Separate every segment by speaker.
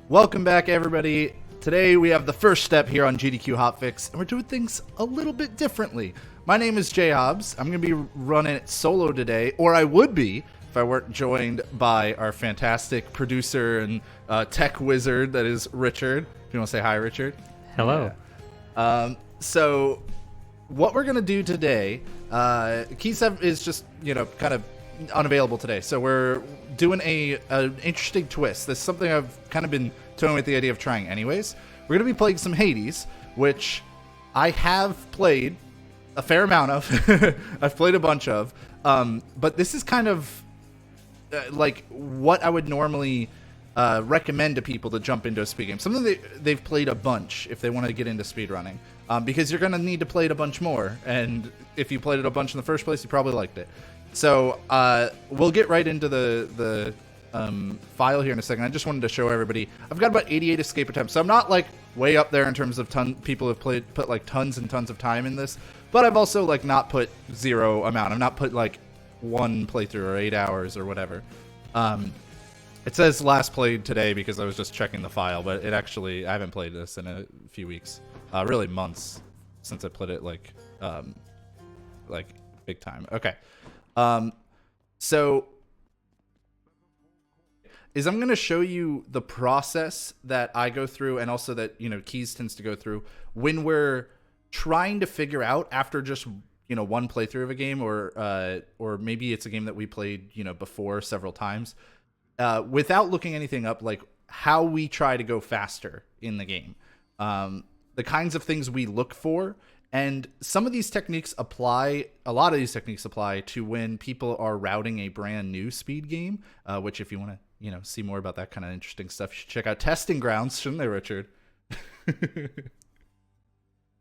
Speaker 1: Welcome back, everybody. Today we have the first step here on GDQ Hotfix, and we're doing things a little bit differently. My name is JHobz. I'm going to be running it solo today, or I would be if I weren't joined by our fantastic producer and tech wizard that is Richard. If you want to say hi, Richard.
Speaker 2: Hello.
Speaker 1: Yeah. So what we're going to do today, Keepsake is just, kind of unavailable today. So we're doing an interesting twist. This is something I've kind of been toying with the idea of trying anyways. We're going to be playing some Hades, which I have played a fair amount of. I've played a bunch of. But this is kind of like what I would normally recommend to people to jump into a speed game. Something they've played a bunch if they want to get into speedrunning. Because you're going to need to play it a bunch more. And if you played it a bunch in the first place, you probably liked it. So we'll get right into the file here in a second. I just wanted to show everybody. I've got about 88 escape attempts, so I'm not like way up there in terms of people have put like tons and tons of time in this. But I've also like not put zero amount. I've not put like one playthrough or 8 hours or whatever. It says last played today because I was just checking the file, but it actually I haven't played this in a few weeks, really months since I played it like big time. Okay. So I'm going to show you the process that I go through and also that, Keys tends to go through when we're trying to figure out after just, one playthrough of a game or maybe it's a game that we played, before several times, without looking anything up, like how we try to go faster in the game, the kinds of things we look for. And some of these techniques apply, a lot of these techniques apply to when people are routing a brand new speed game, which if you want to, see more about that kind of interesting stuff, you should check out Testing Grounds, shouldn't they, Richard?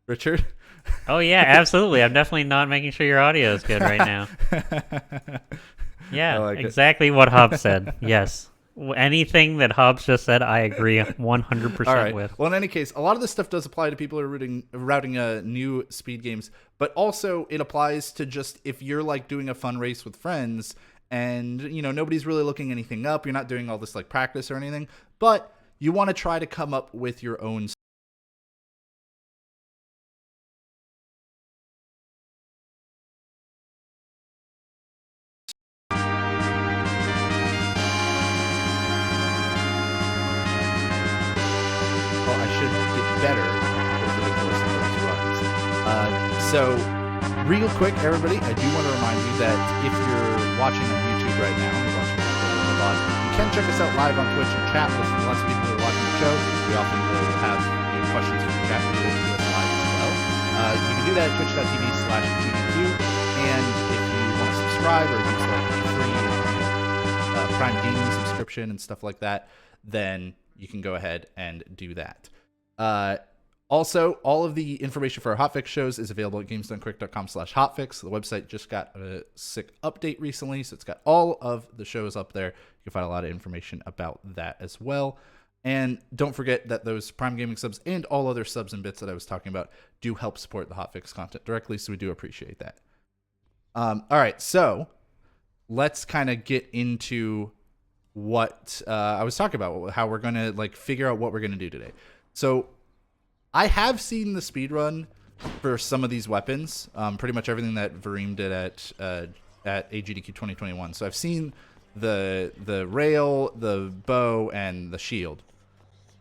Speaker 1: Richard?
Speaker 2: Oh, yeah, absolutely. I'm definitely not making sure your audio is good right now. Yeah, like exactly what Hobbs said. Yes. Anything that Hobbs just said, I agree 100% with.
Speaker 1: Well, in any case, a lot of this stuff does apply to people who are routing new speed games, but also it applies to just if you're like doing a fun race with friends and, nobody's really looking anything up. You're not doing all this like practice or anything, but you want to try to come up with your own. Better over the course of those runs. So real quick, everybody, I do want to remind you that if you're watching on YouTube right now, you can check us out live on Twitch and chat with lots of people who are watching the show. We often will have questions from the chat related to us live as well. You can do that at twitch.tv/GDQ, and if you want to subscribe or use like a free Prime Gaming subscription and stuff like that, then you can go ahead and do that. Also, all of the information for our Hotfix shows is available at gamesdonequick.com/hotfix. The website just got a sick update recently, so it's got all of the shows up there. You can find a lot of information about that as well. And don't forget that those Prime Gaming subs and all other subs and bits that I was talking about do help support the Hotfix content directly, so we do appreciate that. All right, so let's kind of get into what I was talking about, how we're going to like figure out what we're going to do today. So I have seen the speedrun for some of these weapons, pretty much everything that Vareem did at AGDQ 2021. So I've seen the rail, the bow, and the shield.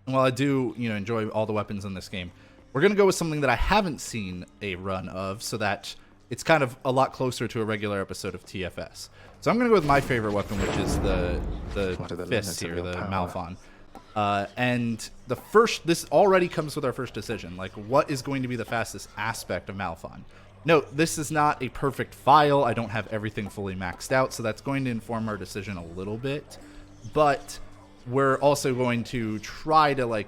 Speaker 1: And while I do enjoy all the weapons in this game, we're going to go with something that I haven't seen a run of so that it's kind of a lot closer to a regular episode of TFS. So I'm going to go with my favorite weapon, which is the fist here, the Malphon. And this already comes with our first decision, like what is going to be the fastest aspect of Malphon. Note, this is not a perfect file. I don't have everything fully maxed out, so that's going to inform our decision a little bit. But we're also going to try to like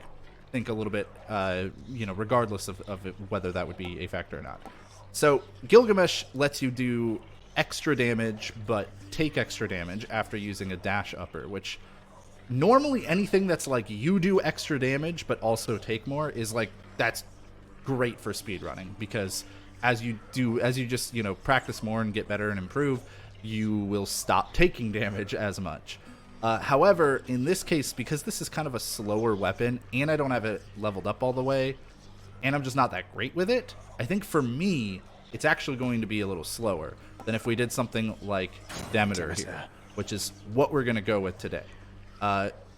Speaker 1: think a little bit, regardless of whether that would be a factor or not. So Gilgamesh lets you do extra damage, but take extra damage after using a dash upper, which normally anything that's like you do extra damage but also take more is like that's great for speedrunning, because as you just practice more and get better and improve, you will stop taking damage as much. However, in this case, because this is kind of a slower weapon, and I don't have it leveled up all the way, and I'm just not that great with it, I think for me, it's actually going to be a little slower than if we did something like Demeter here, which is what we're going to go with today.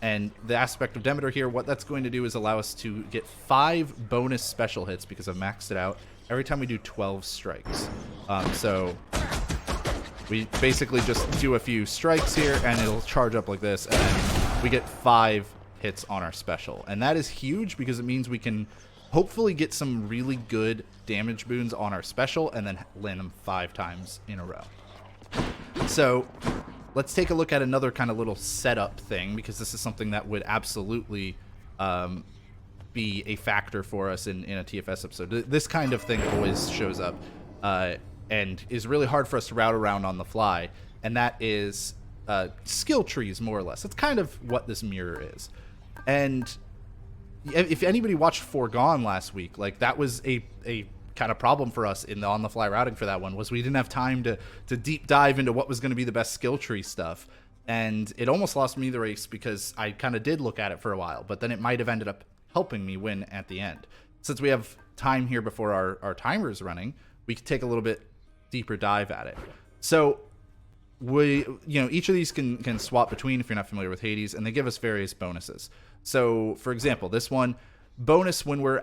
Speaker 1: And the aspect of Demeter here, what that's going to do is allow us to get 5 bonus special hits, because I've maxed it out, every time we do 12 strikes. So we basically just do a few strikes here, and it'll charge up like this, and then we get 5 hits on our special. And that is huge, because it means we can hopefully get some really good damage boons on our special, and then land them 5 times in a row. So let's take a look at another kind of little setup thing, because this is something that would absolutely be a factor for us in a TFS episode. This kind of thing always shows up and is really hard for us to route around on the fly, and that is skill trees, more or less. That's kind of what this mirror is. And if anybody watched Foregone last week, like, that was a kind of problem for us in the on-the-fly routing for that one, was we didn't have time to deep dive into what was going to be the best skill tree stuff. And it almost lost me the race, because I kind of did look at it for a while, but then it might have ended up helping me win at the end. Since we have time here before our timer is running, we could take a little bit deeper dive at it. So each of these can swap between, if you're not familiar with Hades, and they give us various bonuses. So, for example, this one, bonus when we're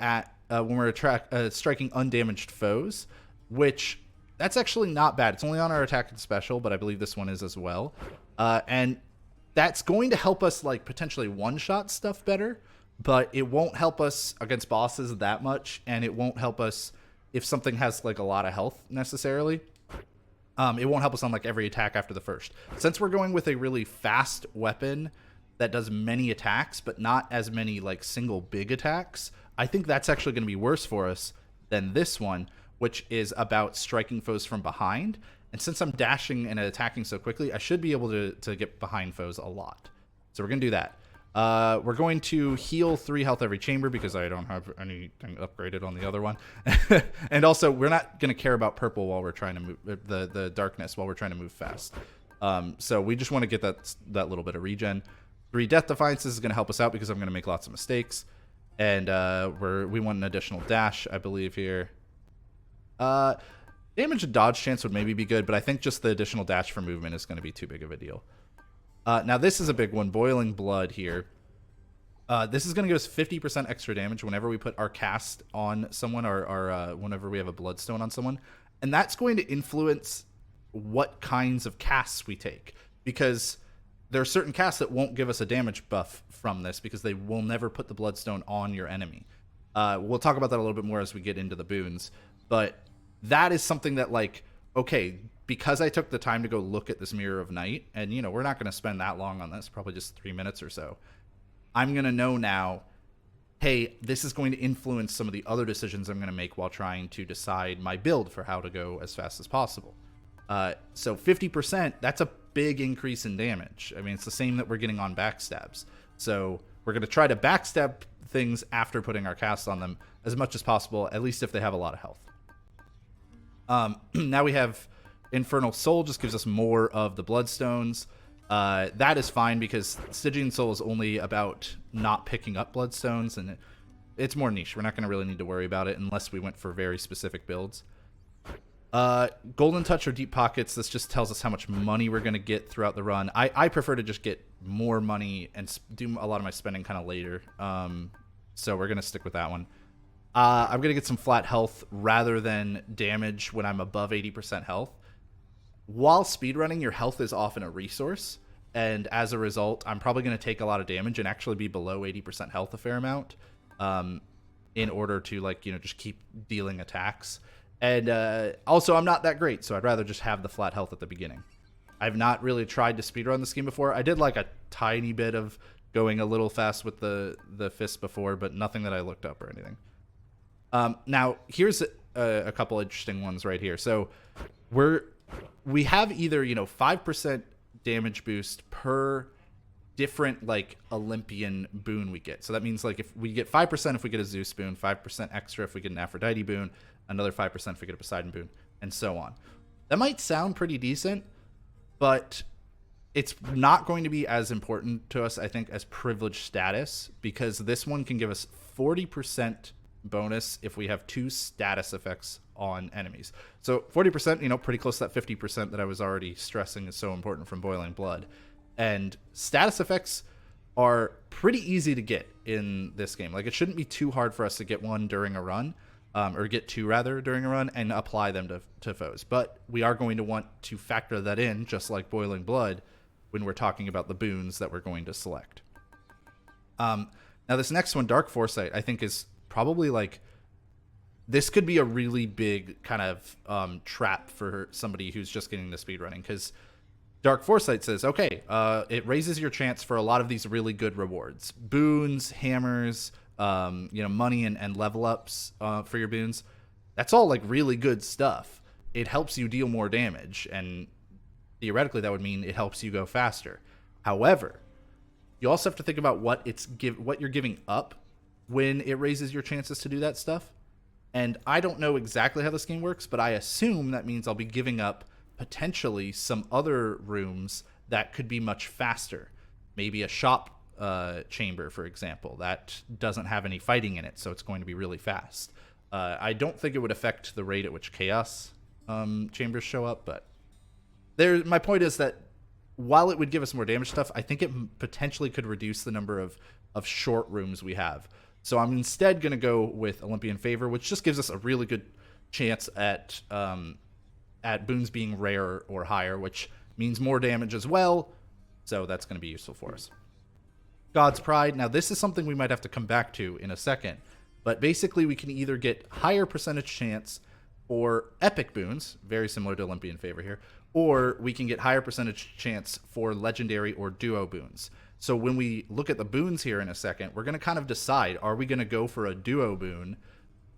Speaker 1: striking undamaged foes, which that's actually not bad. It's only on our attack and special, but I believe this one is as well. And that's going to help us, like, potentially one-shot stuff better, but it won't help us against bosses that much, and it won't help us if something has, like, a lot of health necessarily. It won't help us on, like, every attack after the first. Since we're going with a really fast weapon that does many attacks, but not as many, like, single big attacks, I think that's actually going to be worse for us than this one, which is about striking foes from behind. And since I'm dashing and attacking so quickly, I should be able to get behind foes a lot. So we're going to do that. We're going to heal 3 health every chamber, because I don't have anything upgraded on the other one. And also, we're not going to care about purple while we're trying to move, the darkness, while we're trying to move fast. So we just want to get that little bit of regen. 3 Death Defiances is going to help us out, because I'm going to make lots of mistakes. And we want an additional dash, I believe, here. Damage and dodge chance would maybe be good, but I think just the additional dash for movement is going to be too big of a deal. Now, this is a big one, Boiling Blood here. This is going to give us 50% extra damage whenever we put our cast on someone, or whenever we have a Bloodstone on someone. And that's going to influence what kinds of casts we take, because there are certain casts that won't give us a damage buff from this, because they will never put the Bloodstone on your enemy. We'll talk about that a little bit more as we get into the boons, but that is something that, like, okay, because I took the time to go look at this Mirror of Night, and, we're not going to spend that long on this, probably just 3 minutes or so, I'm going to know now, hey, this is going to influence some of the other decisions I'm going to make while trying to decide my build for how to go as fast as possible. So 50%, that's a big increase in damage. I mean, it's the same that we're getting on backstabs. So we're going to try to backstab things after putting our cast on them as much as possible, at least if they have a lot of health. Now we have Infernal Soul, just gives us more of the Bloodstones. That is fine, because Stygian Soul is only about not picking up Bloodstones, and it's more niche. We're not going to really need to worry about it unless we went for very specific builds. Golden Touch or Deep Pockets, this just tells us how much money we're going to get throughout the run. I prefer to just get more money and do a lot of my spending kind of later. So we're going to stick with that one. I'm going to get some flat health rather than damage when I'm above 80% health. While speedrunning, your health is often a resource, and as a result, I'm probably going to take a lot of damage and actually be below 80% health a fair amount, in order to, like, just keep dealing attacks. And also, I'm not that great, so I'd rather just have the flat health at the beginning. I've not really tried to speedrun this game before. I did, like, a tiny bit of going a little fast with the fist before, but nothing that I looked up or anything. Now, here's a couple interesting ones right here. So we have either 5% damage boost per different, like, Olympian boon we get. So that means, like, if we get 5% if we get a Zeus boon, 5% extra if we get an Aphrodite boon, another 5% if we get a Poseidon boon, and so on. That might sound pretty decent, but it's not going to be as important to us, I think, as privilege status, because this one can give us 40% bonus if we have 2 status effects on enemies. So 40%, pretty close to that 50% that I was already stressing is so important from Boiling Blood. And status effects are pretty easy to get in this game. Like, it shouldn't be too hard for us to get one during a run, or get 2 rather during a run, and apply them to foes. But we are going to want to factor that in, just like Boiling Blood, when we're talking about the boons that we're going to select. Now this next one, Dark Foresight, I think is probably like, this could be a really big kind of trap for somebody who's just getting the speedrunning, because Dark Foresight says, okay, it raises your chance for a lot of these really good rewards. Boons, hammers, money and level ups for your boons. That's all like really good stuff. It helps you deal more damage, and theoretically that would mean it helps you go faster. However, you also have to think about what you're giving up when it raises your chances to do that stuff. And I don't know exactly how this game works, but I assume that means I'll be giving up potentially some other rooms that could be much faster. Maybe a shop chamber, for example, that doesn't have any fighting in it, so it's going to be really fast. I don't think it would affect the rate at which chaos chambers show up, but my point is that while it would give us more damage stuff, I think it potentially could reduce the number of short rooms we have. So I'm instead going to go with Olympian Favor, which just gives us a really good chance at boons being rare or higher, which means more damage as well. So that's going to be useful for us. God's Pride. Now, this is something we might have to come back to in a second. But basically, we can either get higher percentage chance for epic boons, very similar to Olympian Favor here, or we can get higher percentage chance for legendary or duo boons. So when we look at the boons here in a second, we're going to kind of decide, are we going to go for a duo boon,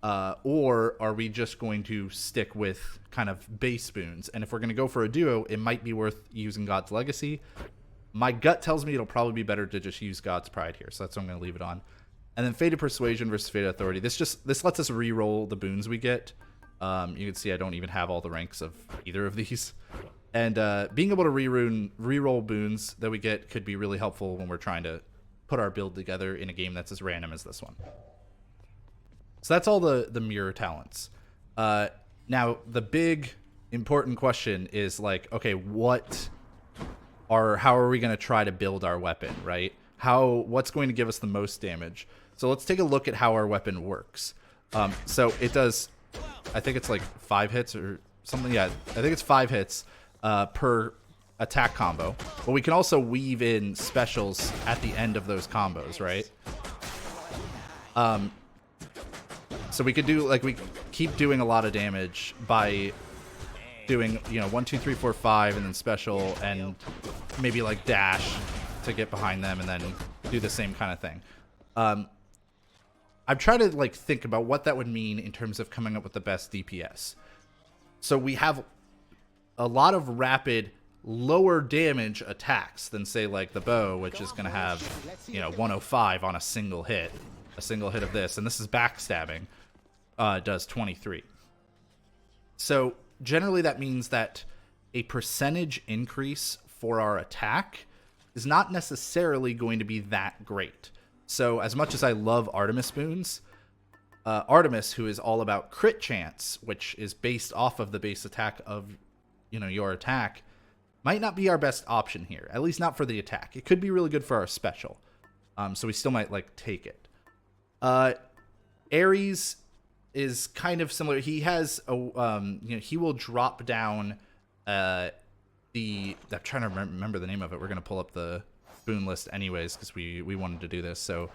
Speaker 1: or are we just going to stick with kind of base boons? And if we're going to go for a duo, it might be worth using God's Legacy. My gut tells me it'll probably be better to just use God's Pride here, so that's what I'm going to leave it on. And then Fated Persuasion versus Fated Authority. This lets us re-roll the boons we get. You can see I don't even have all the ranks of either of these. And being able to re-roll boons that we get could be really helpful when we're trying to put our build together in a game that's as random as this one. So that's all the mirror talents. Now, the big important question is like, okay, how are we going to try to build our weapon, right? What's going to give us the most damage? So let's take a look at how our weapon works. So it does, I think it's like 5 hits or something. Yeah, I think it's 5 hits per attack combo. But we can also weave in specials at the end of those combos, right? So we could do, like, we keep doing a lot of damage by doing, 1, 2, 3, 4, 5, and then special, and maybe like dash to get behind them, and then do the same kind of thing. I've tried to like think about what that would mean in terms of coming up with the best DPS. So we have a lot of rapid, lower damage attacks than, say, like the bow, which is going to have, 105 on a single hit. A single hit of this, and this is backstabbing, does 23. So generally that means that a percentage increase for our attack is not necessarily going to be that great. So as much as I love Artemis boons, Artemis, who is all about crit chance, which is based off of the base attack of, your attack, might not be our best option here, at least not for the attack. It could be really good for our special, so we still might like take it. Ares is kind of similar. He has he will drop down I'm trying to remember the name of it. We're gonna pull up the boon list anyways because we wanted to do this. So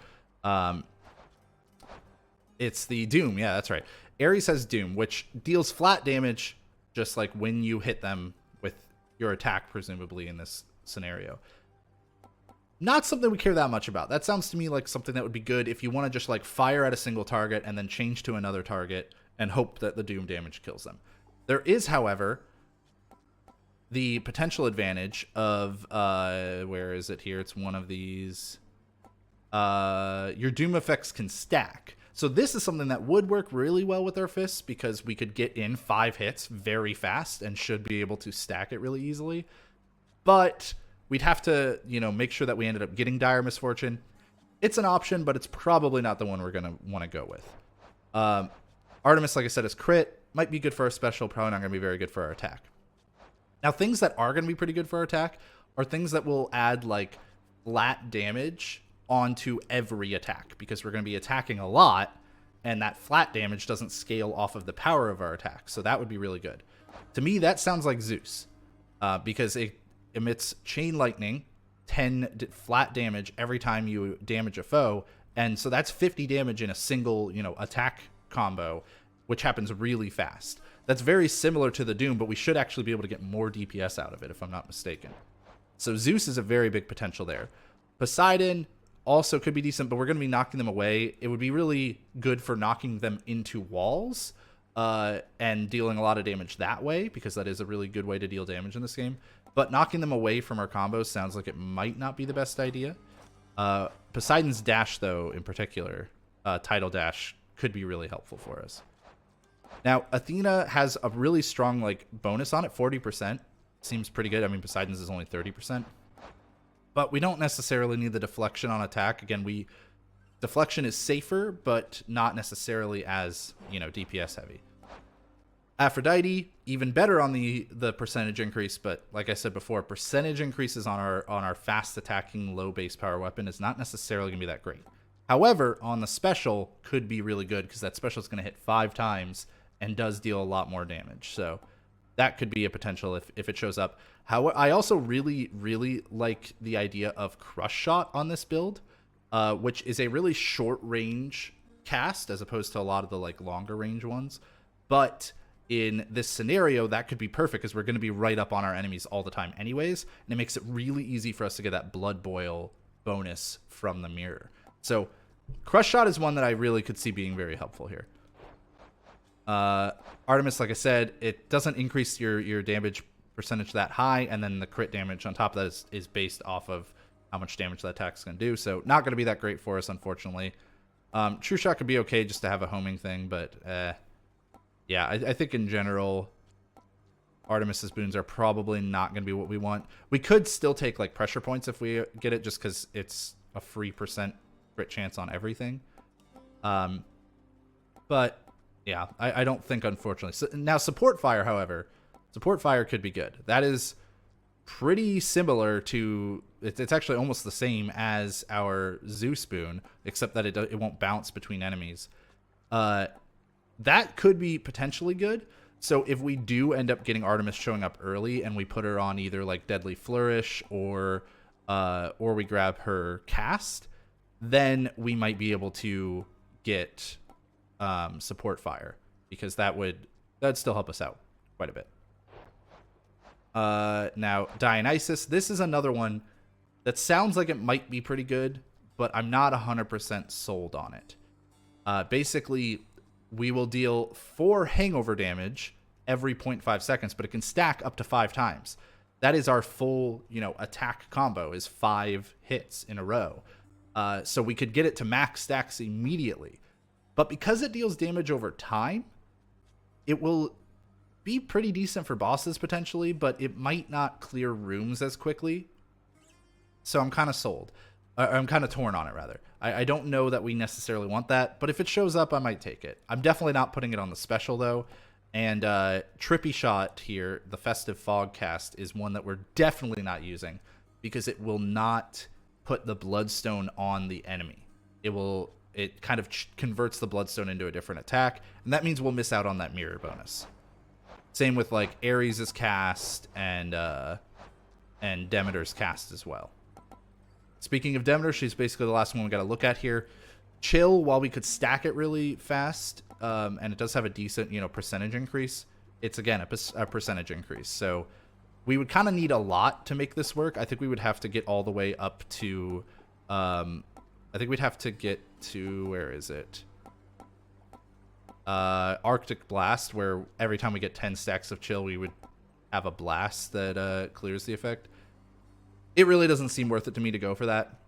Speaker 1: it's the Doom. Yeah, that's right. Ares has Doom, which deals flat damage just like when you hit them with your attack, presumably in this scenario. Not something we care that much about. That sounds to me like something that would be good if you want to just like fire at a single target and then change to another target and hope that the Doom damage kills them. There is, however, the potential advantage of, where is it here? It's one of these. Your Doom effects can stack. So this is something that would work really well with our fists because we could get in 5 hits very fast and should be able to stack it really easily. But We'd have to, make sure that we ended up getting Dire Misfortune. It's an option, but it's probably not the one we're going to want to go with. Artemis, like I said, is crit. Might be good for our special, probably not going to be very good for our attack. Now, things that are going to be pretty good for our attack are things that will add, like, flat damage onto every attack, because we're going to be attacking a lot, and that flat damage doesn't scale off of the power of our attack, so that would be really good. To me, that sounds like Zeus, because it emits chain lightning, 10 flat damage every time you damage a foe, and so that's 50 damage in a single, attack combo, which happens really fast. That's very similar to the Doom, but we should actually be able to get more DPS out of it, if I'm not mistaken. So Zeus is a very big potential there. Poseidon also could be decent, but we're going to be knocking them away. It would be really good for knocking them into walls and dealing a lot of damage that way, because that is a really good way to deal damage in this game. But knocking them away from our combos sounds like it might not be the best idea. Poseidon's dash, though, in particular, Tidal Dash, could be really helpful for us. Now, Athena has a really strong bonus on it, 40%. Seems pretty good. I mean, Poseidon's is only 30%. But we don't necessarily need the deflection on attack. Again, deflection is safer, but not necessarily as, DPS heavy. Aphrodite, even better on the percentage increase, but like I said before, percentage increases on our fast attacking low base power weapon is not necessarily going to be that great. However, on the special could be really good, because that special is going to hit 5 times and does deal a lot more damage. So that could be a potential if it shows up. I also really, really like the idea of Crush Shot on this build, which is a really short range cast as opposed to a lot of the longer range ones. But in this scenario, that could be perfect, because we're going to be right up on our enemies all the time anyways, and it makes it really easy for us to get that Blood Boil bonus from the mirror. So Crush Shot is one that I really could see being very helpful here. Artemis, like I said, it doesn't increase your damage percentage that high, and then the crit damage on top of that is based off of how much damage that attack is going to do, so not going to be that great for us, unfortunately. True Shot could be okay just to have a homing thing, but yeah, I think in general, Artemis's boons are probably not going to be what we want. We could still take pressure points if we get it, just because it's a free % crit chance on everything. But yeah, I don't think, unfortunately. So, now, Support Fire, however, Support Fire could be good. That is pretty similar to... It's actually almost the same as our Zeus boon, except that it won't bounce between enemies. That could be potentially good. So if we do end up getting Artemis showing up early, and we put her on either Deadly Flourish or we grab her cast, then we might be able to get... Support Fire, because that'd still help us out quite a bit. Now, Dionysus, this is another one that sounds like it might be pretty good, but I'm not 100% sold on it. Basically, we will deal 4 hangover damage every 0.5 seconds, but it can stack up to 5 times. That is our full, attack combo, is 5 hits in a row. So we could get it to max stacks immediately. But because it deals damage over time, it will be pretty decent for bosses potentially, but it might not clear rooms as quickly. So I'm kind of sold. I'm kind of torn on it, rather. I don't know that we necessarily want that, but if it shows up, I might take it. I'm definitely not putting it on the special, though. And Trippy Shot here, the Festive Fog cast, is one that we're definitely not using, because it will not put the Bloodstone on the enemy. It kind of converts the Bloodstone into a different attack, and that means we'll miss out on that mirror bonus. Same with Ares' cast and Demeter's cast as well. Speaking of Demeter, she's basically the last one we got to look at here. Chill, while we could stack it really fast, and it does have a decent percentage increase, it's again a percentage increase. So we would kind of need a lot to make this work. I think we would have to get all the way up to I think we'd have to get to, where is it? Arctic Blast, where every time we get 10 stacks of chill, we would have a blast that clears the effect. It really doesn't seem worth it to me to go for that.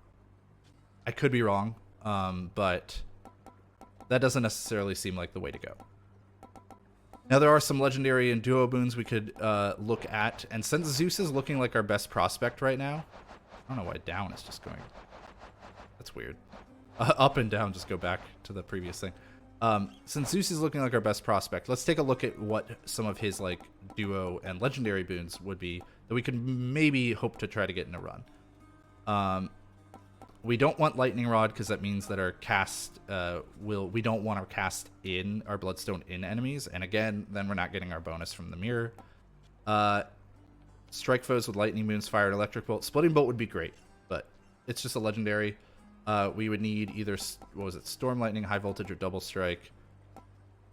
Speaker 1: I could be wrong, but that doesn't necessarily seem like the way to go. Now, there are some legendary and duo boons we could look at. And since Zeus is looking like our best prospect right now, I don't know why down is just going. That's weird. Up and down just go back to the previous thing. Since Zeus is looking like our best prospect, let's take a look at what some of his like duo and legendary boons would be that we could maybe hope to try to get in a run. We don't want Lightning Rod because that means that our cast we don't want our cast in our Bloodstone in enemies, and again, then we're not getting our bonus from the mirror. Strike foes with Lightning Boons, Fire, and Electric Bolt. Splitting Bolt would be great, but it's just a legendary. We would need either, what was it, Storm Lightning, High Voltage, or Double Strike.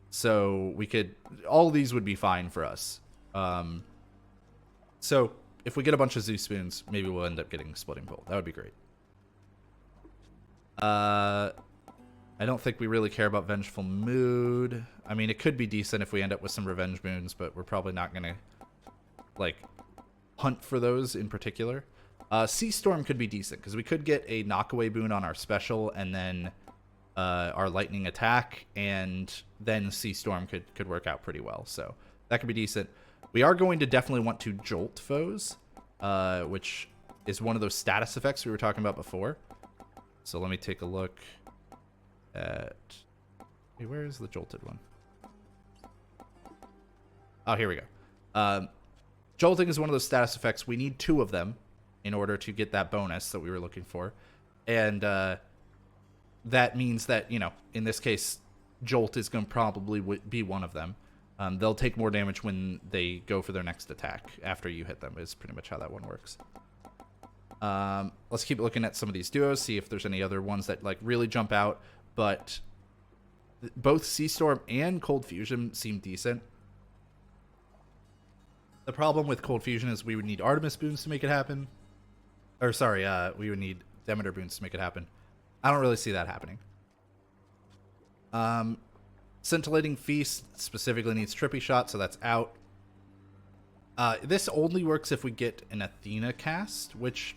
Speaker 1: So we could, all of these would be fine for us. So if we get a bunch of Zeus Spoons, maybe we'll end up getting Splitting Bolt. That would be great. I don't think we really care about Vengeful Mood. I mean, it could be decent if we end up with some Revenge Boons, but we're probably not going to, like, hunt for those in particular. Sea Storm could be decent, because we could get a knockaway boon on our special, and then our lightning attack, and then Sea Storm could work out pretty well. So that could be decent. We are going to definitely want to jolt foes, which is one of those status effects we were talking about before. So let me take a look at... Hey, where is the jolted one? Oh, here we go. Jolting is one of those status effects. We need 2 of them in order to get that bonus that we were looking for. And that means that, you know, in this case, Jolt is going to probably be one of them. They'll take more damage when they go for their next attack after you hit them, is pretty much how that one works. Let's keep looking at some of these duos, see if there's any other ones that like really jump out. But both Sea Storm and Cold Fusion seem decent. The problem with Cold Fusion is we would need Artemis boons to make it happen. Or sorry, we would need Demeter boons to make it happen. I don't really see that happening. Scintillating Feast specifically needs Trippy Shot, so that's out. This only works if we get an Athena cast, which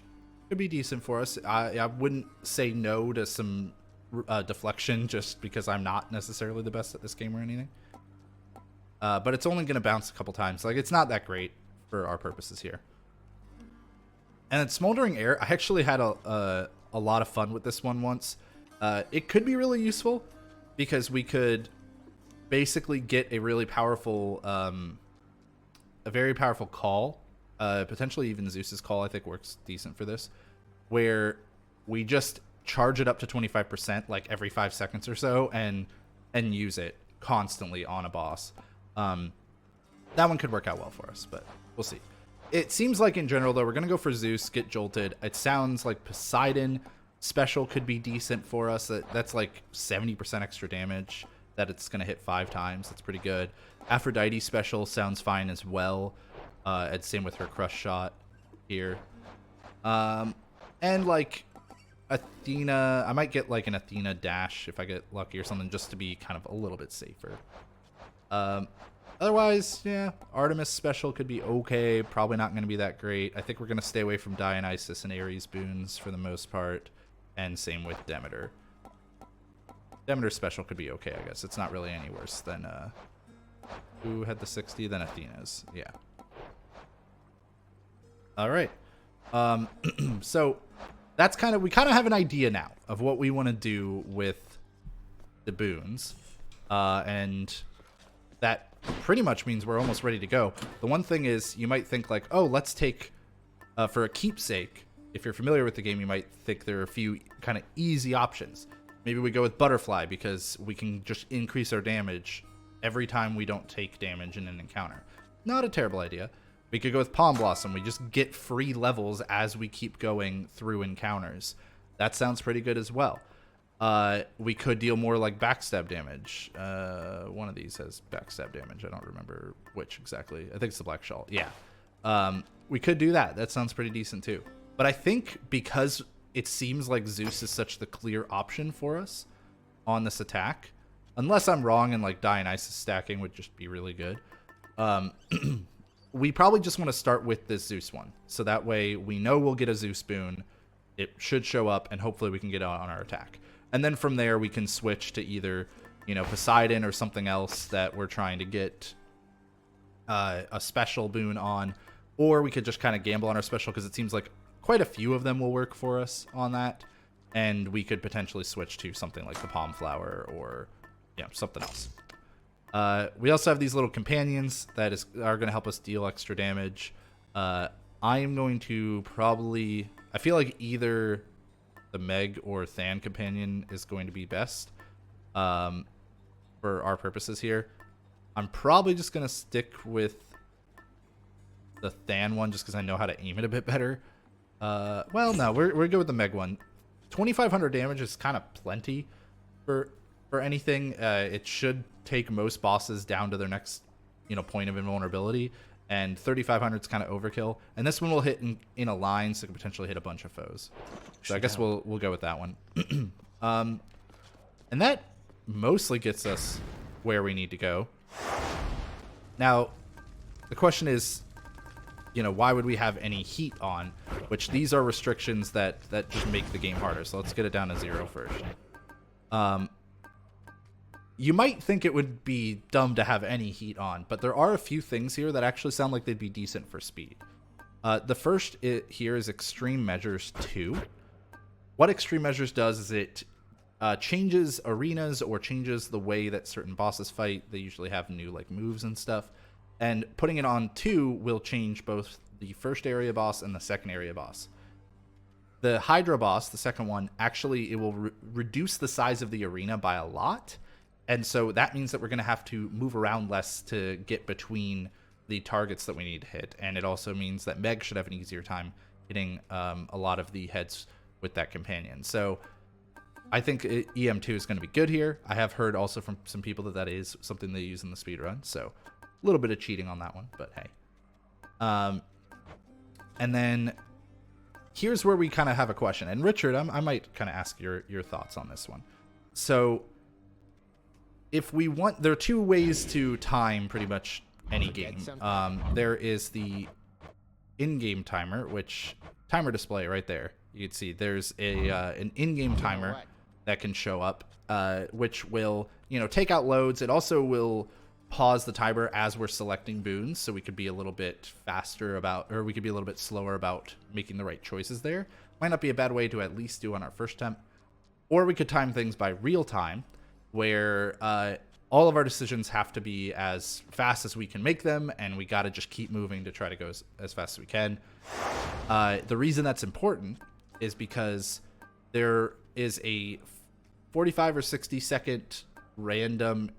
Speaker 1: could be decent for us. I wouldn't say no to some deflection just because I'm not necessarily the best at this game or anything. But it's only going to bounce a couple times. Like, it's not that great for our purposes here. And then Smoldering Air, I actually had a lot of fun with this one once. It could be really useful because we could basically get a really powerful, a very powerful call. Potentially even Zeus's call, I think, works decent for this, where we just charge it up to 25% like every 5 seconds or so and use it constantly on a boss. That one could work out well for us, but we'll see. It seems like in general, though, we're going to go for Zeus, get jolted. It sounds like Poseidon special could be decent for us. That's like 70% extra damage that it's going to hit 5 times. That's pretty good. Aphrodite special sounds fine as well. And same with her crush shot here. And like Athena, I might get like an Athena dash if I get lucky or something, just to be kind of a little bit safer. Otherwise, yeah, Artemis special could be okay. Probably not going to be that great. I think we're going to stay away from Dionysus and Ares boons for the most part. And same with Demeter. Demeter special could be okay, I guess. It's not really any worse than, who had the 60? Than Athena's. Yeah. All right. So that's kind of, we kind of have an idea now of what we want to do with the boons. And that pretty much means we're almost ready to go. The one thing is, you might think like, oh, let's take, for a Keepsake, if you're familiar with the game, you might think there are a few kind of easy options. Maybe we go with Butterfly because we can just increase our damage every time we don't take damage in an encounter. Not a terrible idea. We could go with Palm Blossom. We just get free levels as we keep going through encounters. That sounds pretty good as well. We could deal more like backstab damage. One of these has backstab damage. I don't remember which exactly. I think it's the Black Shawl. Yeah. We could do that. That sounds pretty decent too. But I think because it seems like Zeus is such the clear option for us on this attack, unless I'm wrong and like Dionysus stacking would just be really good, we probably just want to start with this Zeus one. So that way we know we'll get a Zeus boon. It should show up and hopefully we can get on our attack. And then from there we can switch to either, you know, Poseidon or something else that we're trying to get a special boon on, or we could just kind of gamble on our special because it seems like quite a few of them will work for us on that, and we could potentially switch to something like the palm flower or something else. We also have these little companions that are going to help us deal extra damage. I am going to I feel like either the Meg or Than companion is going to be best for our purposes here. I'm probably just going to stick with the Than one just because I know how to aim it a bit better. Well, no, we're good with the Meg one. 2,500 damage is kind of plenty for anything. It should take most bosses down to their next point of invulnerability, and 3,500 is kind of overkill. And this one will hit in a line, so it could potentially hit a bunch of foes. So I guess we'll go with that one. And that mostly gets us where we need to go. Now, the question is, why would we have any heat on? Which these are restrictions that just make the game harder. So let's get it down to 0 first. You might think it would be dumb to have any heat on, but there are a few things here that actually sound like they'd be decent for speed. The first here is Extreme Measures 2. What Extreme Measures does is it changes arenas or changes the way that certain bosses fight. They usually have new moves and stuff. And putting it on 2 will change both the first area boss and the second area boss. The Hydra boss, the second one, actually it will reduce the size of the arena by a lot. And so that means that we're going to have to move around less to get between the targets that we need to hit. And it also means that Meg should have an easier time hitting a lot of the heads with that companion. So I think EM2 is going to be good here. I have heard also from some people that is something they use in the speedrun. So a little bit of cheating on that one, but hey. And then here's where we kind of have a question. And Richard, I might kind of ask your thoughts on this one. So if we want, there are two ways to time pretty much any game. There is the in-game timer, which timer display right there. You can see there's an in-game timer that can show up, which will take out loads. It also will pause the timer as we're selecting boons, so we could be a little bit faster or we could be a little bit slower about making the right choices there. Might not be a bad way to at least do on our first attempt. Or we could time things by real time, where all of our decisions have to be as fast as we can make them, and we got to just keep moving to try to go as fast as we can. The reason that's important is because there is a 45 or 60 second random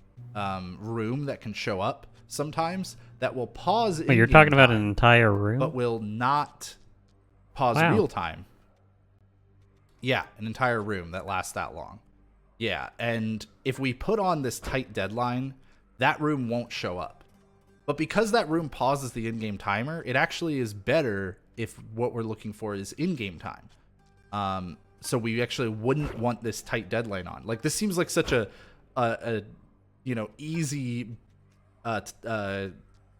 Speaker 1: room that can show up sometimes that will pause.
Speaker 2: Wait, you're talking about an entire room?
Speaker 1: But will not pause real time. Yeah, an entire room that lasts that long. Yeah, and if we put on this tight deadline, that room won't show up. But because that room pauses the in-game timer, it actually is better if what we're looking for is in-game time. So we actually wouldn't want this tight deadline on. This seems like such a easy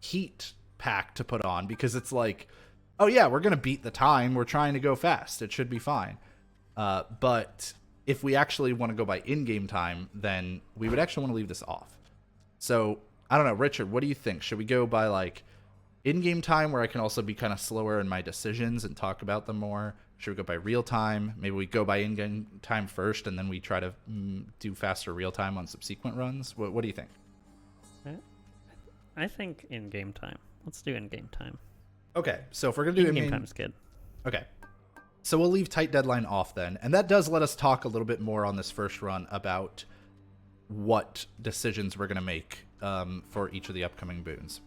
Speaker 1: heat pack to put on, because it's like, oh yeah, we're gonna beat the time, we're trying to go fast, it should be fine. But if we actually want to go by in-game time, then we would actually want to leave this off. So I don't know, Richard, what do you think? Should we go by in-game time, where I can also be kind of slower in my decisions and talk about them more? Should we go by real time? Maybe we go by in-game time first, and then we try to do faster real time on subsequent runs. What do you think?
Speaker 2: I think in-game time. Let's do in-game time.
Speaker 1: Okay, so if we're gonna do
Speaker 2: in-game time's good.
Speaker 1: Okay, so we'll leave tight deadline off then, and that does let us talk a little bit more on this first run about what decisions we're gonna make for each of the upcoming boons.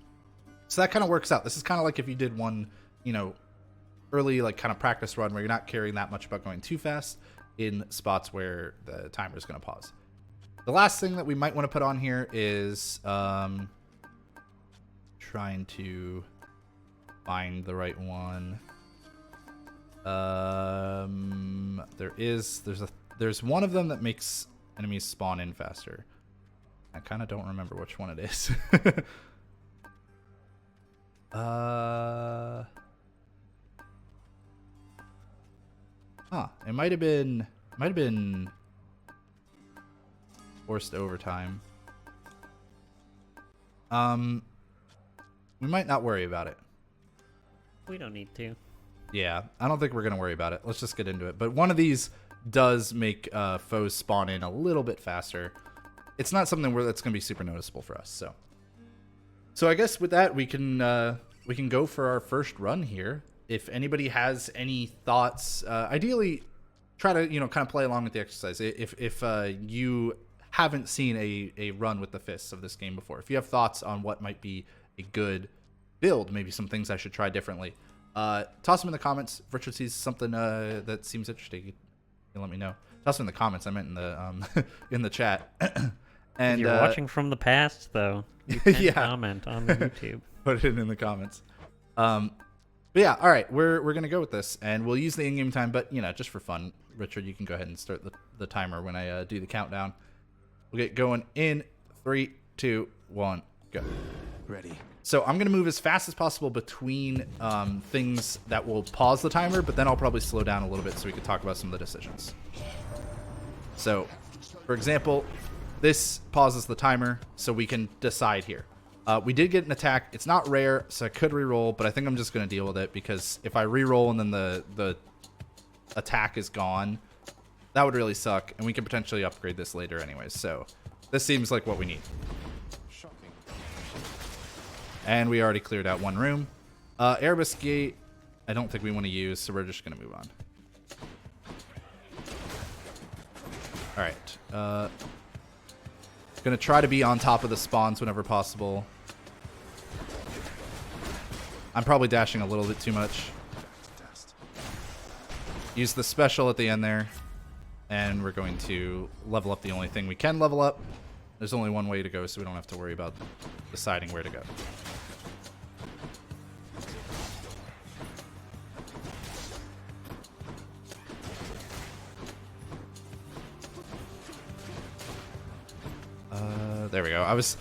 Speaker 1: So that kind of works out. This is kind of like if you did one, early kind of practice run where you're not caring that much about going too fast in spots where the timer is going to pause. The last thing that we might want to put on here is trying to find the right one. There's one of them that makes enemies spawn in faster. I kind of don't remember which one it is. It might have been forced overtime. We might not worry about it.
Speaker 2: We don't need to.
Speaker 1: Yeah, I don't think we're going to worry about it. Let's just get into it. But one of these does make foes spawn in a little bit faster. It's not something that's going to be super noticeable for us. So I guess with that, we can go for our first run here. If anybody has any thoughts, ideally try to, kind of play along with the exercise. If you haven't seen a run with the fists of this game before, if you have thoughts on what might be a good build, maybe some things I should try differently, toss them in the comments. If Richard sees something that seems interesting, you can let me know. Toss them in the comments. I meant in the in the chat. And
Speaker 2: if you're watching from the past, though, you can comment on the YouTube.
Speaker 1: Put it in the comments. But yeah, all right, we're gonna go with this, and we'll use the in-game time, but just for fun, Richard, you can go ahead and start the timer when I do the countdown. We'll get going in 3, 2, 1, go.
Speaker 3: Ready.
Speaker 1: So I'm gonna move as fast as possible between things that will pause the timer, but then I'll probably slow down a little bit so we can talk about some of the decisions. So, for example, this pauses the timer, so we can decide here. We did get an attack. It's not rare, so I could reroll, but I think I'm just going to deal with it, because if I reroll and then the attack is gone, that would really suck, and we can potentially upgrade this later anyways. So this seems like what we need.
Speaker 3: Shocking.
Speaker 1: And we already cleared out one room. Erebus Gate, I don't think we want to use, so we're just going to move on. All right. Going to try to be on top of the spawns whenever possible. I'm probably dashing a little bit too much. Use the special at the end there. And we're going to level up the only thing we can level up. There's only one way to go, so we don't have to worry about deciding where to go. There we go. I was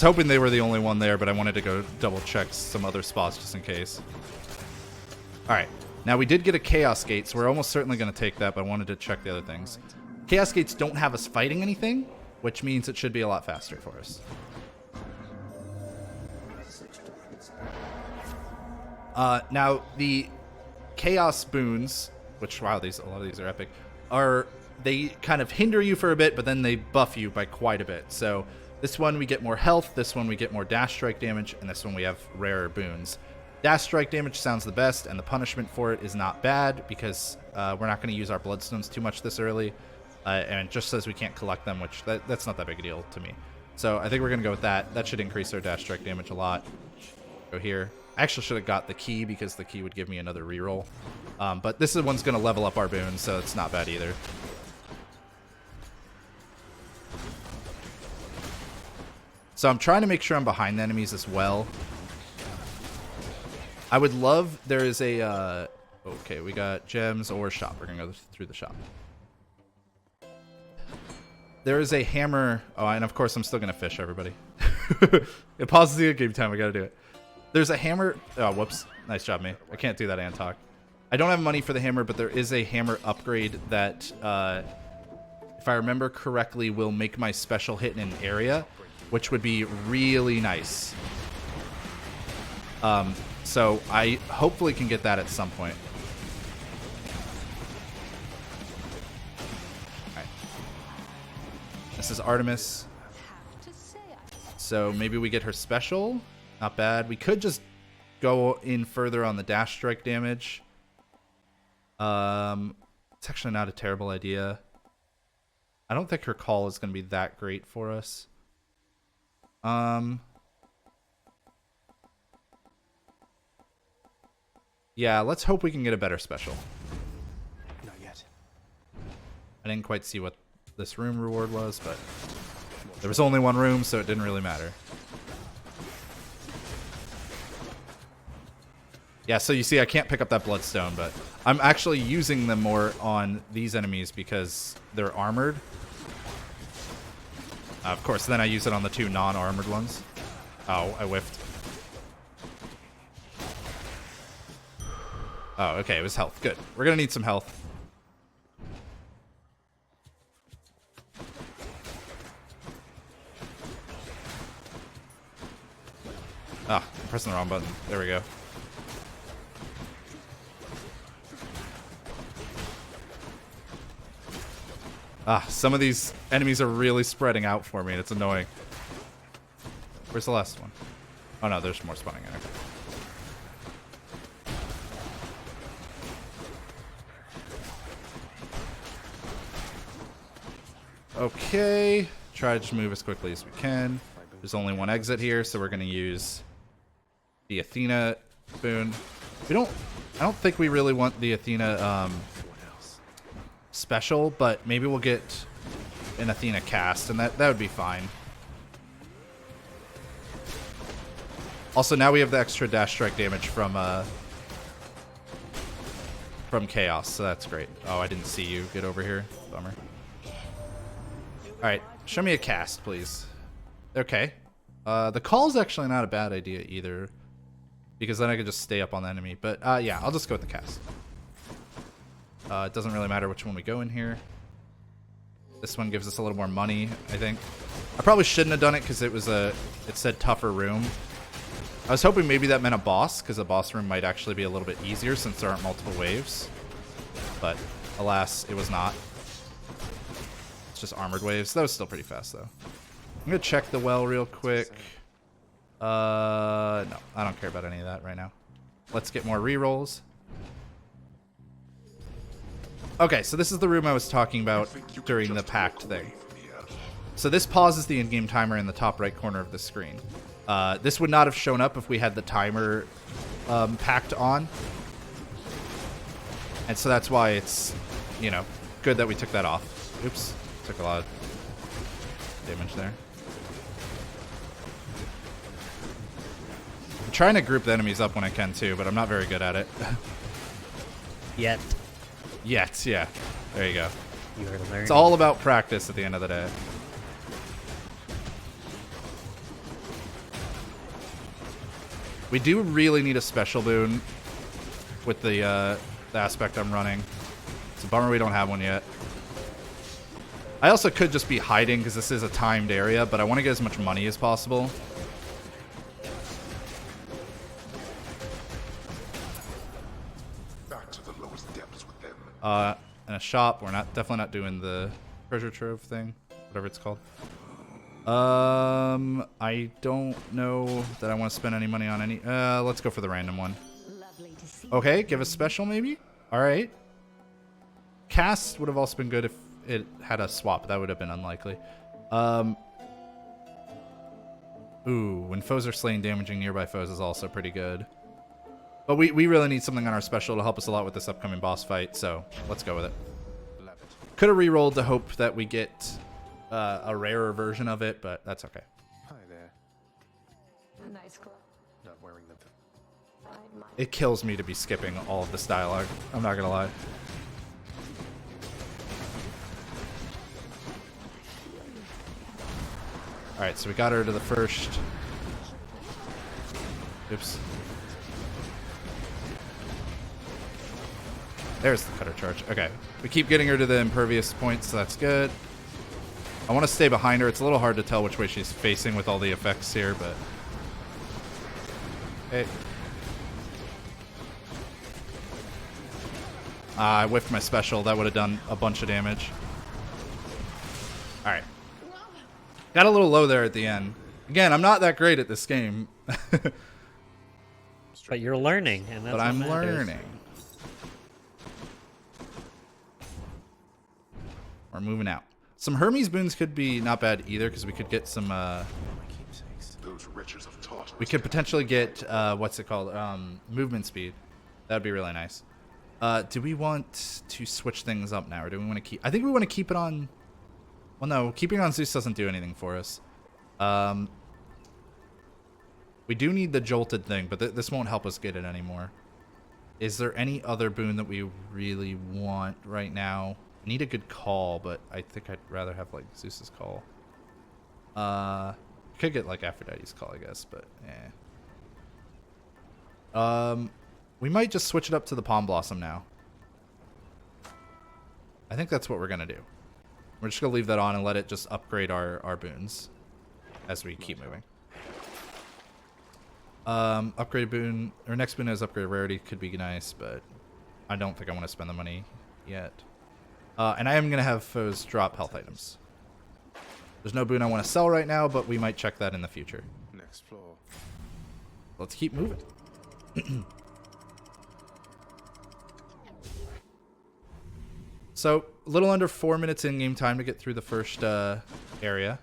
Speaker 1: hoping they were the only one there, but I wanted to go double check some other spots just in case. All right. Now we did get a Chaos Gate, so we're almost certainly going to take that, but I wanted to check the other things. Chaos Gates don't have us fighting anything, which means it should be a lot faster for us. Now the Chaos Boons, which, wow, a lot of these are epic, they kind of hinder you for a bit, but then they buff you by quite a bit. So this one we get more health, this one we get more dash strike damage, and this one we have rarer boons. Dash strike damage sounds the best, and the punishment for it is not bad, because we're not going to use our bloodstones too much this early, and it just says we can't collect them, which that's not that big a deal to me. So I think we're going to go with that. That should increase our dash strike damage a lot. Go here. I actually should have got the key, because the key would give me another reroll. But this one's going to level up our boons, so it's not bad either. So I'm trying to make sure I'm behind the enemies as well. I would love, there is a, okay, we got gems or shop. We're going to go through the shop. There is a hammer. Oh, and of course I'm still going to fish, everybody. It pauses the game time. We got to do it. There's a hammer. Oh, whoops. Nice job, me. I can't do that and talk. I don't have money for the hammer, but there is a hammer upgrade that, if I remember correctly, will make my special hit in an area, which would be really nice. So I hopefully can get that at some point. All right. This is Artemis. So maybe we get her special. Not bad. We could just go in further on the dash strike damage. It's actually not a terrible idea. I don't think her call is going to be that great for us. Yeah, let's hope we can get a better special.
Speaker 3: Not yet.
Speaker 1: I didn't quite see what this room reward was, but there was only one room, so it didn't really matter. Yeah, so you see I can't pick up that bloodstone, but I'm actually using them more on these enemies because they're armored. Of course, then I use it on the two non-armored ones. Oh, I whiffed. Oh, okay, it was health. Good. We're going to need some health. Ah, I'm pressing the wrong button. There we go. Ah, some of these enemies are really spreading out for me, and it's annoying. Where's the last one? Oh no, there's more spawning in. Okay. Try to just move as quickly as we can. There's only one exit here, so we're gonna use the Athena boon. I don't think we really want the Athena special, but maybe we'll get an Athena cast, and that would be fine. Also, now we have the extra dash strike damage from Chaos, so that's great. Oh, I didn't see you get over here. Bummer. Alright, show me a cast, please. Okay. The call's actually not a bad idea either, because then I could just stay up on the enemy. But yeah, I'll just go with the cast. It doesn't really matter which one we go in here. This one gives us a little more money, I think. I probably shouldn't have done it because it said tougher room. I was hoping maybe that meant a boss, because a boss room might actually be a little bit easier since there aren't multiple waves. But alas, it was not. It's just armored waves. That was still pretty fast though. I'm gonna check the well real quick. No, I don't care about any of that right now. Let's get more rerolls. Okay, so this is the room I was talking about during the packed thing. So this pauses the in-game timer in the top right corner of the screen. This would not have shown up if we had the timer packed on. And so that's why it's, you know, good that we took that off. Oops, took a lot of damage there. I'm trying to group the enemies up when I can too, but I'm not very good at it.
Speaker 2: Yet.
Speaker 1: Yet, yeah. There you go.
Speaker 2: You are learning.
Speaker 1: It's all about practice at the end of the day. We do really need a special boon with the aspect I'm running. It's a bummer we don't have one yet. I also could just be hiding because this is a timed area, but I want to get as much money as possible.
Speaker 4: Back to the lowest depths with them.
Speaker 1: In a shop, we're definitely not doing the treasure trove thing, whatever it's called. I don't know that I want to spend any money on any. Let's go for the random one. Okay, give us special maybe. All right. Cast would have also been good if it had a swap. That would have been unlikely. Ooh, when foes are slain, damaging nearby foes is also pretty good. But we really need something on our special to help us a lot with this upcoming boss fight, so let's go with it. Could have re-rolled to hope that we get a rarer version of it, but that's okay.
Speaker 3: Hi there.
Speaker 5: Nice club.
Speaker 3: Not wearing them.
Speaker 1: It kills me to be skipping all of this dialogue. I'm not gonna lie. Alright, so we got her to the first. Oops. There's the cutter charge. Okay. We keep getting her to the impervious point, so that's good. I want to stay behind her. It's a little hard to tell which way she's facing with all the effects here, but... Hey. I whiffed my special. That would have done a bunch of damage. Alright. Got a little low there at the end. Again, I'm not that great at this game.
Speaker 2: But you're learning, and that's
Speaker 1: but
Speaker 2: what
Speaker 1: I'm
Speaker 2: matters.
Speaker 1: learning. We're moving out. Some Hermes boons could be not bad either, because we could get some...
Speaker 4: Those riches of taught.
Speaker 1: we could potentially get, what's it called? Movement speed. That would be really nice. Do we want to switch things up now, or do we want to keep... I think we want to keep it on... Well, no, keeping it on Zeus doesn't do anything for us. We do need the jolted thing, but this won't help us get it anymore. Is there any other boon that we really want right now? I need a good call, but I think I'd rather have, like, Zeus's call. Could get, like, Aphrodite's call, I guess, but, we might just switch it up to the Palm Blossom now. I think that's what we're going to do. We're just going to leave that on and let it just upgrade our boons as we keep moving. Upgrade boon, or next boon has upgrade rarity, could be nice, but I don't think I want to spend the money yet. And I am going to have foes drop health items. There's no boon I want to sell right now, but we might check that in the future.
Speaker 3: Next floor.
Speaker 1: Let's keep moving. So, a little under 4 minutes in-game time to get through the first area.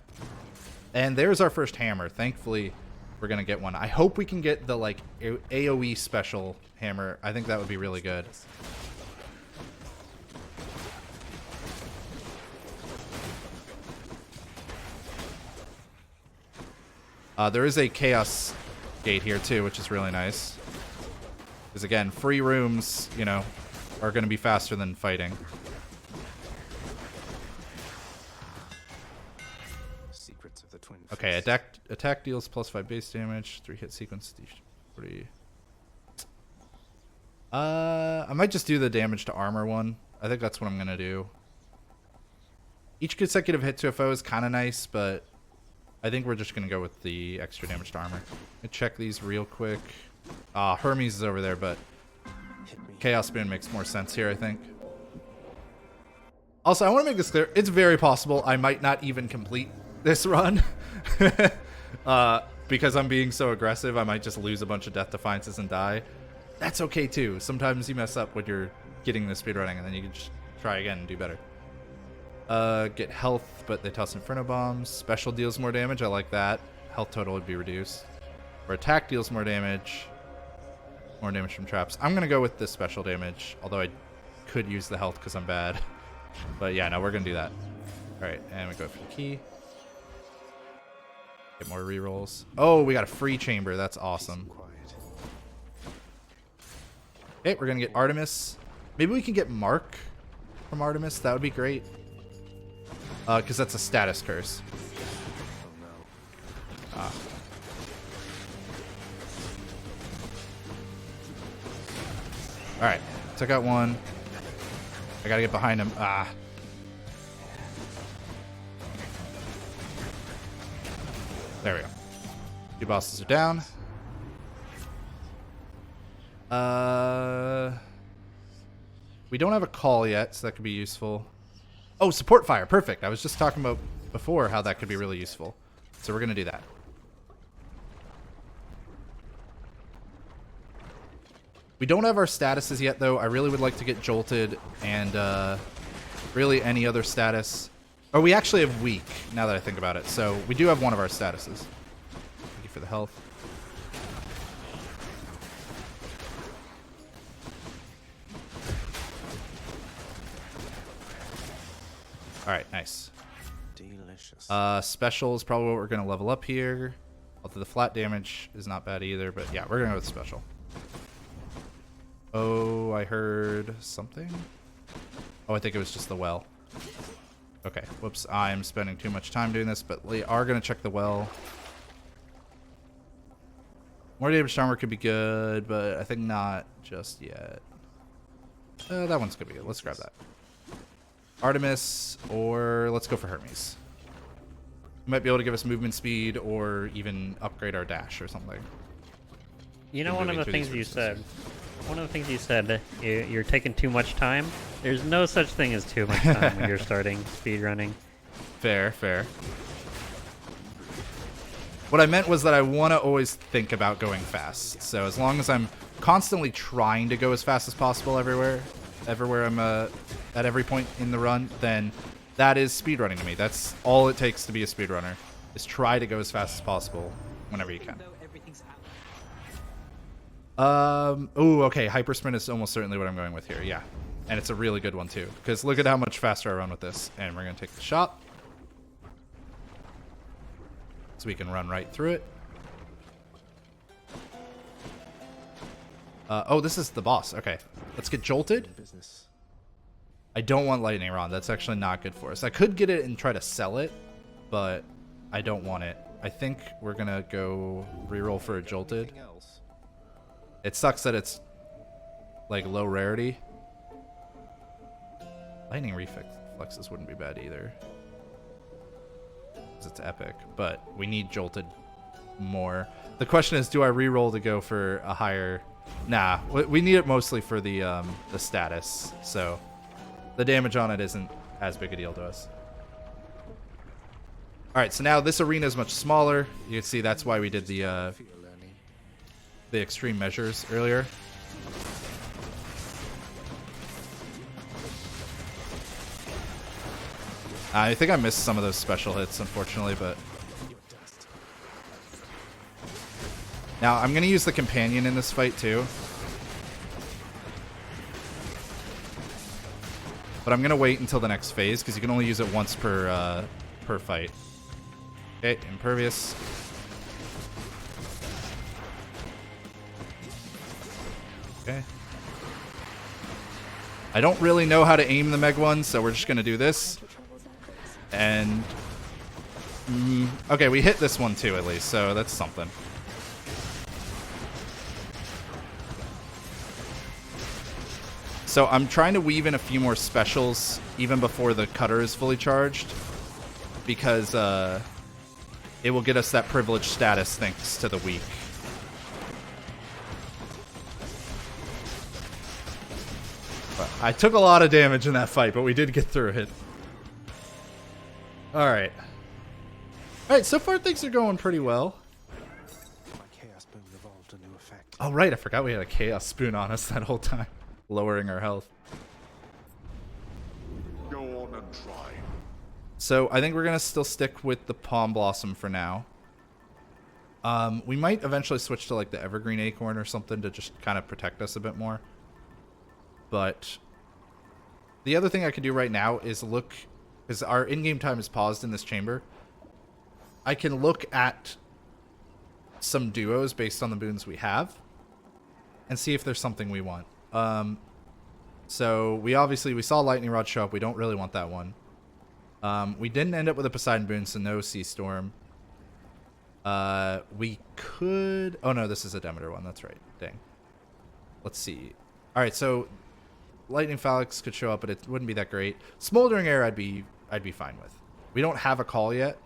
Speaker 1: And there's our first hammer. Thankfully, we're going to get one. I hope we can get the, like, AoE special hammer. I think that would be really good. There is a chaos gate here, too, which is really nice. Because, again, free rooms, you know, are going to be faster than fighting.
Speaker 3: Secrets of the twin.
Speaker 1: Okay, attack deals +5 base damage, 3 hit sequence. Pretty. I might just do the damage to armor one. I think that's what I'm gonna do. Each consecutive hit to a foe is kind of nice, but I think we're just gonna go with the extra damage to armor. Let me check these real quick. Hermes is over there, but Chaos Boon makes more sense here, I think. Also, I want to make this clear. It's very possible I might not even complete this run. Because I'm being so aggressive, I might just lose a bunch of Death Defiances and die. That's okay, too. Sometimes you mess up when you're getting the speedrunning, and then you can just try again and do better. Get health, but they toss Inferno Bombs. Special deals more damage. I like that. Health total would be reduced. Or attack deals more damage. More damage from traps. I'm going to go with the special damage, although I could use the health because I'm bad. But yeah, no, we're going to do that. Alright, and we go for the key. Get more rerolls. Oh, we got a free chamber. That's awesome. Okay, we're going to get Artemis. Maybe we can get Mark from Artemis. That would be great. Because that's a status curse. Alright, took out one. I gotta get behind him. There we go. 2 bosses are down. We don't have a call yet, so that could be useful. Oh, support fire. Perfect. I was just talking about before how that could be really useful. So we're going to do that. We don't have our statuses yet, though. I really would like to get Jolted and really any other status. Oh, we actually have Weak, now that I think about it. So we do have one of our statuses. Thank you for the health. Alright, nice.
Speaker 3: Delicious.
Speaker 1: Special is probably what we're going to level up here. Although the flat damage is not bad either, but yeah, we're going to go with special. Oh, I heard something. Oh, I think it was just the well. Okay, whoops. I'm spending too much time doing this, but we are going to check the well. More damage to armor could be good, but I think not just yet. That one's going to be good. Let's grab that. Artemis, or let's go for Hermes. You might be able to give us movement speed or even upgrade our dash or something.
Speaker 2: You know, one of the things you said, you're taking too much time. There's no such thing as too much time when you're starting speedrunning.
Speaker 1: Fair, fair. What I meant was that I want to always think about going fast. So as long as I'm constantly trying to go as fast as possible everywhere I'm at every point in the run, then that is speedrunning to me. That's all it takes to be a speedrunner, is try to go as fast as possible whenever you can. Oh, okay. Hypersprint is almost certainly what I'm going with here. Yeah. And it's a really good one, too. Because look at how much faster I run with this. And we're going to take the shot. So we can run right through it. Oh, this is the boss. Okay. Let's get Jolted. I don't want Lightning Rod. That's actually not good for us. I could get it and try to sell it, but I don't want it. I think we're going to go reroll for a Jolted. It sucks that it's like low rarity. Lightning reflexes wouldn't be bad either, because it's epic, but we need Jolted more. The question is, do I re-roll to go for a higher? Nah, we need it mostly for the status. So the damage on it isn't as big a deal to us. All right, so now this arena is much smaller. You can see that's why we did the extreme measures earlier. I think I missed some of those special hits, unfortunately, but now I'm gonna use the companion in this fight too. But I'm gonna wait until the next phase because you can only use it once per fight. Okay, impervious. Okay. I don't really know how to aim the Meg one, so we're just gonna do this. And okay, we hit this one too at least, so that's something. So I'm trying to weave in a few more specials even before the cutter is fully charged, because it will get us that privileged status thanks to the weak. I took a lot of damage in that fight, but we did get through it. Alright. Alright, so far things are going pretty well.
Speaker 3: My chaos boon evolved a new effect.
Speaker 1: Oh, right, I forgot we had a chaos spoon on us that whole time, lowering our health.
Speaker 4: Go on and try.
Speaker 1: So I think we're going to still stick with the Palm Blossom for now. We might eventually switch to like the Evergreen Acorn or something to just kind of protect us a bit more. But the other thing I can do right now is look, because our in-game time is paused in this chamber. I can look at some duos based on the boons we have and see if there's something we want. So we saw Lightning Rod show up. We don't really want that one. We didn't end up with a Poseidon boon, so no Sea Storm. We could... Oh, no, this is a Demeter one. That's right. Dang. Let's see. All right, so Lightning Phalanx could show up, but it wouldn't be that great. Smoldering Air, I'd be fine with. We don't have a call yet.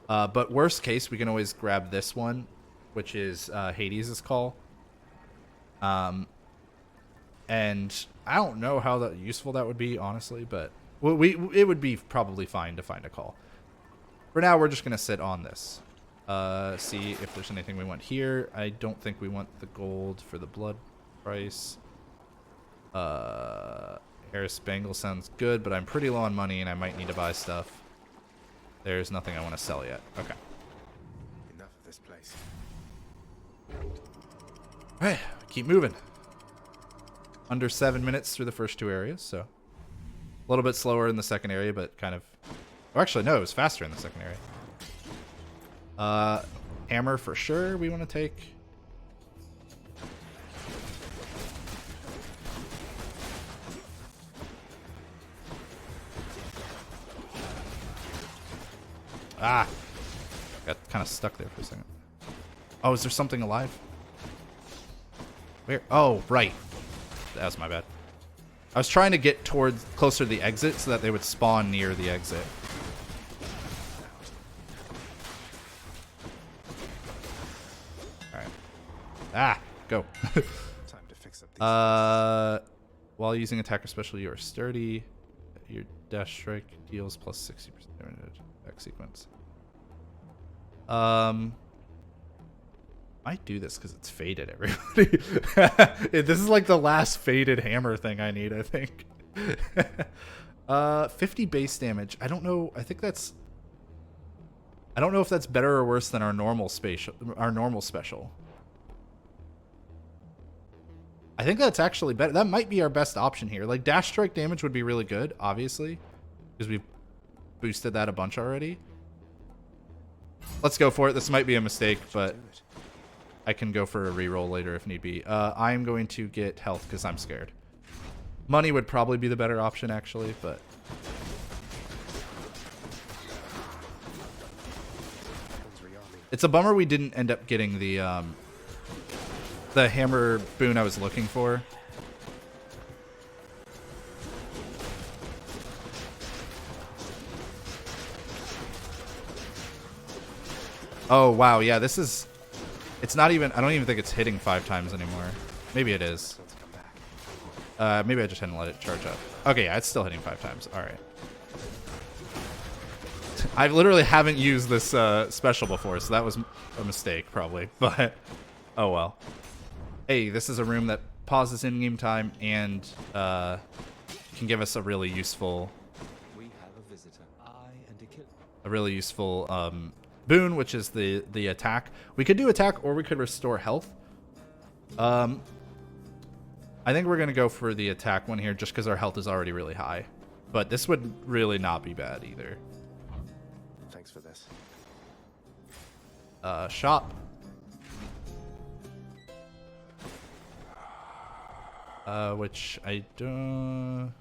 Speaker 1: But worst case, we can always grab this one, which is Hades' call. And I don't know how useful that would be, honestly, but it would be probably fine to find a call. For now, we're just going to sit on this. See if there's anything we want here. I don't think we want the gold for the blood price. Harris Bangle sounds good, but I'm pretty low on money and I might need to buy stuff. There's nothing I want to sell yet. Okay.
Speaker 3: Enough of this place.
Speaker 1: Alright, keep moving. Under 7 minutes through the first two areas, so a little bit slower in the second area, but kind of... Oh, actually, no, it was faster in the second area. Hammer for sure we want to take. Ah! Got kind of stuck there for a second. Oh, is there something alive? Where? Oh, right. That was my bad. I was trying to get closer to the exit so that they would spawn near the exit. Alright. Ah! Go.
Speaker 3: Time to fix up these
Speaker 1: While using attacker special, you are sturdy. Your dash strike deals plus 60% damage. Back sequence. Might do this because it's faded, everybody. This is like the last faded hammer thing I need, I think. 50 base damage. I don't know. I think that's... I don't know if that's better or worse than our normal special. I think that's actually better. That might be our best option here. Like, dash strike damage would be really good, obviously, because we've boosted that a bunch already. Let's go for it. This might be a mistake, but I can go for a reroll later if need be. I'm going to get health because I'm scared. Money would probably be the better option, actually, but... It's a bummer we didn't end up getting the hammer boon I was looking for. Oh, wow. Yeah, this is... It's not even... I don't even think it's hitting 5 times anymore. Maybe it is. Maybe I just hadn't let it charge up. Okay, yeah, it's still hitting 5 times. All right. I literally haven't used this special before, so that was a mistake, probably. But, oh well. Hey, this is a room that pauses in-game time and can give us a really useful...
Speaker 3: We have a visitor.
Speaker 1: A really useful boon, which is the attack. We could do attack, or we could restore health. I think we're going to go for the attack one here, just because our health is already really high. But this would really not be bad either.
Speaker 3: Thanks for this.
Speaker 1: Shop. Which I don't...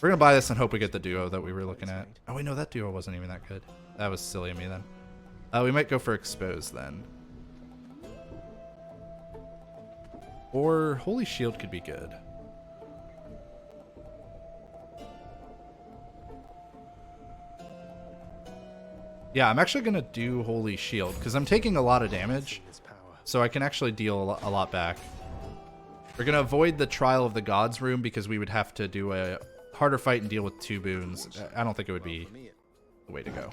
Speaker 1: We're going to buy this and hope we get the duo that we were looking at. Oh, wait, no, that duo wasn't even that good. That was silly of me then. We might go for expose then. Or Holy Shield could be good. Yeah, I'm actually going to do Holy Shield because I'm taking a lot of damage. So I can actually deal a lot back. We're going to avoid the Trial of the Gods room because we would have to do a harder fight and deal with 2 boons. I don't think it would be the way to go.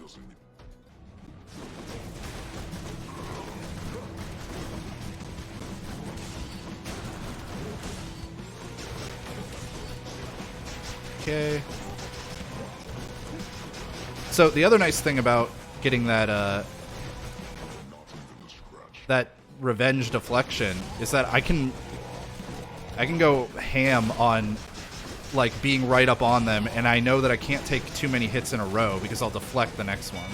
Speaker 1: Okay. So the other nice thing about getting that that revenge deflection is that I can go ham on like being right up on them, and I know that I can't take too many hits in a row because I'll deflect the next one.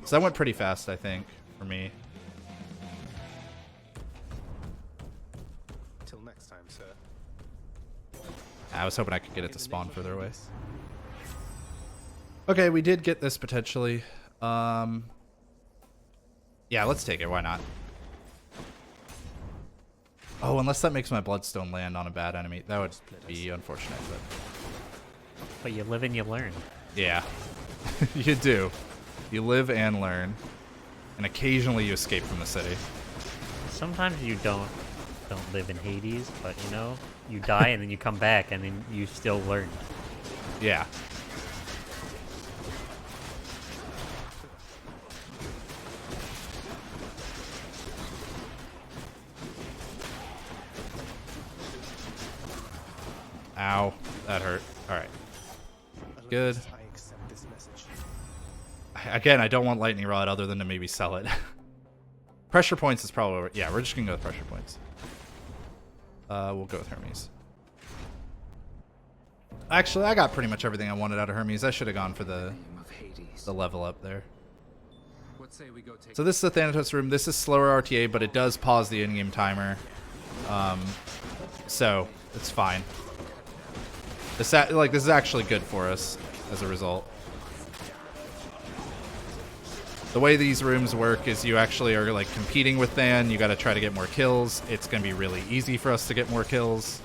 Speaker 1: So that went pretty fast, I think, for me.
Speaker 3: Till next time, sir.
Speaker 1: I was hoping I could get it to spawn further away. Okay, we did get this potentially. Yeah, let's take it. Why not? Oh, unless that makes my Bloodstone land on a bad enemy. That would be unfortunate,
Speaker 2: But you live and you learn.
Speaker 1: yeah. You do. You live and learn. And occasionally you escape from the city.
Speaker 2: Sometimes you don't live in Hades, but you know, you die and then you come back and then you still learn.
Speaker 1: Yeah. Ow. That hurt. Alright. Good.
Speaker 3: I accept this message.
Speaker 1: Again, I don't want Lightning Rod other than to maybe sell it. Pressure points is probably over. Yeah, we're just going to go with pressure points. We'll go with Hermes. Actually, I got pretty much everything I wanted out of Hermes. I should have gone for the level up there. So this is the Thanatos room. This is slower RTA, but it does pause the in-game timer. So it's fine. This is actually good for us as a result. The way these rooms work is you actually are like competing with Than. You got to try to get more kills. It's going to be really easy for us to get more kills.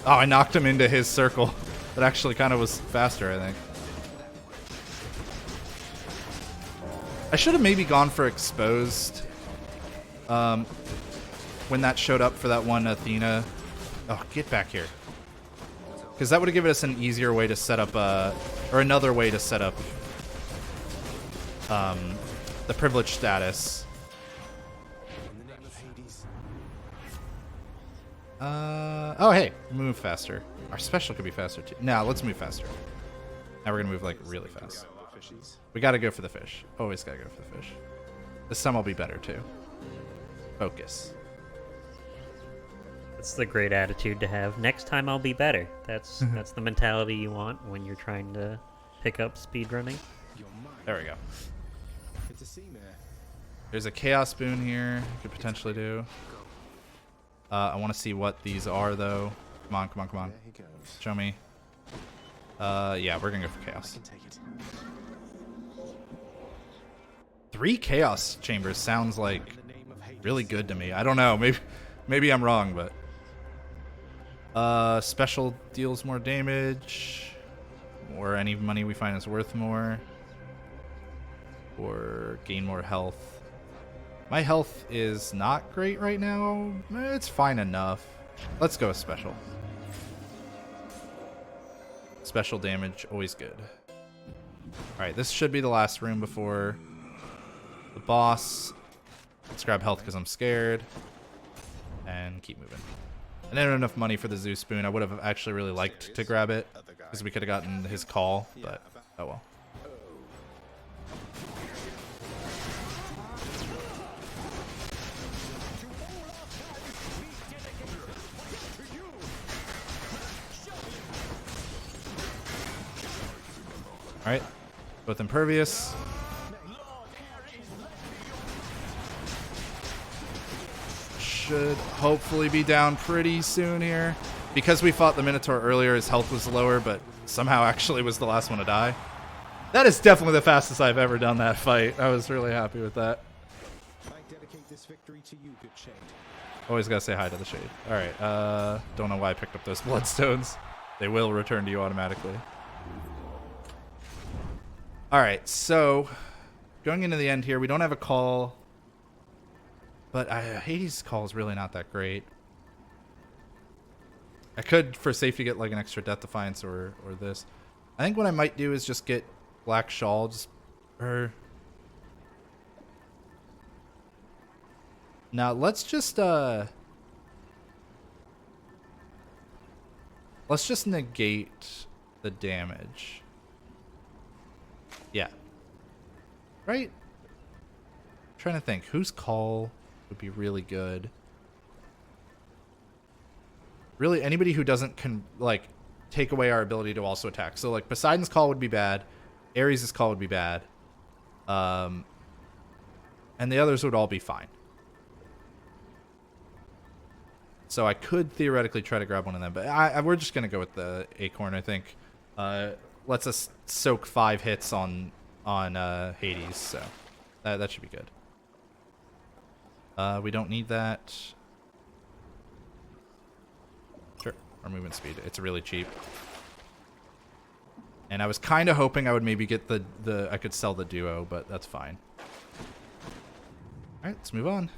Speaker 1: Oh, I knocked him into his circle. That actually kind of was faster, I think. I should have maybe gone for exposed when that showed up for that one Athena. Oh, get back here. Because that would have given us an easier way to set up, or another way to set up the privilege status. Oh, hey, move faster. Our special could be faster, too. Now, let's move faster. Now we're going to move, like, really fast. We got to go for the fish. Always got to go for the fish. This time I'll be better, too. Focus.
Speaker 2: That's the great attitude to have. Next time I'll be better. That's the mentality you want when you're trying to pick up speedrunning.
Speaker 1: There we go. There's a Chaos Boon here. Could potentially do. I want to see what these are, though. Come on, come on, come on.
Speaker 3: There he goes.
Speaker 1: Show me. Yeah, we're gonna go for
Speaker 3: I
Speaker 1: chaos.
Speaker 3: can take it.
Speaker 1: 3 chaos chambers sounds like
Speaker 3: In the name of Hades.
Speaker 1: really good to me. I don't know. Maybe I'm wrong, but special deals more damage, or any money we find is worth more, or gain more health. My health is not great right now. It's fine enough. Let's go with special. Special damage, always good. Alright, this should be the last room before the boss. Let's grab health because I'm scared. And keep moving. I didn't have enough money for the Zeus spoon. I would have actually really liked to grab it because we could have gotten his call, but oh well. Alright, both impervious. Should hopefully be down pretty soon here. Because we fought the Minotaur earlier, his health was lower, but somehow actually was the last one to die. That is definitely the fastest I've ever done that fight. I was really happy with that.
Speaker 3: I dedicate this victory to you, good Shade.
Speaker 1: Always gotta say hi to the Shade. Alright, don't know why I picked up those bloodstones. They will return to you automatically. Alright, so going into the end here, we don't have a call. But Hades' call is really not that great. I could, for safety, get like an extra Death Defiance or this. I think what I might do is just get Black Shawl, Now let's just negate the damage. Yeah. Right? I'm trying to think whose call would be really good. Really, anybody who doesn't take away our ability to also attack. So like Poseidon's call would be bad, Ares' call would be bad, and the others would all be fine. So I could theoretically try to grab one of them, but we're just gonna go with the Acorn. I think lets us soak 5 hits on Hades, so that should be good. We don't need that. Sure, our movement speed. It's really cheap. And I was kind of hoping I would maybe get I could sell the duo, but that's fine. Alright, let's move on.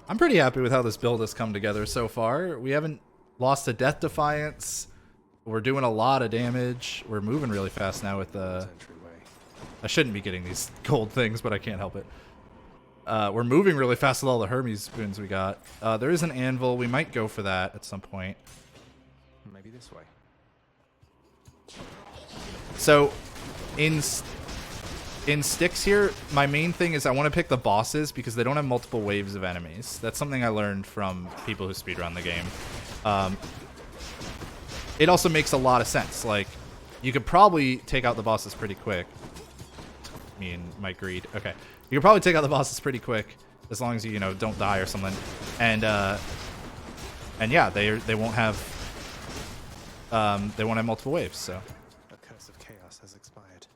Speaker 1: I'm pretty happy with how this build has come together so far. We haven't lost a Death Defiance. We're doing a lot of damage. We're moving really fast now with the... I shouldn't be getting these gold things, but I can't help it. We're moving really fast with all the Hermes spoons we got. There is an anvil. We might go for that at some point.
Speaker 3: Maybe this way.
Speaker 1: So, in sticks here, my main thing is I want to pick the bosses because they don't have multiple waves of enemies. That's something I learned from people who speedrun the game. It also makes a lot of sense. Like, you could probably take out the bosses pretty quick. Me and my greed. Okay. You could probably take out the bosses pretty quick as long as you don't die or something. And yeah, they won't have multiple waves, so.
Speaker 3: A curse of chaos has expired.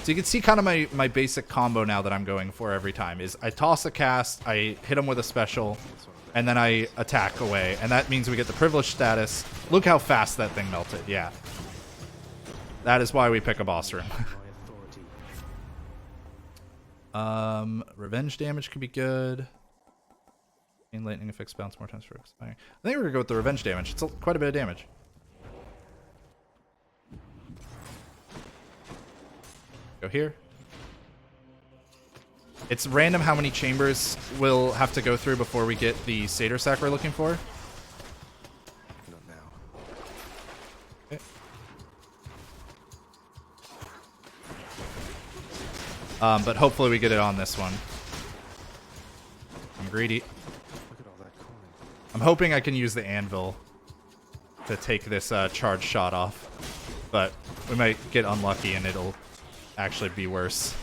Speaker 1: So you can see kind of my basic combo now that I'm going for every time is I toss a cast, I hit them with a special, and then I attack away. And that means we get the privilege status. Look how fast that thing melted. Yeah. That is why we pick a boss room. Revenge damage could be good. And lightning effects bounce more times for expiring. I think we're gonna go with the revenge damage. It's quite a bit of damage. Go here. It's random how many chambers we'll have to go through before we get the Satyr sack we're looking for.
Speaker 3: Not now.
Speaker 1: Okay. But hopefully we get it on this one. I'm greedy.
Speaker 3: Look at all that coin.
Speaker 1: I'm hoping I can use the anvil to take this charge shot off. But we might get unlucky and it'll actually be worse.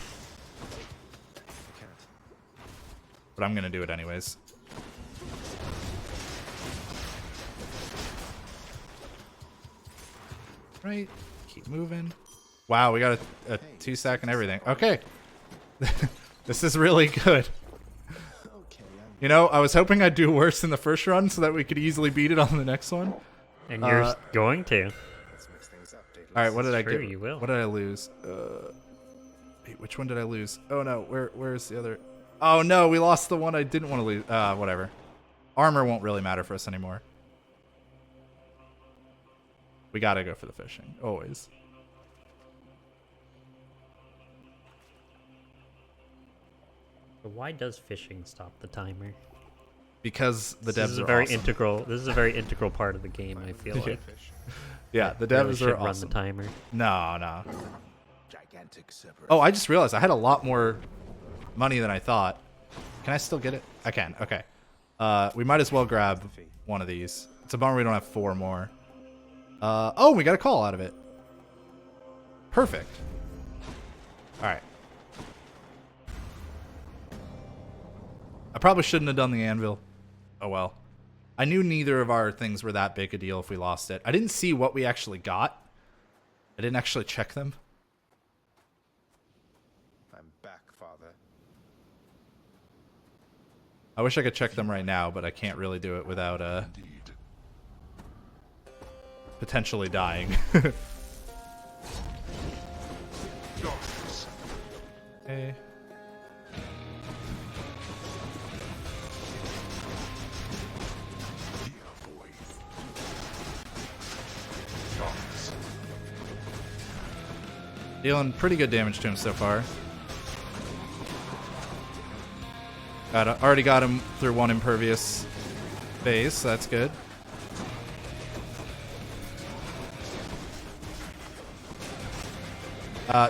Speaker 3: I can't.
Speaker 1: but I'm gonna do it anyways. Right, keep moving. Wow, we got a 2-stack and everything. Okay, this is really good. You know, I was hoping I'd do worse in the first run so that we could easily beat it on the next one.
Speaker 2: And you're going to.
Speaker 1: All right, what did I
Speaker 2: True,
Speaker 1: get?
Speaker 2: you will.
Speaker 1: What did I lose? Wait, which one did I lose? Oh no, where's the other? Oh no, we lost the one I didn't want to lose. Whatever. Armor won't really matter for us anymore. We gotta go for the fishing, always.
Speaker 2: But why does fishing stop the timer?
Speaker 1: Because the
Speaker 2: This
Speaker 1: devs
Speaker 2: is a
Speaker 1: are
Speaker 2: very
Speaker 1: awesome.
Speaker 2: integral. This is a very integral part of the game. I feel like.
Speaker 1: Yeah, the
Speaker 2: Really
Speaker 1: devs
Speaker 2: should
Speaker 1: are
Speaker 2: run
Speaker 1: awesome.
Speaker 2: the timer.
Speaker 1: No.
Speaker 3: Gigantic separation.
Speaker 1: Oh, I just realized I had a lot more money than I thought. Can I still get it? I can. Okay. We might as well grab one of these. It's a bummer we don't have 4 more. Oh, we got a call out of it. Perfect. All right. I probably shouldn't have done the anvil. Oh well. I knew neither of our things were that big a deal if we lost it. I didn't see what we actually got. I didn't actually check them.
Speaker 3: I'm back, Father.
Speaker 1: I wish I could check them right now, but I can't really do it without
Speaker 4: Indeed.
Speaker 1: potentially dying.
Speaker 4: Darkness.
Speaker 1: Okay.
Speaker 4: Here, boy. Darkness.
Speaker 1: Dealing pretty good damage to him so far. Already got him through 1 impervious phase, so that's good.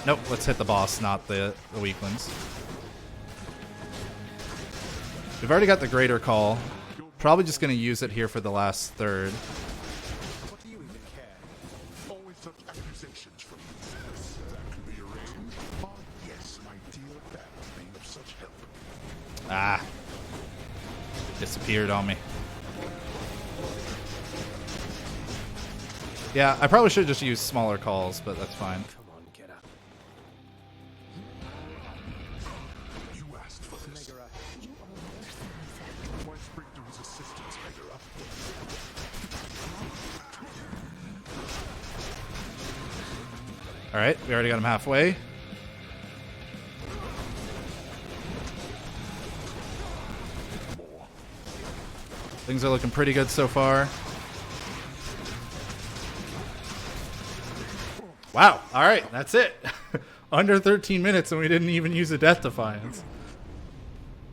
Speaker 1: Nope, let's hit the boss, not the weaklings. We've already got the greater call. Probably just going to use it here for the last third.
Speaker 3: What do you even care?
Speaker 4: Always such accusations from you. That could be arranged. Ah, yes, my dear, that would be of such help.
Speaker 1: Ah. Disappeared on me. Yeah, I probably should have just used smaller calls, but that's fine.
Speaker 3: Come on, get up.
Speaker 4: You asked for this.
Speaker 3: Megara,
Speaker 4: Why spring to his assistance, Megara?
Speaker 1: Alright, we already got him halfway. Things are looking pretty good so far. Wow, alright, that's it. Under 13 minutes and we didn't even use a Death Defiance.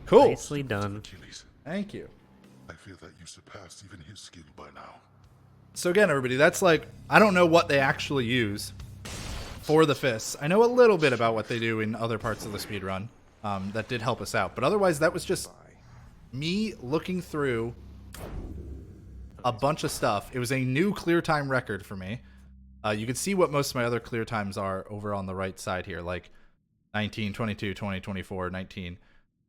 Speaker 1: Cool.
Speaker 2: Nicely done.
Speaker 4: Achilles,
Speaker 1: Thank you.
Speaker 4: I fear that you surpassed even his skill by now.
Speaker 1: So again, everybody, that's like, I don't know what they actually use for the fists. I know a little bit about what they do in other parts of the speedrun. That did help us out. But otherwise, that was just me looking through a bunch of stuff. It was a new clear time record for me. You can see what most of my other clear times are over on the right side here, like 19, 22, 20, 24, 19.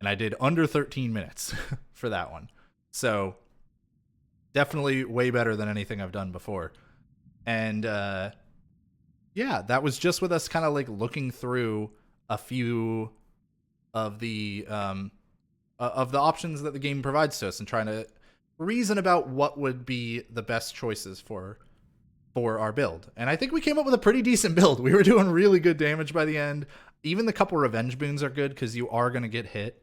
Speaker 1: And I did under 13 minutes for that one. So definitely way better than anything I've done before. And yeah, that was just with us kind of like looking through a few of the options that the game provides to us and trying to reason about what would be the best choices for our build. And I think we came up with a pretty decent build. We were doing really good damage by the end. Even the couple revenge boons are good because you are going to get hit.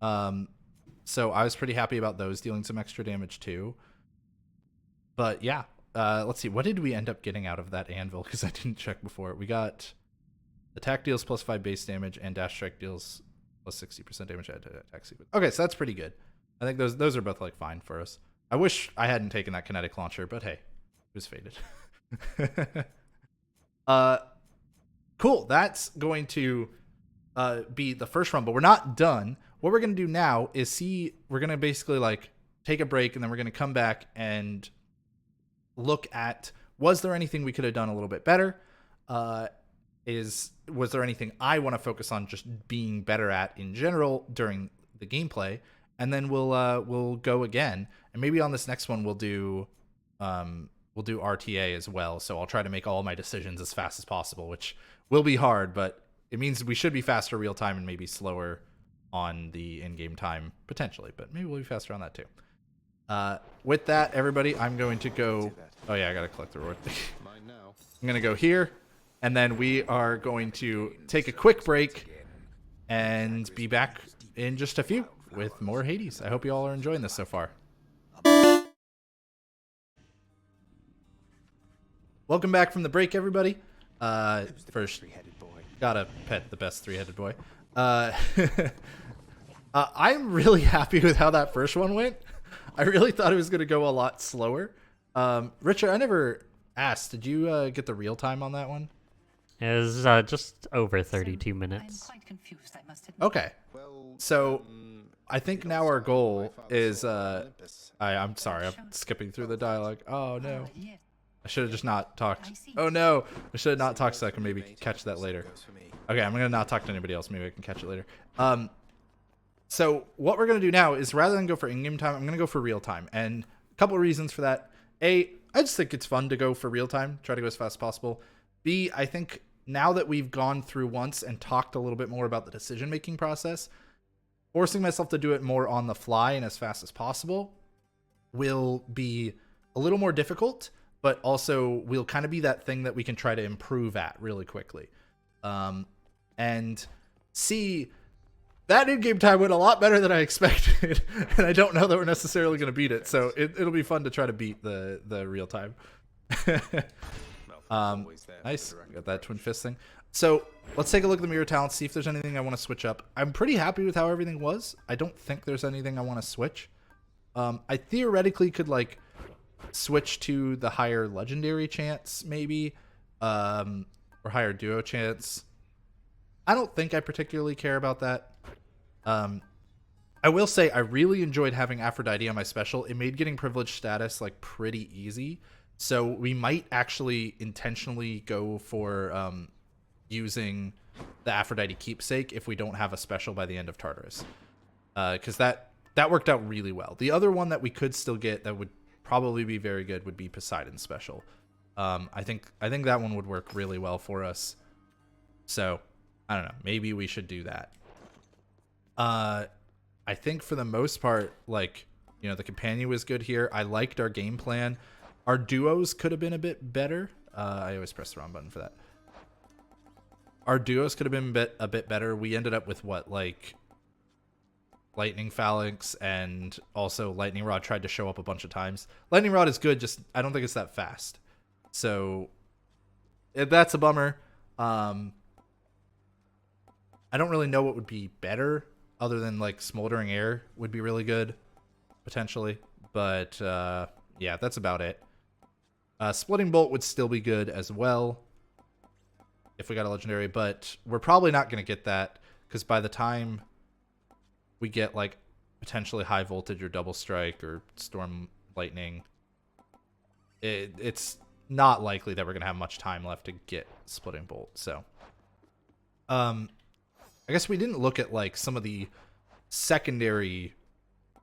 Speaker 1: So I was pretty happy about those dealing some extra damage too. But yeah, let's see. What did we end up getting out of that anvil? Because I didn't check before. We got attack deals plus 5 base damage and dash strike deals plus 60% damage at attack sequence. Okay, so that's pretty good. I think those are both like fine for us. I wish I hadn't taken that kinetic launcher, but hey, it was fated. Cool. That's going to be the first run, but we're not done. What we're going to do now is we're going to basically like take a break and then we're going to come back and look at, was there anything we could have done a little bit better? Was there anything I want to focus on just being better at in general during the gameplay? and then we'll go again. And maybe on this next one we'll do RTA as well. So I'll try to make all my decisions as fast as possible, which will be hard, but it means we should be faster real time and maybe slower on the in-game time potentially, but maybe we'll be faster on that too. With that, everybody, I'm going to go. Oh yeah, I gotta collect the reward.
Speaker 3: Mine now.
Speaker 1: I'm gonna go here, and then we are going to take a quick break and be back in just a few with more Hades. I hope you all are enjoying this so far. Welcome back from the break, everybody. First,
Speaker 3: Three-headed boy.
Speaker 1: gotta pet the best three-headed boy. I'm really happy with how that first one went. I really thought it was gonna go a lot slower. Richard, I never asked. Did you get the real time on that one?
Speaker 2: It was just over 32 minutes.
Speaker 5: I'm quite confused, I must admit.
Speaker 1: Okay.
Speaker 3: Well,
Speaker 1: So I think now our goal is
Speaker 3: Olympus.
Speaker 1: I'm sorry, I'm skipping through the dialogue. Oh no.
Speaker 5: Yes.
Speaker 1: I should have just not talked.
Speaker 5: I see.
Speaker 1: Oh no. I should have not talked so I can maybe catch that later.
Speaker 3: Goes for me.
Speaker 1: Okay, I'm gonna not talk to anybody else. Maybe I can catch it later. So what we're gonna do now is rather than go for in-game time, I'm gonna go for real time, and a couple of reasons for that. A, I just think it's fun to go for real time, try to go as fast as possible. B, I think now that we've gone through once and talked a little bit more about the decision-making process, forcing myself to do it more on the fly and as fast as possible will be a little more difficult, but also will kind of be that thing that we can try to improve at really quickly. And C, that in-game time went a lot better than I expected, and I don't know that we're necessarily going to beat it, so it'll be fun to try to beat the real time.
Speaker 3: Always there for
Speaker 1: Nice,
Speaker 3: the record.
Speaker 1: got that twin fist thing. So let's take a look at the mirror talents, see if there's anything I want to switch up. I'm pretty happy with how everything was. I don't think there's anything I want to switch. I theoretically could like switch to the higher legendary chance maybe, or higher duo chance. I don't think I particularly care about that. I will say I really enjoyed having Aphrodite on my special. It made getting privileged status like pretty easy. So we might actually intentionally go for using the Aphrodite Keepsake if we don't have a special by the end of Tartarus. Because that worked out really well. The other one that we could still get that would probably be very good would be Poseidon's special. I think that one would work really well for us. So I don't know. Maybe we should do that. I think for the most part, like, you know, the companion was good here. I liked our game plan. Our duos could have been a bit better. I always press the wrong button for that. Our duos could have been a bit better. We ended up with what, like Lightning Phalanx, and also Lightning Rod tried to show up a bunch of times. Lightning Rod is good, just I don't think it's that fast. So that's a bummer. I don't really know what would be better other than like Smoldering Air would be really good potentially, but yeah, that's about it. Splitting Bolt would still be good as well if we got a legendary, but we're probably not going to get that because by the time we get like potentially high voltage or double strike or storm lightning, it's not likely that we're going to have much time left to get Splitting Bolt. So I guess we didn't look at like some of the secondary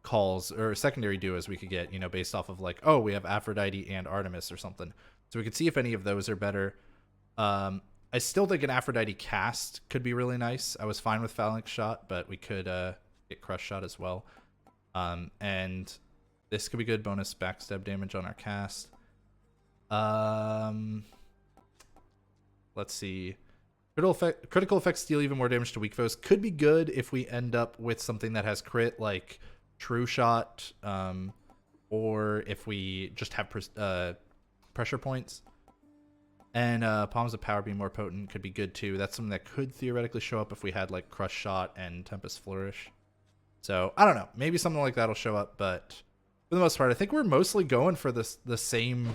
Speaker 1: calls or secondary duos we could get, you know, based off of like, oh, we have Aphrodite and Artemis or something. So we could see if any of those are better. I still think an Aphrodite cast could be really nice. I was fine with Phalanx Shot, but we could get Crush Shot as well. And this could be good bonus backstab damage on our cast. Let's see. Critical effects deal even more damage to weak foes. Could be good if we end up with something that has crit, like True Shot, or if we just have pressure points. And Palms of Power being more potent could be good too. That's something that could theoretically show up if we had like Crush Shot and Tempest Flourish. So I don't know. Maybe something like that'll show up, but for the most part, I think we're mostly going for the same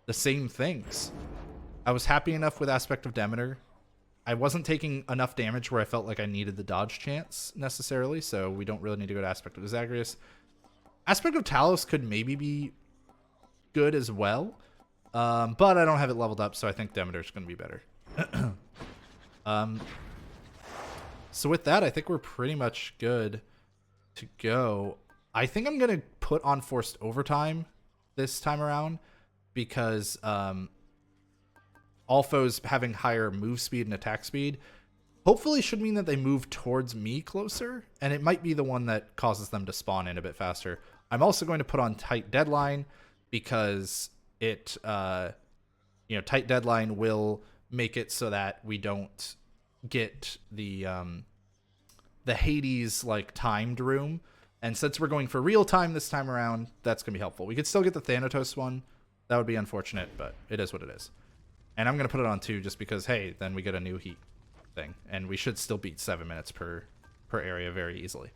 Speaker 1: things. I was happy enough with Aspect of Demeter. I wasn't taking enough damage where I felt like I needed the dodge chance necessarily, so we don't really need to go to Aspect of Zagreus. Aspect of Talos could maybe be good as well, but I don't have it leveled up, so I think Demeter's going to be better. So with that, I think we're pretty much good. to go. I think I'm gonna put on forced overtime this time around because all foes having higher move speed and attack speed hopefully should mean that they move towards me closer, and it might be the one that causes them to spawn in a bit faster. I'm also going to put on tight deadline because it, tight deadline will make it so that we don't get the Hades like timed room. And since we're going for real time this time around, that's gonna be helpful. We could still get the Thanatos one. That would be unfortunate, but it is what it is. And I'm gonna put it on 2 just because, hey, then we get a new heat thing, and we should still beat 7 minutes per area very easily.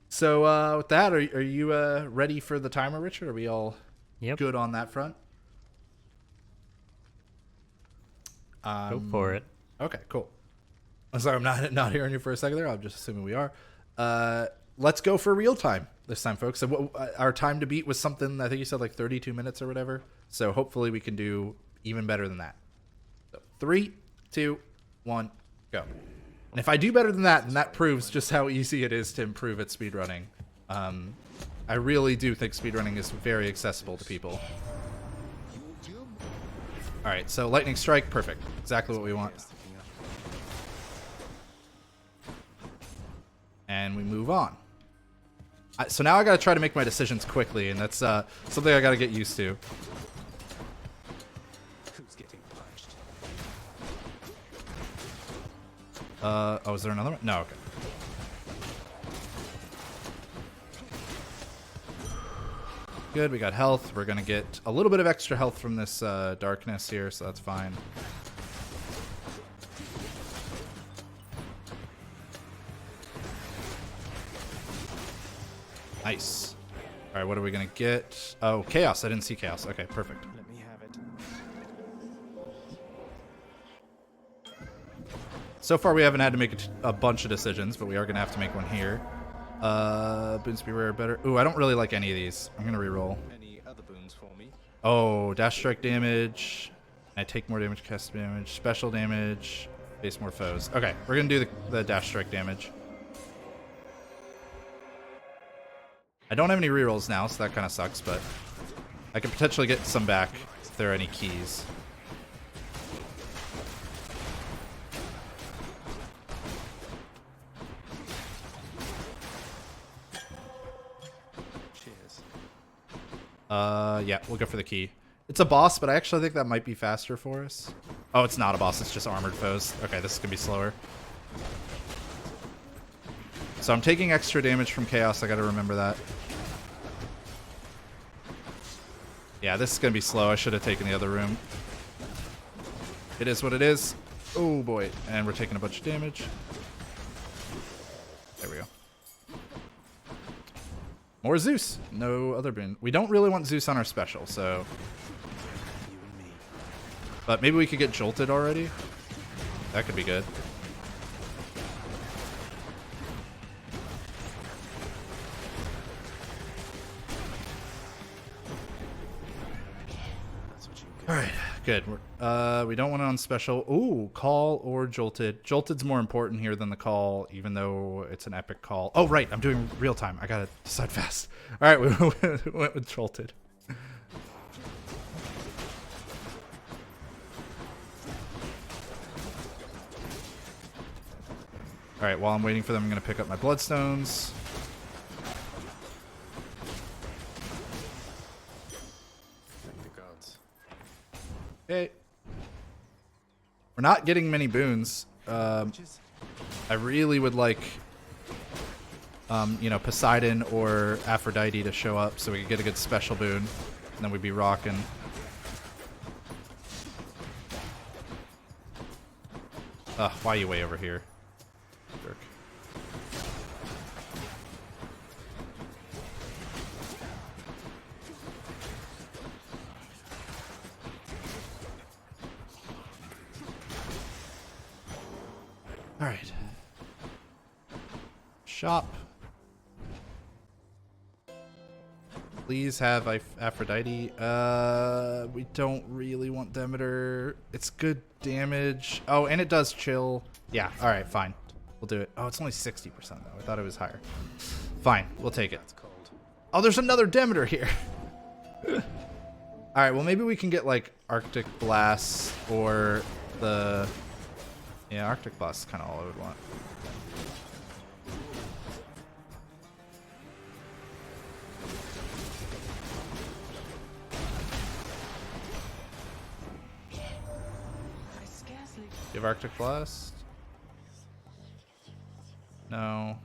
Speaker 1: So with that, are you ready for the timer, Richard? Are we all good on that front?
Speaker 2: Go for it.
Speaker 1: Okay, cool. I'm sorry, I'm not hearing you for a second there. I'm just assuming we are. Let's go for real time this time, folks. So our time to beat was something, I think you said like 32 minutes or whatever. So hopefully we can do even better than that. So 3, 2, 1, go. And if I do better than that, then that proves just how easy it is to improve at speedrunning. I really do think speedrunning is very accessible to people. All right, so lightning strike, perfect. Exactly what we want. And we move on. So now I got to try to make my decisions quickly, and that's something I got to get used to.
Speaker 3: Who's getting punched?
Speaker 1: Oh, is there another one? No, okay. Good, we got health. We're gonna get a little bit of extra health from this darkness here, so that's fine. Nice. All right, what are we gonna get? Oh, chaos. I didn't see chaos. Okay, perfect.
Speaker 3: Let me have it.
Speaker 1: So far, we haven't had to make a bunch of decisions, but we are gonna have to make one here. Boons be rare better. Ooh, I don't really like any of these. I'm gonna reroll.
Speaker 3: Any other boons for me?
Speaker 1: Oh, dash strike damage. I take more damage, cast damage, special damage, face more foes. Okay, we're gonna do the dash strike damage. I don't have any rerolls now, so that kind of sucks, but I could potentially get some back if there are any keys.
Speaker 3: Cheers.
Speaker 1: Yeah, we'll go for the key. It's a boss, but I actually think that might be faster for us. Oh, it's not a boss, it's just armored foes. Okay, this is gonna be slower. So I'm taking extra damage from chaos, I gotta remember that. Yeah, this is gonna be slow. I should have taken the other room. It is what it is. Oh boy, and we're taking a bunch of damage. There we go. More Zeus. No other boon. We don't really want Zeus on our special, so.
Speaker 3: You and me.
Speaker 1: But maybe we could get jolted already. That could be good.
Speaker 3: That's what you get.
Speaker 1: All right, good. We don't want it on special. Ooh, call or jolted. Jolted's more important here than the call, even though it's an epic call. Oh, right, I'm doing real time. I gotta decide fast. All right, we went with jolted. All right, while I'm waiting for them, I'm gonna pick up my bloodstones.
Speaker 3: Thank the gods.
Speaker 1: Okay. We're not getting many boons.
Speaker 3: Just
Speaker 1: I really would like, Poseidon or Aphrodite to show up so we could get a good special boon, and then we'd be rocking. Why are you way over here? Jerk. All right. Shop. Please have Aphrodite. We don't really want Demeter. It's good damage. Oh, and it does chill. Yeah, all right, fine. We'll do it. Oh, it's only 60% though. I thought it was higher. Fine, we'll take it.
Speaker 3: That's cold.
Speaker 1: Oh, there's another Demeter here. All right, well maybe we can get like Arctic Blast or the... Yeah, Arctic Blast is kind of all I would want.
Speaker 5: I scarcely.
Speaker 1: You have Arctic Blast? No.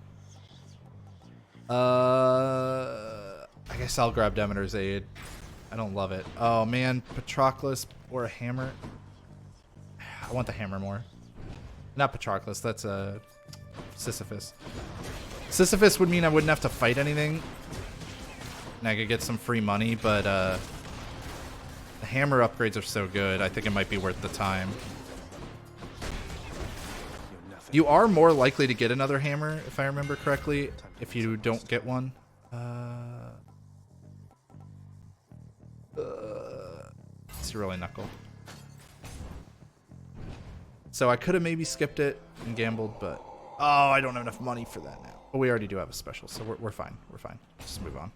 Speaker 1: I guess I'll grab Demeter's Aid. I don't love it. Oh man, Patroclus or a hammer. I want the hammer more. Not Patroclus, that's a Sisyphus. Sisyphus would mean I wouldn't have to fight anything. And I could get some free money, but the hammer upgrades are so good, I think it might be worth the time.
Speaker 3: You're nothing.
Speaker 1: You are more likely to get another hammer, if I remember correctly, if you don't get one. It's really knuckle. So I could have maybe skipped it and gambled, but oh, I don't have enough money for that now. But we already do have a special, so we're fine. We're fine. Just move on.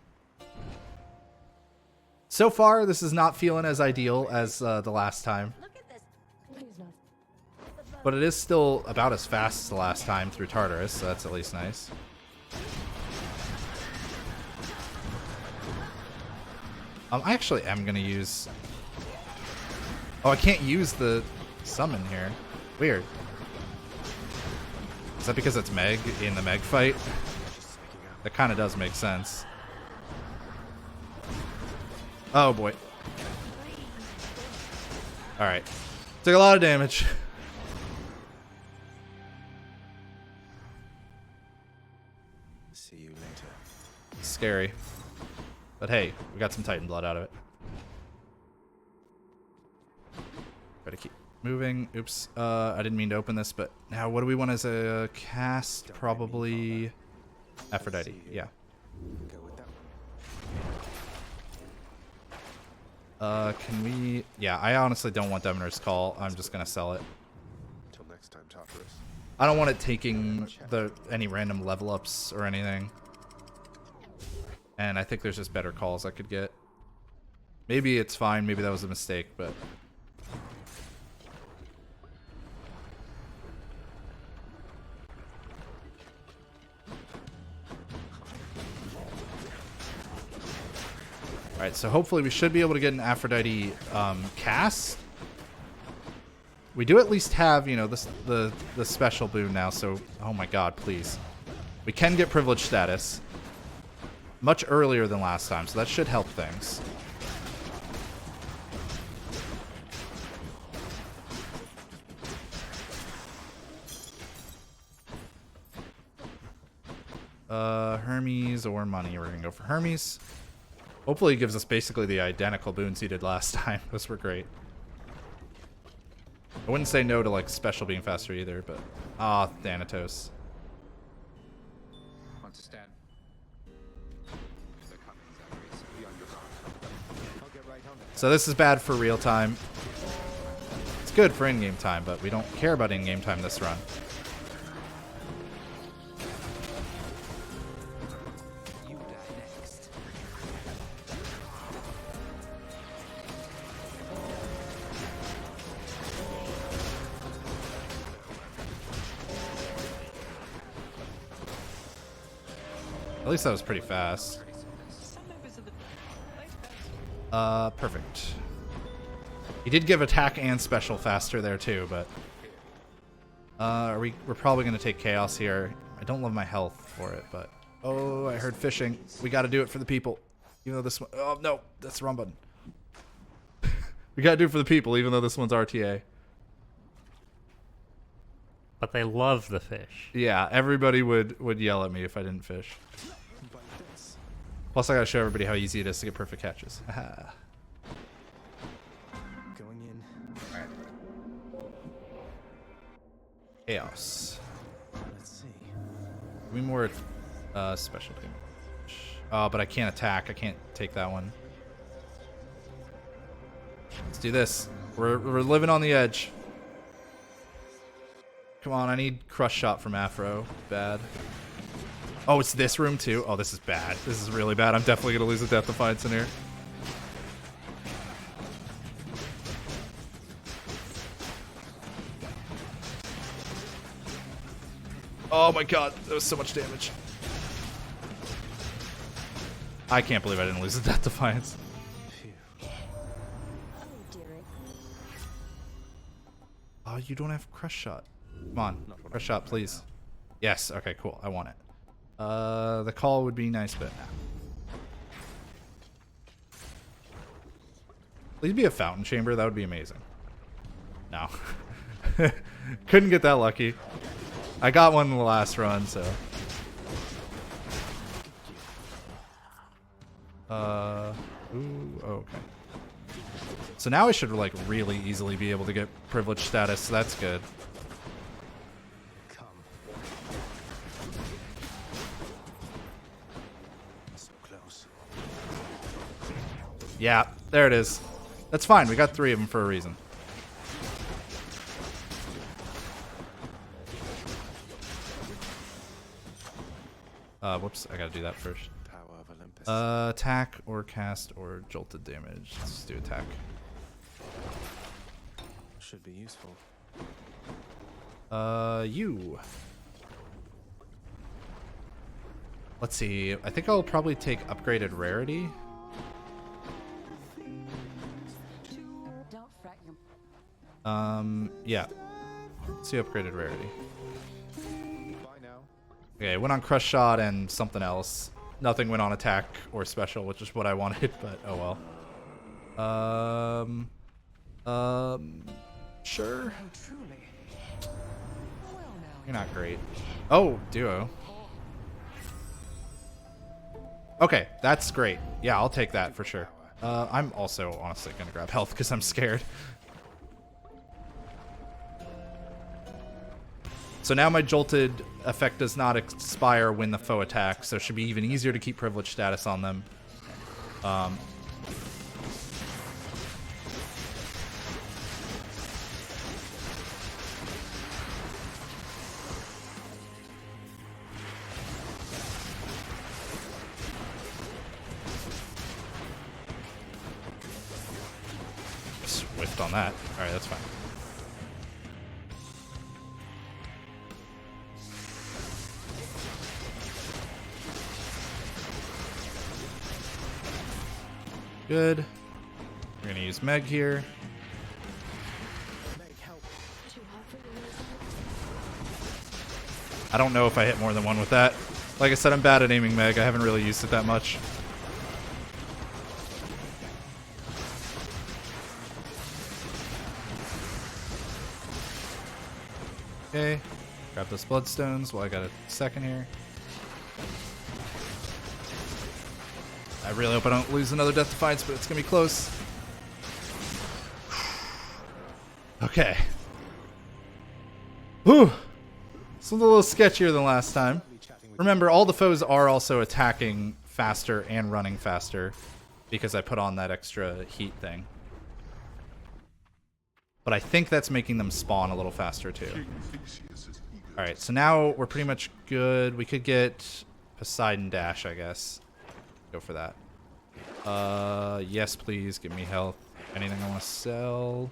Speaker 1: So far, this is not feeling as ideal as the last time,
Speaker 5: Look at this. Please not.
Speaker 1: but it is still about as fast as the last time through Tartarus, so that's at least nice. I actually am gonna use. Oh, I can't use the summon here. Weird. Is that because it's Meg in the Meg fight? That kind of does make sense. Oh boy. Alright. Took a lot of damage.
Speaker 3: See you later.
Speaker 1: Scary. But hey, we got some Titan blood out of it. Try to keep moving. Oops. I didn't mean to open this, but now what do we want as a cast? Probably Aphrodite. Yeah.
Speaker 3: Go with that one.
Speaker 1: Can we... Yeah, I honestly don't want Demeter's Call. I'm just gonna sell it.
Speaker 3: Till next time, Tartarus.
Speaker 1: I don't want it taking any random level ups or anything. And I think there's just better calls I could get. Maybe it's fine. Maybe that was a mistake, but... Alright, so hopefully we should be able to get an Aphrodite cast. We do at least have, you know, the special boon now, so... Oh my god, please. We can get privilege status. Much earlier than last time, so that should help things. Hermes or money. We're gonna go for Hermes. Hopefully it gives us basically the identical boons he did last time. Those were great. I wouldn't say no to like special being faster either, but... Ah, Thanatos.
Speaker 6: Want to stand?
Speaker 1: So this is bad for real time. It's good for in-game time, but we don't care about in-game time this run.
Speaker 3: You die next.
Speaker 1: At least that was pretty fast. Perfect. He did give attack and special faster there too, but we're probably gonna take chaos here. I don't love my health for it, but oh, I heard fishing. We got to do it for the people, even though this one. Oh no, that's the wrong button. We got to do it for the people, even though this one's RTA.
Speaker 2: But they love the fish.
Speaker 1: Yeah, everybody would yell at me if I didn't fish.
Speaker 3: But this.
Speaker 1: Plus, I gotta show everybody how easy it is to get perfect catches.
Speaker 3: Going in.
Speaker 1: Chaos.
Speaker 3: Let's see.
Speaker 1: Give me more special damage. Oh, but I can't attack. I can't take that one. Let's do this. We're living on the edge. Come on, I need crush shot from Afro. Bad. Oh, it's this room too? Oh, this is bad. This is really bad. I'm definitely going to lose the Death Defiance in here. Oh my god, that was so much damage. I can't believe I didn't lose the Death Defiance. Oh, you don't have crush shot. Come on, crush shot, please. Yes, okay, cool. I want it. The call would be nice, but nah. Please be a fountain chamber, that would be amazing. No. Couldn't get that lucky. I got one in the last run, so. Ooh, okay. So now I should like really easily be able to get privilege status, so that's good.
Speaker 3: Come. So close.
Speaker 1: Yeah, there it is. That's fine, we got 3 of them for a reason. Whoops, I gotta do that first.
Speaker 3: Power of Olympus.
Speaker 1: Attack or cast or jolted damage. Let's do attack.
Speaker 3: Should be useful.
Speaker 1: You. Let's see. I think I'll probably take upgraded rarity.
Speaker 5: Don't fret your
Speaker 1: Yeah. Let's see upgraded rarity.
Speaker 3: Bye now.
Speaker 1: Okay, went on crush shot and something else. Nothing went on attack or special, which is what I wanted, but oh well. Sure.
Speaker 5: oh, truly. Well now.
Speaker 1: You're not great. Oh, duo. Okay, that's great. Yeah, I'll take that for sure. I'm also honestly gonna grab health because I'm scared. So now my jolted effect does not expire when the foe attacks, so it should be even easier to keep privilege status on them. Whiffed on that. Alright, that's fine. Good. We're gonna use Meg here.
Speaker 3: Meg, help.
Speaker 5: Too hot for your
Speaker 1: I don't know if I hit more than one with that. Like I said, I'm bad at aiming Meg. I haven't really used it that much. Okay. Grab those bloodstones while I got a second here. I really hope I don't lose another Death Defiance, but it's gonna be close. Okay. Whew. This one's a little sketchier than last time. Remember, all the foes are also attacking faster and running faster because I put on that extra heat thing. But I think that's making them spawn a little faster too. Alright, so now we're pretty much good. We could get Poseidon Dash, I guess. Go for that. Yes, please. Give me health. Anything I want to sell?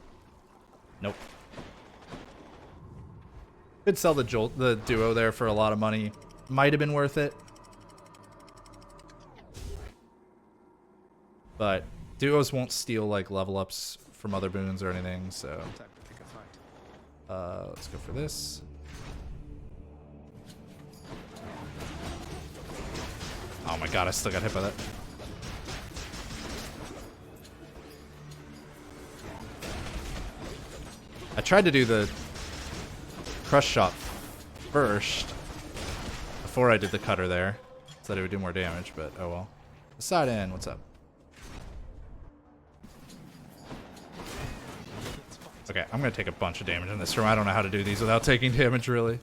Speaker 1: Nope. Could sell the duo there for a lot of money. Might have been worth it. But duos won't steal like level ups from other boons or anything, so
Speaker 3: Time to pick a fight.
Speaker 1: let's go for this. Oh my god, I still got hit by that. I tried to do the crush shot first before I did the cutter there, so that it would do more damage, but oh well. Poseidon, what's up? Okay, I'm gonna take a bunch of damage in this room. I don't know how to do these without taking damage, really,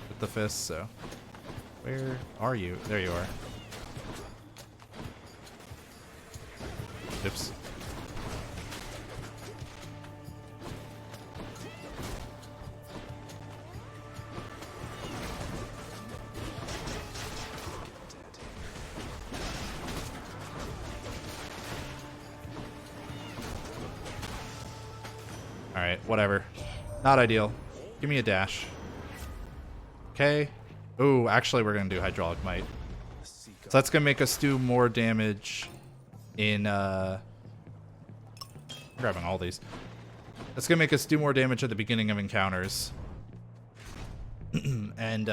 Speaker 1: with the fists, so. Where are you? There you are. Oops. Alright, whatever. Not ideal. Give me a dash. Okay. Ooh, actually we're going to do Hydraulic Might. So that's going to make us do more damage in... I'm grabbing all these. That's going to make us do more damage at the beginning of encounters. And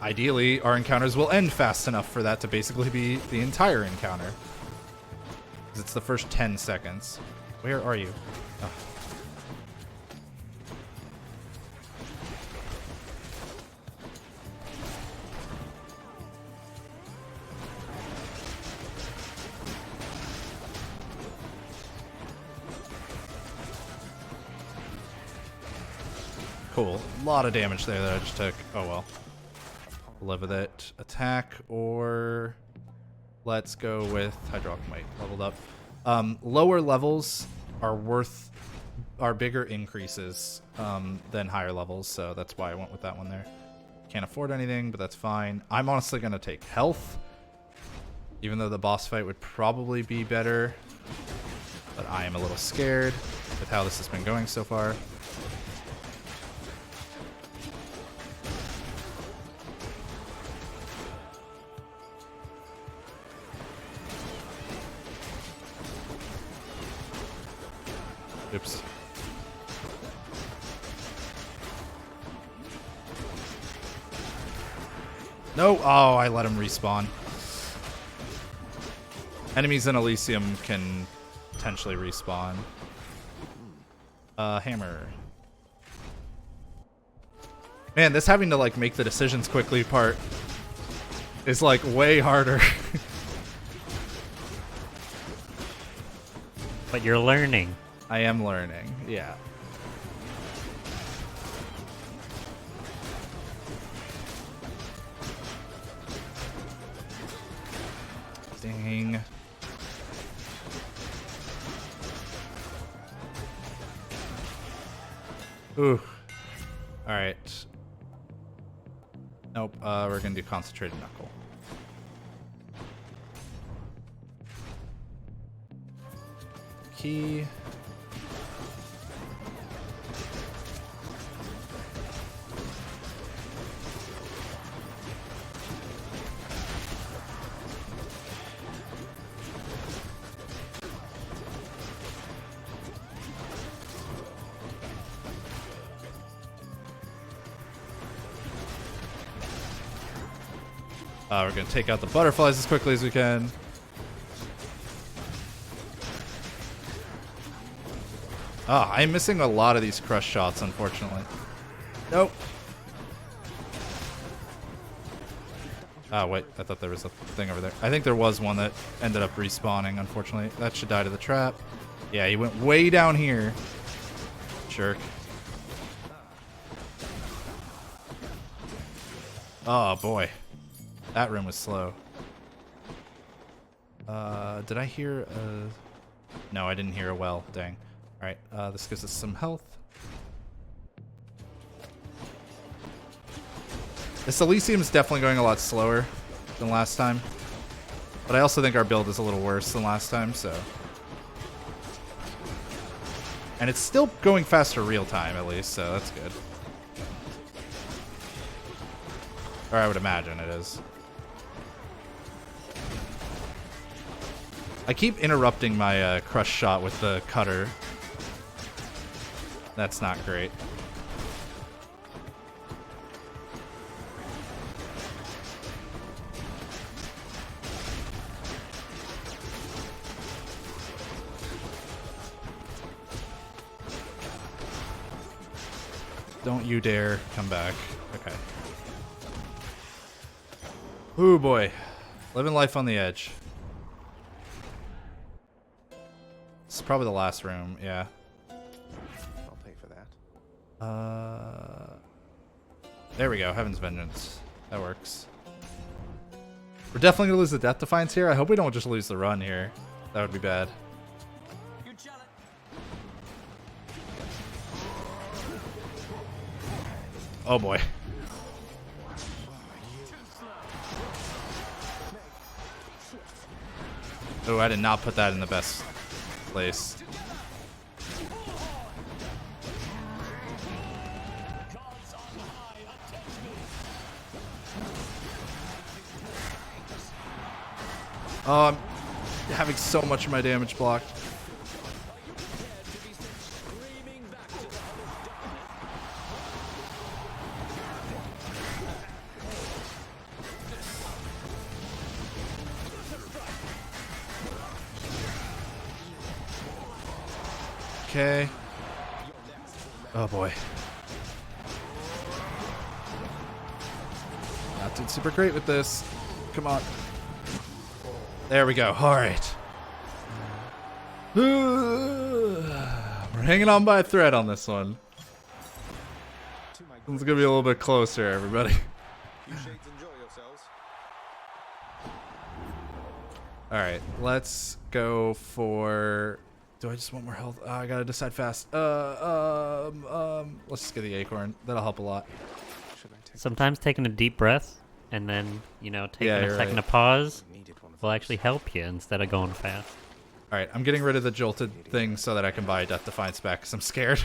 Speaker 1: ideally, our encounters will end fast enough for that to basically be the entire encounter. Because it's the first 10 seconds. Where are you? Oh. Cool. A lot of damage there that I just took. Oh well. Live with it. Attack, or let's go with Hydraulic Might. Leveled up. Lower levels are bigger increases than higher levels, so that's why I went with that one there. Can't afford anything, but that's fine. I'm honestly going to take health, even though the boss fight would probably be better. But I am a little scared with how this has been going so far. Oops. No! Oh, I let him respawn. Enemies in Elysium can potentially respawn. Hammer. Man, this having to like make the decisions quickly part is like way harder.
Speaker 2: But you're learning.
Speaker 1: I am learning, yeah. Dang. Ooh. Alright. Nope, we're gonna do Concentrated Knuckle. Key. We're going to take out the butterflies as quickly as we can. I'm missing a lot of these crush shots, unfortunately. Nope. Oh, wait. I thought there was a thing over there. I think there was one that ended up respawning, unfortunately. That should die to the trap. Yeah, he went way down here. Jerk. Oh, boy. That room was slow. Did I hear a... No, I didn't hear a well. Dang. Alright, this gives us some health. This Elysium is definitely going a lot slower than last time. But I also think our build is a little worse than last time, so... And it's still going faster real time, at least, so that's good. Or I would imagine it is. I keep interrupting my crush shot with the cutter. That's not great. Don't you dare come back. Okay. Ooh boy. Living life on the edge. This is probably the last room, yeah.
Speaker 3: I'll pay for that.
Speaker 1: There we go. Heaven's Vengeance. That works. We're definitely going to lose the Death Defiance here. I hope we don't just lose the run here. That would be bad. Oh boy. Oh, I did not put that in the best place. Oh, I'm having so much of my damage blocked. Okay. Oh boy. Not doing super great with this. Come on. There we go. All right. We're hanging on by a thread on this one. It's gonna be a little bit closer, everybody.
Speaker 3: You shades enjoy yourselves.
Speaker 1: All right, let's go for. Do I just want more health? I gotta decide fast. Let's just get the acorn. That'll help a lot.
Speaker 3: Should I take
Speaker 2: Sometimes taking a deep breath and then, you know, taking
Speaker 1: Yeah,
Speaker 2: a
Speaker 1: you're
Speaker 2: second
Speaker 1: right.
Speaker 2: to pause
Speaker 3: needed one of
Speaker 2: will
Speaker 3: those.
Speaker 2: actually help you instead of going fast.
Speaker 1: All right, I'm getting rid of the jolted thing so that I can buy Death Defiance back because I'm scared.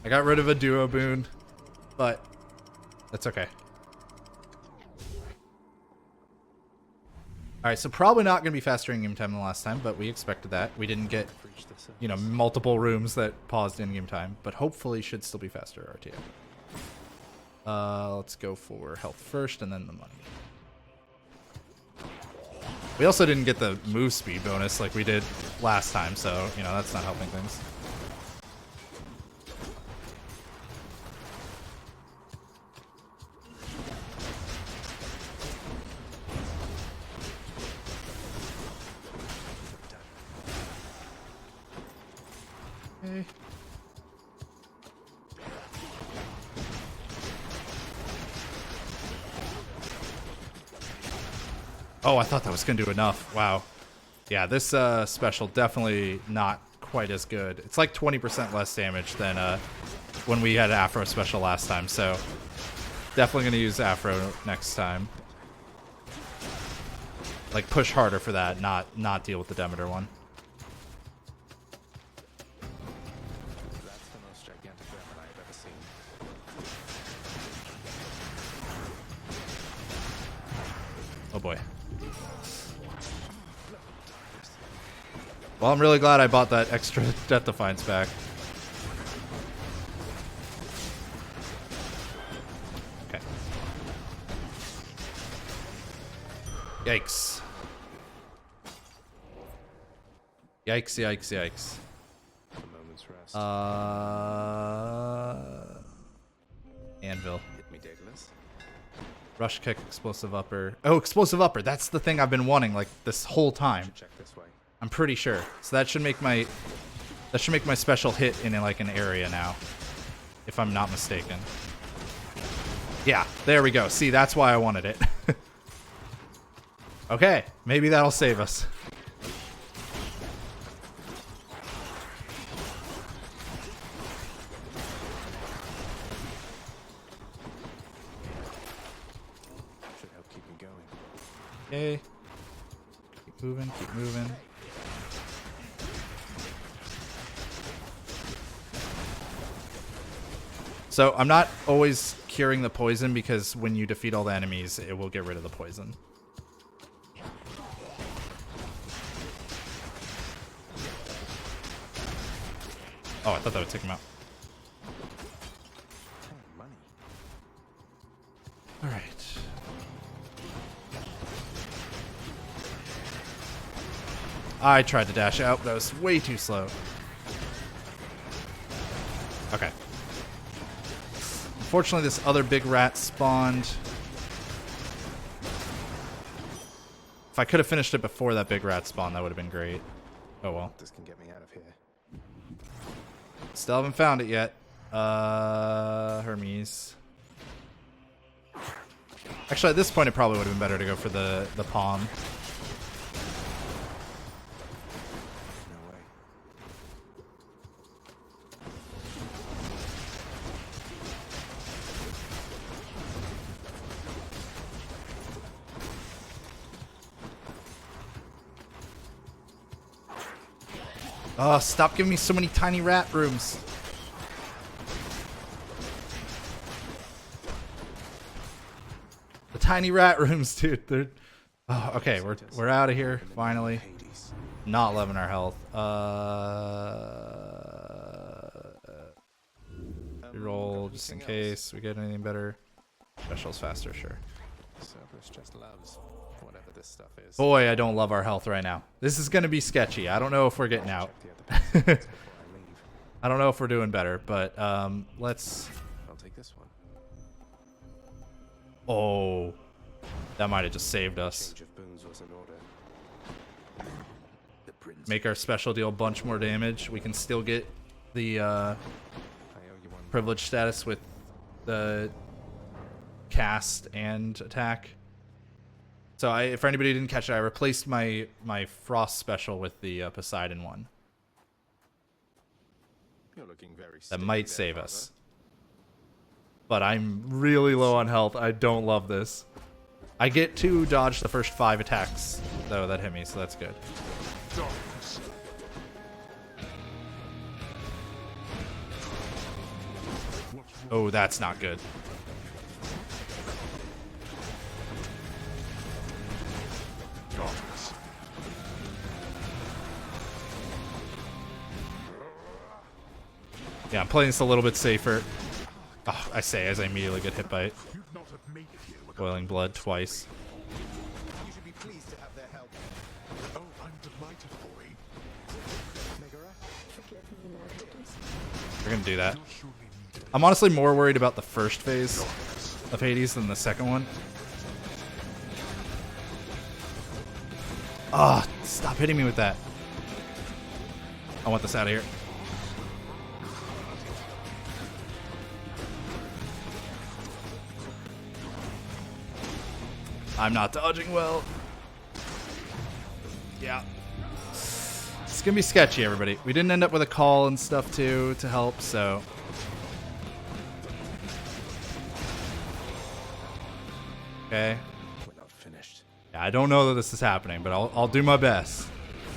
Speaker 1: I got rid of a duo boon, but that's okay. All right, so probably not going to be faster in-game time than last time, but we expected that. We didn't get,
Speaker 3: Breach the surface.
Speaker 1: you know, multiple rooms that paused in-game time, but hopefully should still be faster RTO. Let's go for health first and then the money. We also didn't get the move speed bonus like we did last time, so, you know, that's not helping things. Okay. Oh, I thought that was going to do enough. Wow. Yeah, this special definitely not quite as good. It's like 20% less damage than when we had Afro special last time, so definitely going to use Afro next time. Like, push harder for that, not deal with the Demeter one.
Speaker 3: That's the most gigantic weapon I've ever seen.
Speaker 1: Oh boy. Well, I'm really glad I bought that extra Death Defiance back. Okay. Yikes. Yikes, yikes, yikes.
Speaker 3: A moment's rest.
Speaker 1: Anvil.
Speaker 3: Hit me, Daedalus.
Speaker 1: Rush kick, explosive upper. Oh, explosive upper. That's the thing I've been wanting like this whole time.
Speaker 3: Check this way.
Speaker 1: I'm pretty sure. So that should make my special hit in like an area now, if I'm not mistaken. Yeah, there we go. See, that's why I wanted it. Okay, maybe that'll save us.
Speaker 3: Should help keep me going.
Speaker 1: Okay. Keep moving, keep moving. So I'm not always curing the poison because when you defeat all the enemies, it will get rid of the poison. Oh, I thought that would take him out.
Speaker 3: Hey, money.
Speaker 1: All right. I tried to dash out, but I was way too slow. Okay. Unfortunately, this other big rat spawned. If I could have finished it before that big rat spawned, that would have been great. Oh well.
Speaker 3: This can get me out of here.
Speaker 1: Still haven't found it yet. Hermes. Actually, at this point, it probably would have been better to go for the palm.
Speaker 3: No way.
Speaker 1: Oh, stop giving me so many tiny rat rooms. The tiny rat rooms, dude. They're... Oh, okay, we're out of here finally.
Speaker 3: Hades.
Speaker 1: Not loving our health. Reroll just in case we get anything better. Specials faster, sure.
Speaker 3: Cerberus just loves whatever this stuff is.
Speaker 1: Boy, I don't love our health right now. This is gonna be sketchy. I don't know if we're getting out.
Speaker 3: Check the other pieces before I leave.
Speaker 1: I don't know if we're doing better, but let's.
Speaker 3: I'll take this one.
Speaker 1: Oh, that might have just saved us.
Speaker 3: Change of boons was in order. The prince.
Speaker 1: Make our special deal a bunch more damage. We can still get the
Speaker 3: I owe you one.
Speaker 1: privilege status with the cast and attack. So for anybody who didn't catch it, I replaced my frost special with the Poseidon one.
Speaker 3: You're looking very
Speaker 1: That
Speaker 3: steady
Speaker 1: might
Speaker 3: there,
Speaker 1: save
Speaker 3: brother.
Speaker 1: us. But I'm really low on health. I don't love this. I get to dodge the first 5 attacks, though, that hit me, so that's good.
Speaker 4: Darkness.
Speaker 1: Oh, that's not good.
Speaker 4: Darkness.
Speaker 1: Yeah, I'm playing this a little bit safer. Oh, I say as I immediately get hit by
Speaker 4: You'd not have made it here without.
Speaker 1: boiling blood twice.
Speaker 3: You should be pleased to have their help.
Speaker 4: Oh, I'm delighted for you.
Speaker 3: Megara?
Speaker 5: Forgive me, Lord Hades.
Speaker 1: We're gonna do that.
Speaker 4: You'll surely need it.
Speaker 1: I'm honestly more worried about the first phase of Hades than the second one. Ah, stop hitting me with that. I want this out of here. I'm not dodging well. Yeah. It's gonna be sketchy, everybody. We didn't end up with a call and stuff too to help, so. Okay.
Speaker 3: We're not finished.
Speaker 1: Yeah, I don't know that this is happening, but I'll do my best.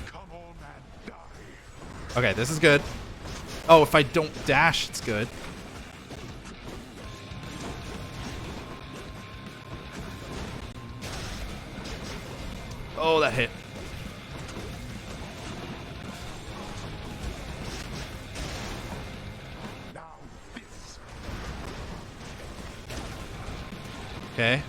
Speaker 4: Come on and die.
Speaker 1: Okay, this is good. Oh, if I don't dash, it's good. Oh, that hit.
Speaker 4: Now this.
Speaker 1: Okay.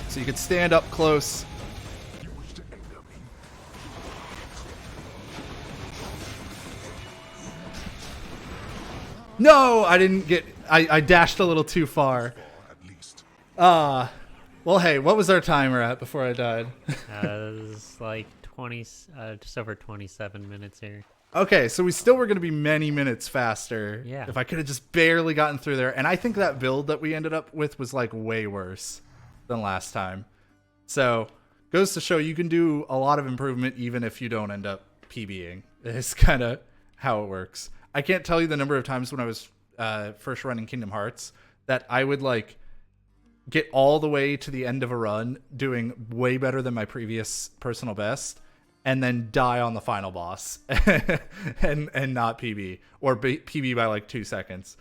Speaker 1: So you could stand up close.
Speaker 4: You wish to anger me.
Speaker 1: No, I didn't get. I dashed a little too far.
Speaker 4: Or at least.
Speaker 1: Well, hey, what was our timer at before I died?
Speaker 2: It was like 20, just over 27 minutes here.
Speaker 1: Okay, so we still were going to be many minutes faster.
Speaker 2: Yeah.
Speaker 1: If I could have just barely gotten through there. And I think that build that we ended up with was like way worse than last time. So, goes to show you can do a lot of improvement even if you don't end up PBing. It's kind of how it works. I can't tell you the number of times when I was first running Kingdom Hearts that I would like get all the way to the end of a run doing way better than my previous personal best and then die on the final boss and not PB or PB by like 2 seconds.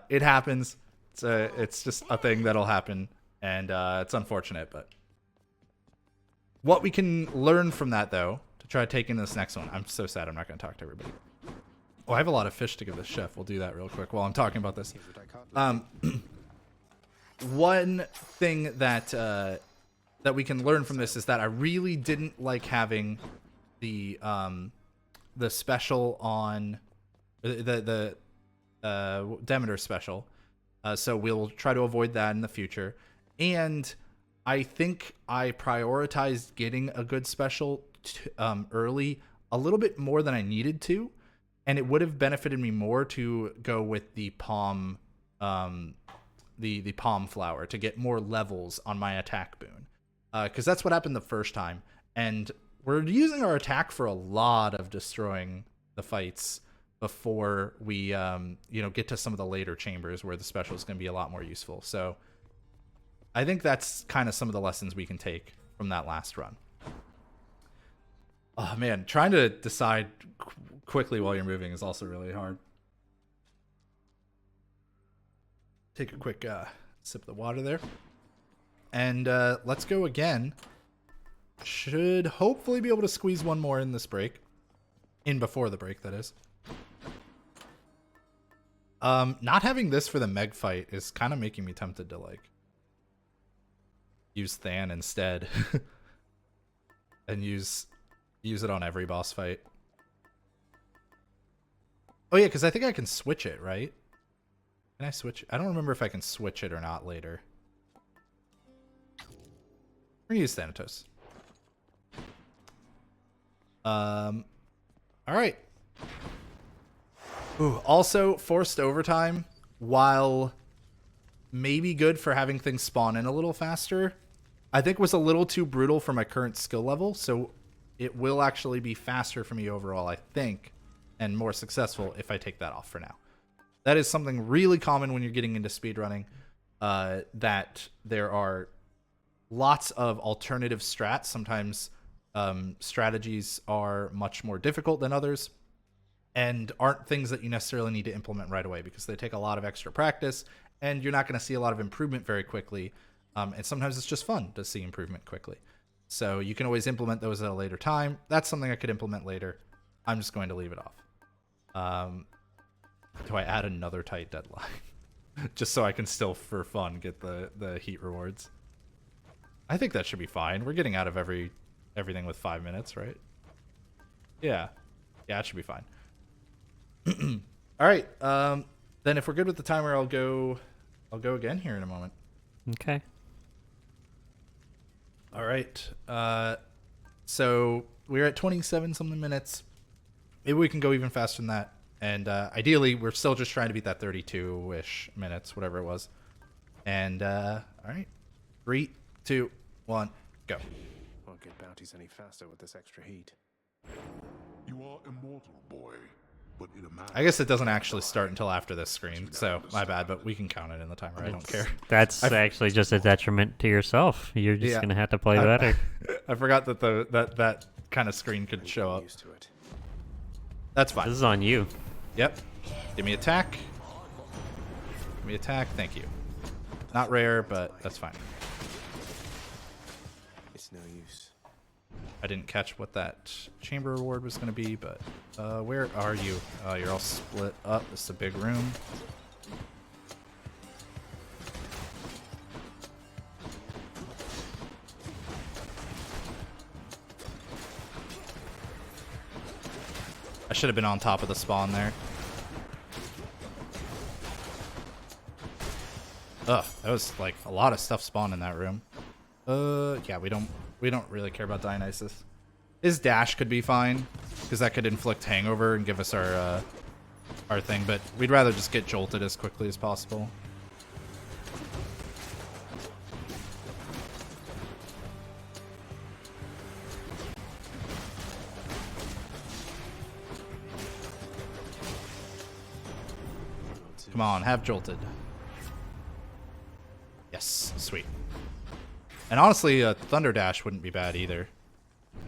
Speaker 1: It happens. It's just a thing that'll happen, and it's unfortunate. But what we can learn from that, though, to try to take in this next one. I'm so sad I'm not going to talk to everybody. Oh, I have a lot of fish to give this chef. We'll do that real quick while I'm talking about this.
Speaker 3: Here's what I can't do.
Speaker 1: One thing that that we can learn from this is that I really didn't like having the special on the Demeter special, so we'll try to avoid that in the future. And I think I prioritized getting a good special early a little bit more than I needed to, and it would have benefited me more to go with the palm. The palm flower to get more levels on my attack boon, because that's what happened the first time, and we're using our attack for a lot of destroying the fights before we get to some of the later chambers where the special is going to be a lot more useful. So I think that's kind of some of the lessons we can take from that last run. Oh man, trying to decide quickly while you're moving is also really hard. Take a quick sip of the water there. And let's go again. Should hopefully be able to squeeze one more in this break. In before the break, that is. Not having this for the Meg fight is kind of making me tempted to, like, use Than instead. And use it on every boss fight. Oh yeah, because I think I can switch it, right? Can I switch? I don't remember if I can switch it or not later. We're gonna use Thanatos. Alright. Ooh, also, forced overtime, while maybe good for having things spawn in a little faster, I think was a little too brutal for my current skill level, so it will actually be faster for me overall, I think, and more successful if I take that off for now. That is something really common when you're getting into speedrunning, that there are lots of alternative strats. Sometimes strategies are much more difficult than others and aren't things that you necessarily need to implement right away because they take a lot of extra practice and you're not going to see a lot of improvement very quickly. And sometimes it's just fun to see improvement quickly. So you can always implement those at a later time. That's something I could implement later. I'm just going to leave it off. Do I add another tight deadline? Just so I can still, for fun, get the heat rewards. I think that should be fine. We're getting out of everything with 5 minutes, right? Yeah. Yeah, it should be fine. All right. Then if we're good with the timer, I'll go again here in a moment.
Speaker 2: Okay.
Speaker 1: All right. So we're at 27 something minutes. Maybe we can go even faster than that. And ideally, we're still just trying to beat that 32-ish minutes, whatever it was. And all right. 3, 2, 1, go.
Speaker 3: Won't get bounties any faster with this extra heat.
Speaker 4: You are immortal, boy. But in a matter
Speaker 1: I guess it doesn't actually start until after this screen, so my bad, but we can count it in the timer. I don't care.
Speaker 2: That's actually just a detriment to yourself. You're just going to have to play better.
Speaker 1: I forgot that that kind of screen could show up.
Speaker 3: Used to it.
Speaker 1: That's fine.
Speaker 2: This is on you.
Speaker 1: Yep. Give me attack. Give me attack. Thank you. Not rare, but that's fine.
Speaker 3: It's no use.
Speaker 1: I didn't catch what that chamber reward was going to be, but where are you? You're all split up. This is a big room. I should have been on top of the spawn there. Ugh, that was like a lot of stuff spawned in that room. Yeah, we don't really care about Dionysus. His dash could be fine, because that could inflict hangover and give us our thing, but we'd rather just get jolted as quickly as possible. Come on, have jolted. Yes, sweet. And honestly, a Thunder Dash wouldn't be bad either.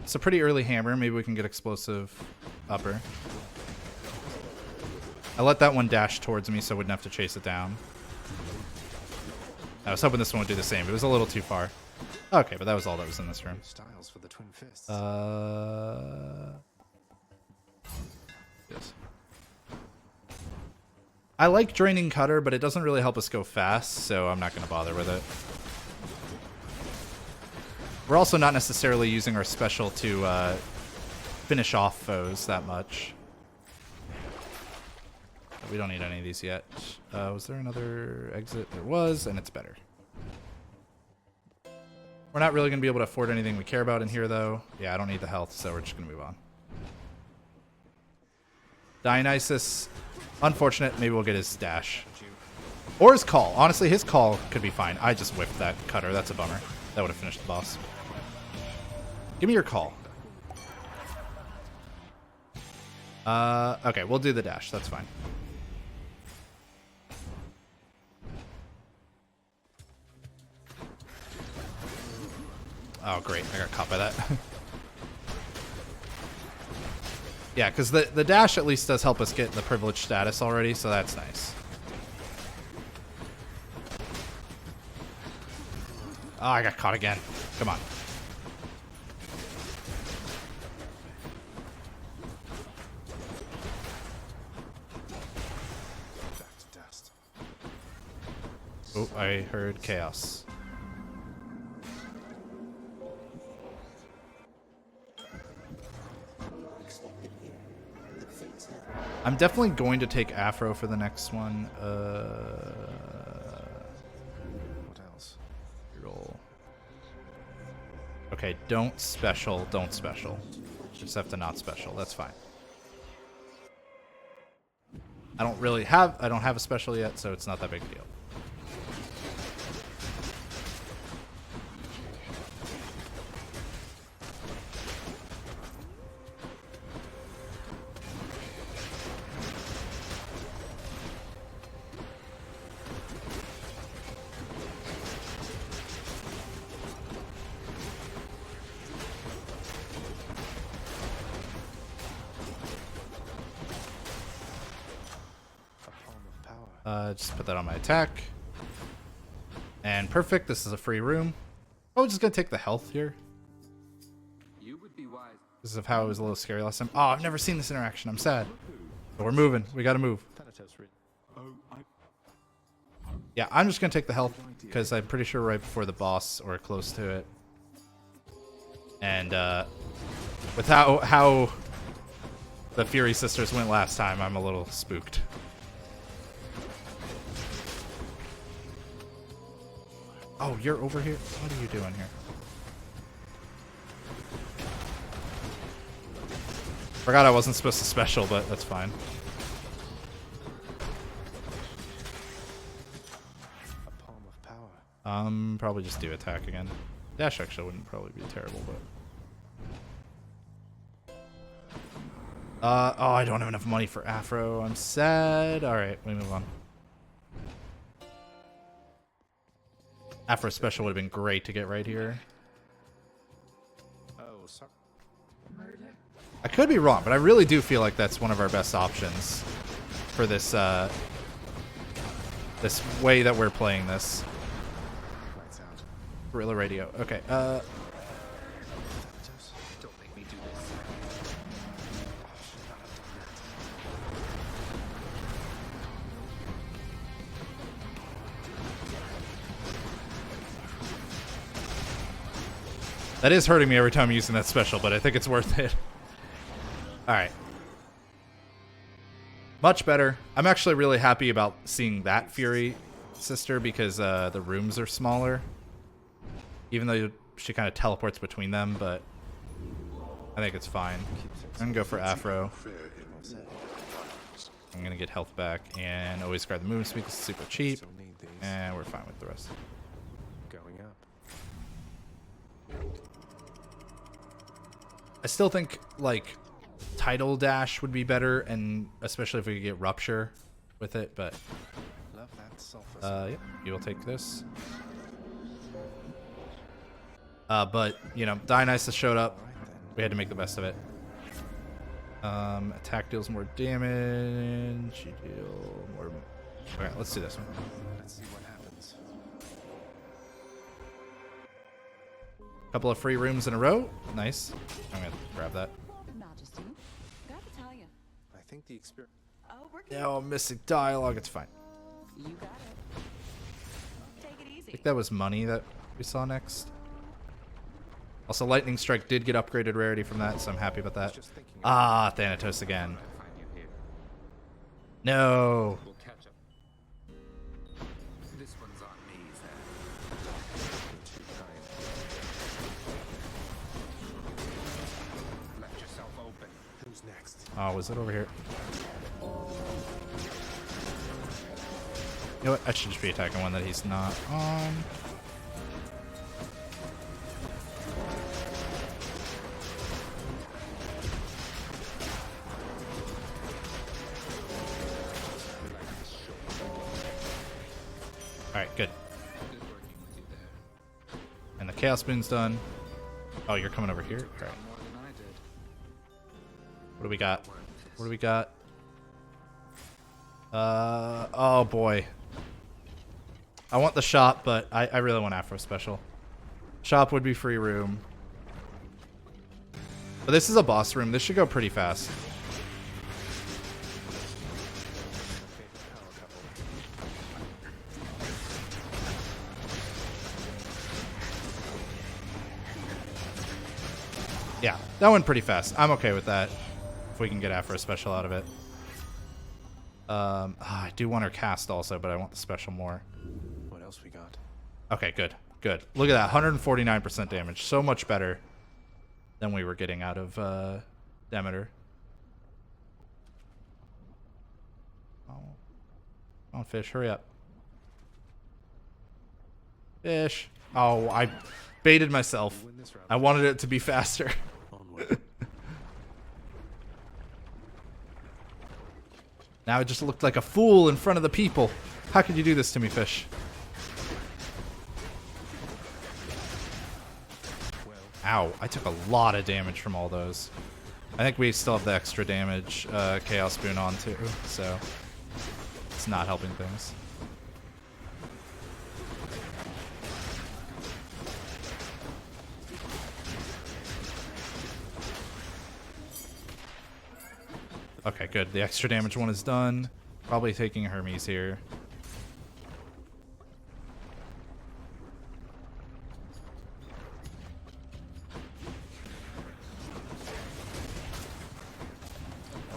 Speaker 1: It's a pretty early hammer. Maybe we can get explosive upper. I let that one dash towards me so I wouldn't have to chase it down. I was hoping this one would do the same, but it was a little too far. Okay, but that was all that was in this room.
Speaker 3: Styles for the twin fists.
Speaker 1: Yes. I like Draining Cutter, but it doesn't really help us go fast, so I'm not going to bother with it. We're also not necessarily using our special to finish off foes that much. We don't need any of these yet. Was there another exit? There was, and it's better. We're not really going to be able to afford anything we care about in here, though. Yeah, I don't need the health, so we're just going to move on. Dionysus, unfortunate. Maybe we'll get his dash. Or his call. Honestly, his call could be fine. I just whiffed that cutter. That's a bummer. That would have finished the boss. Give me your call. Okay, we'll do the dash. That's fine. Oh, great. I got caught by that. Yeah, because the dash at least does help us get the privileged status already, so that's nice. Oh, I got caught again. Come on.
Speaker 3: Back to dust.
Speaker 1: Oh, I heard chaos. I'm definitely going to take Afro for the next one.
Speaker 3: What else?
Speaker 1: Roll. Okay, don't special. Just have to not special. That's fine. I don't have a special yet, so it's not that big a deal. Just put that on my attack. And perfect. This is a free room. Oh, just gonna take the health here.
Speaker 6: You would be wise.
Speaker 1: This is how it was a little scary last time. Oh, I've never seen this interaction. I'm sad. But we're moving. We gotta move. Yeah, I'm just gonna take the health because I'm pretty sure right before the boss or close to it. And with how the Fury Sisters went last time, I'm a little spooked. Oh, you're over here? What are you doing here? Forgot I wasn't supposed to special, but that's fine.
Speaker 3: A palm of power.
Speaker 1: Probably just do attack again. Dash actually wouldn't probably be terrible, but... oh, I don't have enough money for Afro. I'm sad. Alright, we move on. Afro special would have been great to get right here.
Speaker 3: Oh, sorry.
Speaker 1: I could be wrong, but I really do feel like that's one of our best options for this this way that we're playing this.
Speaker 3: Lights out.
Speaker 1: Guerrilla radio. Okay.
Speaker 3: Don't make me do this. Oh, should not have done that.
Speaker 1: That is hurting me every time I'm using that special, but I think it's worth it. Alright. Much better. I'm actually really happy about seeing that Fury Sister because the rooms are smaller. Even though she kind of teleports between them, but I think it's fine. I'm going to go for Afro. I'm going to get health back and always guard the movement speed because it's super cheap.
Speaker 3: Still need these.
Speaker 1: And we're fine with the rest.
Speaker 3: Going up.
Speaker 1: I still think, like, Tidal Dash would be better, and especially if we could get Rupture with it, but...
Speaker 3: Love that sulfur.
Speaker 1: Yep, you'll take this. But, you know, Dionysus showed up. We had to make the best of it. Attack deals more damage. You deal more... Okay, let's do this one.
Speaker 3: Let's see what happens.
Speaker 1: Couple of free rooms in a row. Nice. I'm gonna grab that.
Speaker 5: Majesty, gotta tell you.
Speaker 3: I think the experience.
Speaker 5: Oh, we're good.
Speaker 1: No, I'm missing dialogue. It's fine.
Speaker 5: You got it. Take it
Speaker 1: I
Speaker 5: easy.
Speaker 1: think that was money that we saw next. Also, Lightning Strike did get upgraded rarity from that, so I'm happy about that.
Speaker 3: Just thinking
Speaker 1: Ah, Thanatos again.
Speaker 6: Find you here.
Speaker 1: No.
Speaker 6: We'll catch up. This one's on me, Zach.
Speaker 3: too kind.
Speaker 6: Let yourself open.
Speaker 3: Who's next?
Speaker 1: Oh, was it over here? You know what? I should just be attacking one that he's not on. Alright, good.
Speaker 6: Good working with you there.
Speaker 1: And the Chaos Boon's done. Oh, you're coming over here? Alright.
Speaker 6: More than I did.
Speaker 1: What do we got? What do we got? Oh boy. I want the shop, but I really want Afro Special. Shop would be free room. But this is a boss room. This should go pretty fast. Yeah, that went pretty fast. I'm okay with that. If we can get Afro Special out of it. I do want her cast also, but I want the special more.
Speaker 3: What else we got?
Speaker 1: Okay, good. Good. Look at that. 149% damage. So much better than we were getting out of Demeter. Oh. Come on, fish. Hurry up. Fish. Oh, I baited myself. I wanted it to be faster.
Speaker 3: Onward.
Speaker 1: Now I just looked like a fool in front of the people. How could you do this to me, fish? Ow, I took a lot of damage from all those. I think we still have the extra damage Chaos Boon on too, so it's not helping things. Okay, good. The extra damage one is done. Probably taking Hermes here.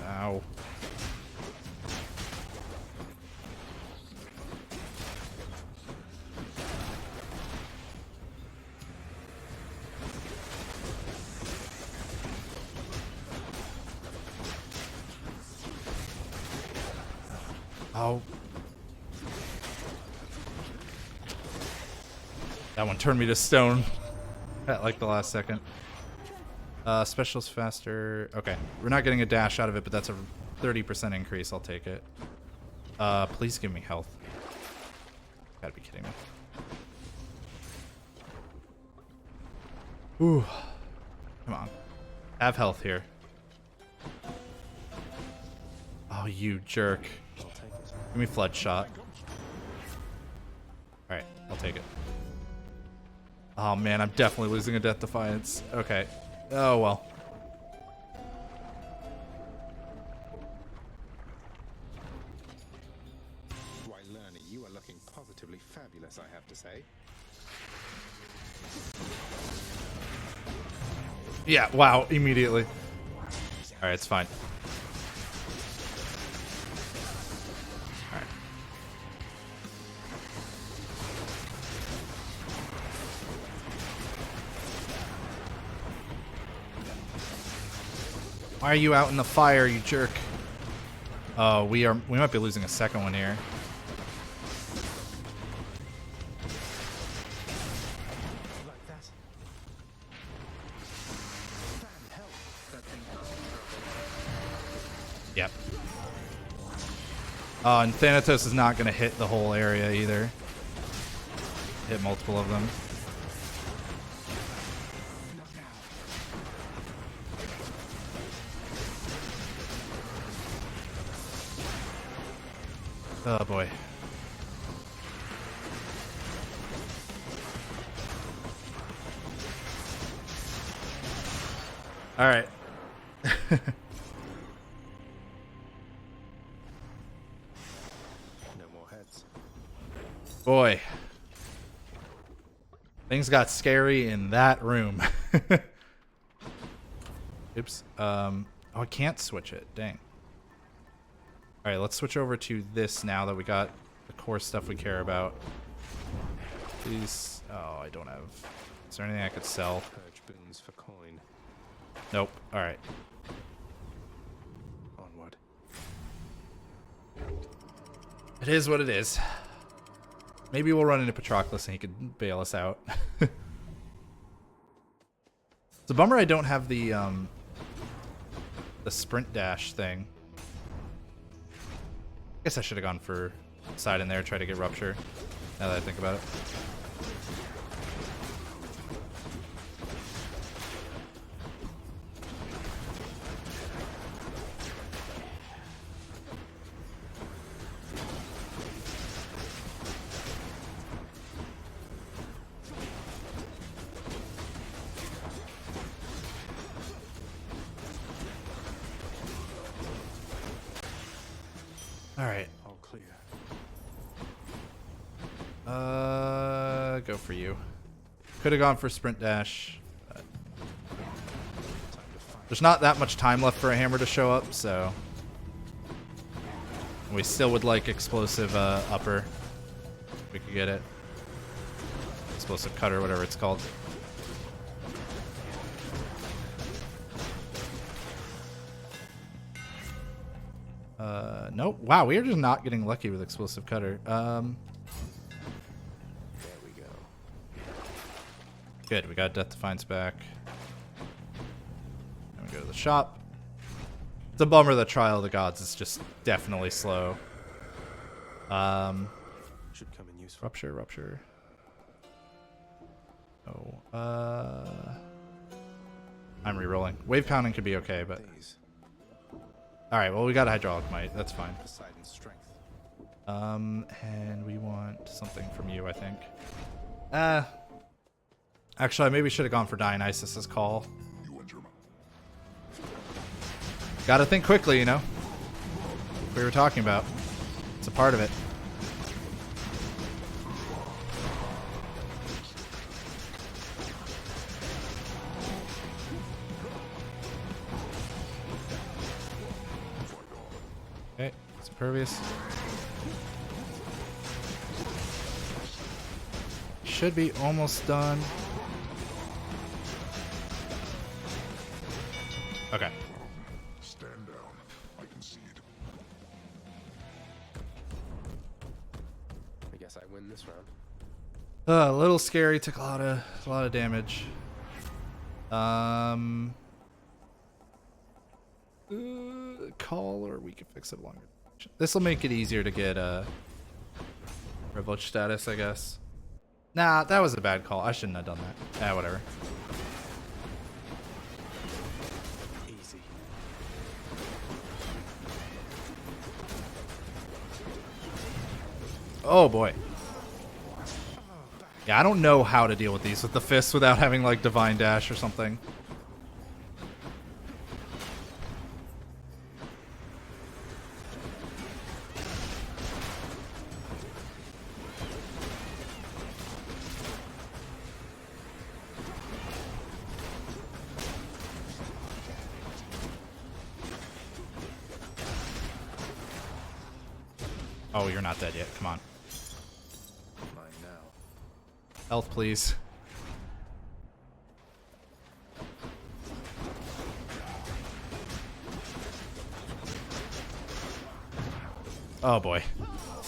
Speaker 1: Ow. Oh. That one turned me to stone at like the last second. Special's faster. Okay. We're not getting a dash out of it, but that's a 30% increase. I'll take it. Please give me health. Gotta be kidding me. Ooh. Come on. Have health here. Oh, you jerk.
Speaker 3: I'll take it.
Speaker 1: Give me flood shot. Alright, I'll take it. Oh man, I'm definitely losing a Death Defiance. Okay. Oh well.
Speaker 3: Why, Lerner, you are looking positively fabulous, I have to say.
Speaker 1: Yeah, wow, immediately. Alright, it's fine. Alright. Why are you out in the fire, you jerk? Oh, we might be losing a second one here.
Speaker 3: Like that. Fan help.
Speaker 6: That thing causing trouble.
Speaker 1: Yep. And Thanatos is not going to hit the whole area either. Hit multiple of them. Oh boy. All right.
Speaker 3: No more heads.
Speaker 1: Boy. Things got scary in that room. Oops. Oh, I can't switch it. Dang. All right, let's switch over to this now that we got the core stuff we care about. Please. Oh, I don't have. Is there anything I could sell?
Speaker 3: Purge boons for coin.
Speaker 1: Nope. All right.
Speaker 3: Onward.
Speaker 1: It is what it is. Maybe we'll run into Patroclus and he could bail us out. It's a bummer I don't have the sprint dash thing. I guess I should have gone for side in there, try to get rupture. Now that I think about it. All right.
Speaker 3: All clear.
Speaker 1: Go for you. Could have gone for sprint dash. But there's not that much time left for a hammer to show up, so we still would like explosive upper. If we could get it. Explosive cutter, whatever it's called. Nope. Wow, we are just not getting lucky with explosive cutter.
Speaker 3: There we go.
Speaker 1: Good, we got Death Defiance back. And we go to the shop. It's a bummer the Trial of the Gods is just definitely slow.
Speaker 3: Should come in useful.
Speaker 1: Rupture. Oh, I'm re-rolling. Wave pounding could be okay, but
Speaker 3: These.
Speaker 1: alright, well we got a hydraulic might, that's fine.
Speaker 3: Poseidon's strength.
Speaker 1: And we want something from you, I think. Actually, I maybe should have gone for Dionysus's call.
Speaker 4: You and your
Speaker 1: Gotta think quickly, you know? We were talking about. It's a part of it. Okay, it's impervious. Should be almost done. Okay.
Speaker 4: stand down. I concede.
Speaker 3: I guess I win this round.
Speaker 1: A little scary. Took a lot of damage. Call, or we could fix it longer. This will make it easier to get privilege status, I guess. Nah, that was a bad call. I shouldn't have done that. Whatever.
Speaker 3: Easy.
Speaker 1: Oh boy. Yeah, I don't know how to deal with these with the fists without having like Divine Dash or something. Oh, you're not dead yet. Come on.
Speaker 3: Mine now.
Speaker 1: Health, please. Oh boy.
Speaker 3: Oh,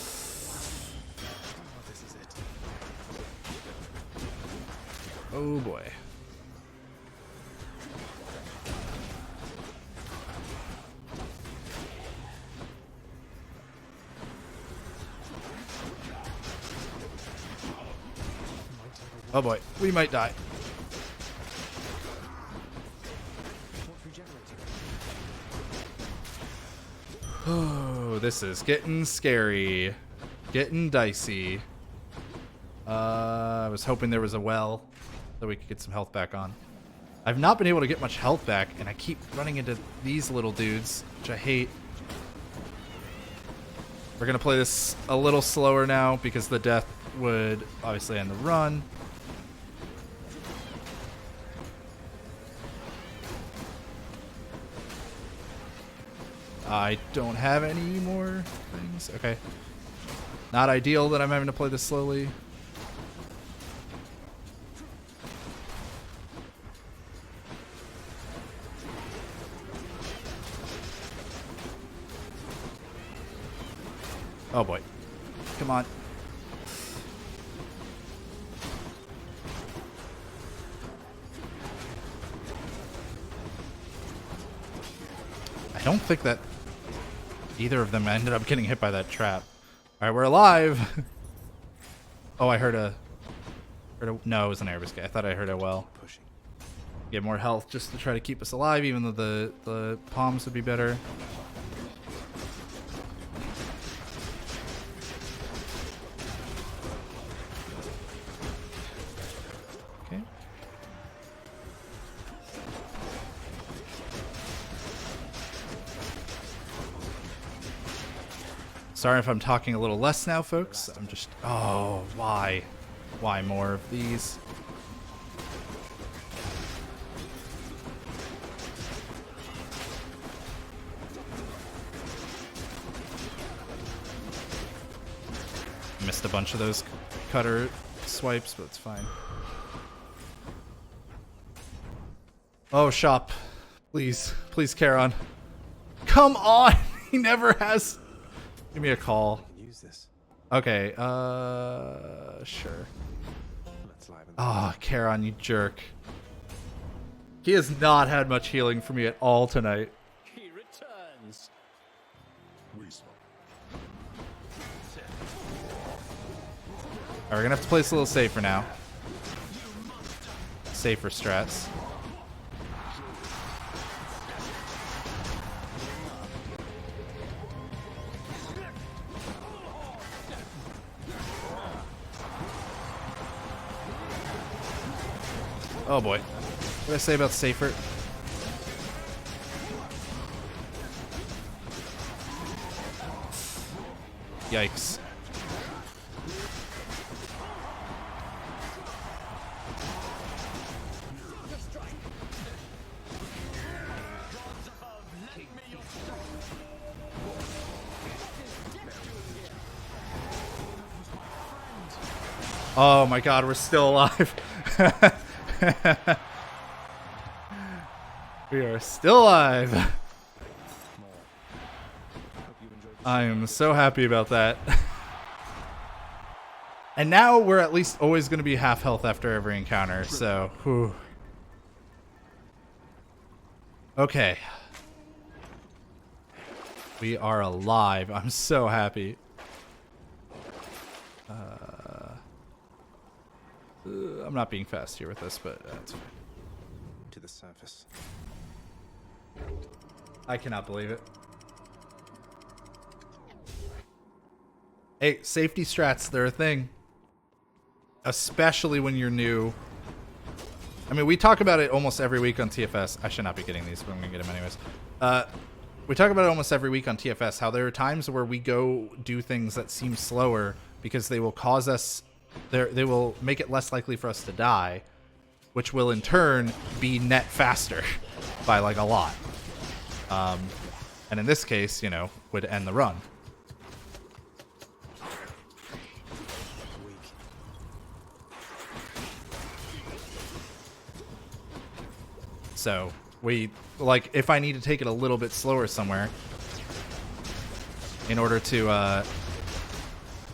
Speaker 3: this is it.
Speaker 1: Oh boy. Oh boy, we might die. Oh, this is getting scary. Getting dicey. I was hoping there was a well so we could get some health back on. I've not been able to get much health back, and I keep running into these little dudes, which I hate. We're going to play this a little slower now because the death would obviously end the run. I don't have any more things. Okay. Not ideal that I'm having to play this slowly. Oh boy. Come on. I don't think that either of them ended up getting hit by that trap. All right, we're alive. Oh, I heard a. No, it was an air biscuit. I thought I heard a well.
Speaker 3: Pushing.
Speaker 1: Get more health just to try to keep us alive, even though the palms would be better. Okay. Sorry if I'm talking a little less now, folks. I'm just... Oh, why? Why more of these? Missed a bunch of those cutter swipes, but it's fine. Oh, shop. Please. Please, Keizaron. Come on! He never has... Give me a call.
Speaker 3: Use this.
Speaker 1: Okay, sure.
Speaker 3: Let's liven
Speaker 1: Oh, Keizaron, you jerk. He has not had much healing for me at all tonight.
Speaker 7: He returns.
Speaker 1: Alright, we're gonna have to play this a little safer now. Safer strats. Oh boy. What did I say about safer? Yikes. Oh my god, we're still alive. We are still alive. I am so happy about that. And now we're at least always going to be half health after every encounter, so... Whew. Okay. We are alive. I'm so happy. I'm not being fast here with this, but that's fine.
Speaker 3: to the surface.
Speaker 1: I cannot believe it. Hey, safety strats, they're a thing. Especially when you're new. I mean, we talk about it almost every week on TFS. I should not be getting these, but I'm going to get them anyways. We talk about it almost every week on TFS, how there are times where we go do things that seem slower because they will cause us... They will make it less likely for us to die, which will in turn be net faster by like a lot. And in this case, you know, would end the run. So we, like, if I need to take it a little bit slower somewhere in order to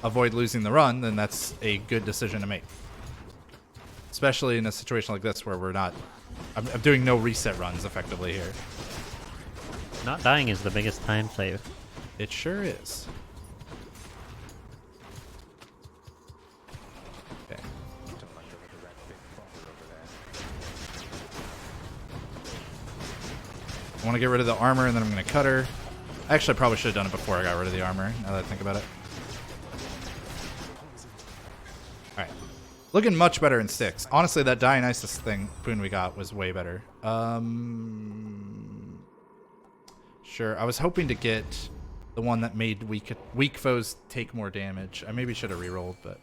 Speaker 1: avoid losing the run, then that's a good decision to make. Especially in a situation like this where we're not... I'm doing no reset runs effectively here.
Speaker 2: Not dying is the biggest time save.
Speaker 1: It sure is. Okay. I want to get rid of the armor and then I'm going to cut her. Actually, I probably should have done it before I got rid of the armor, now that I think about it. Alright. Looking much better in 6. Honestly, that Dionysus thing, Boon, we got was way better. Sure. I was hoping to get the one that made weak foes take more damage. I maybe should have rerolled, but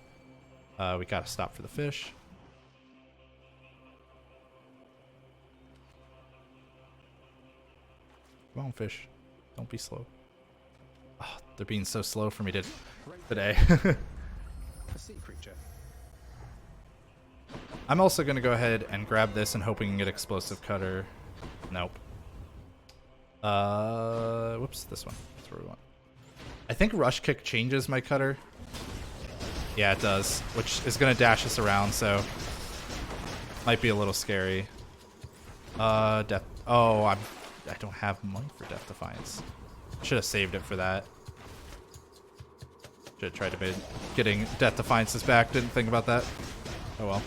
Speaker 1: we got to stop for the fish. Come on, fish. Don't be slow. Oh, they're being so slow for me today.
Speaker 3: A sea creature.
Speaker 1: I'm also going to go ahead and grab this and hoping to get explosive cutter. Nope. Whoops, this one. That's where we want. I think rush kick changes my cutter. Yeah, it does, which is going to dash us around, so might be a little scary. Death. Oh, I don't have money for Death Defiance. Should have saved it for that. Should have tried to be getting Death Defiances back. Didn't think about that. Oh well.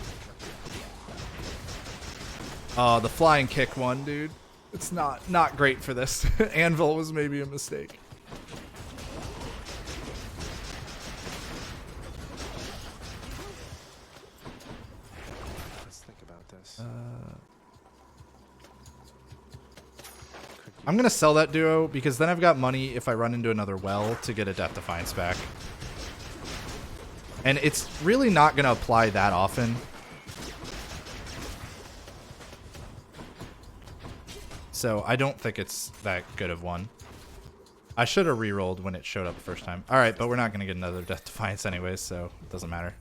Speaker 1: Oh, the flying kick one, dude. It's not great for this. Anvil was maybe a mistake.
Speaker 3: Let's think about this. Could
Speaker 1: I'm going to sell that duo because then I've got money if I run into another well to get a Death Defiance back. And it's really not going to apply that often. So I don't think it's that good of one. I should have re-rolled when it showed up the first time. Alright, but we're not going to get another Death Defiance anyways, so it doesn't matter.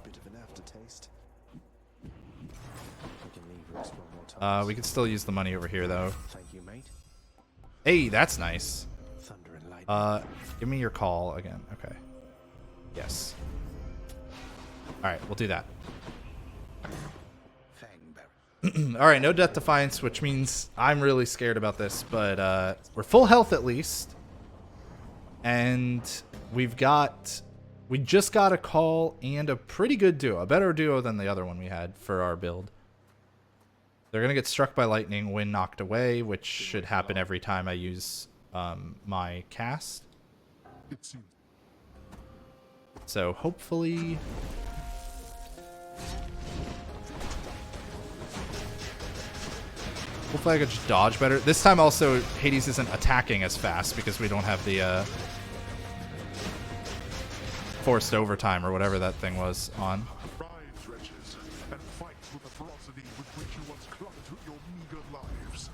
Speaker 3: Bit of an aftertaste. We can leave this one more time.
Speaker 1: We could still use the money over here, though.
Speaker 3: Thank you, mate.
Speaker 1: Hey, that's nice.
Speaker 3: Thunder and lightning.
Speaker 1: Give me your call again. Okay. Yes. Alright, we'll do that. Alright, no Death Defiance, which means I'm really scared about this, but we're full health at least. And we just got a call and a pretty good duo, a better duo than the other one we had for our build. They're going to get struck by lightning when knocked away, which should happen every time I use my cast. So hopefully... Hopefully I could just dodge better. This time also, Hades isn't attacking as fast because we don't have the forced overtime or whatever that thing was on.
Speaker 4: Rise, wretches, and fight with the ferocity with which you once clung to your meager lives.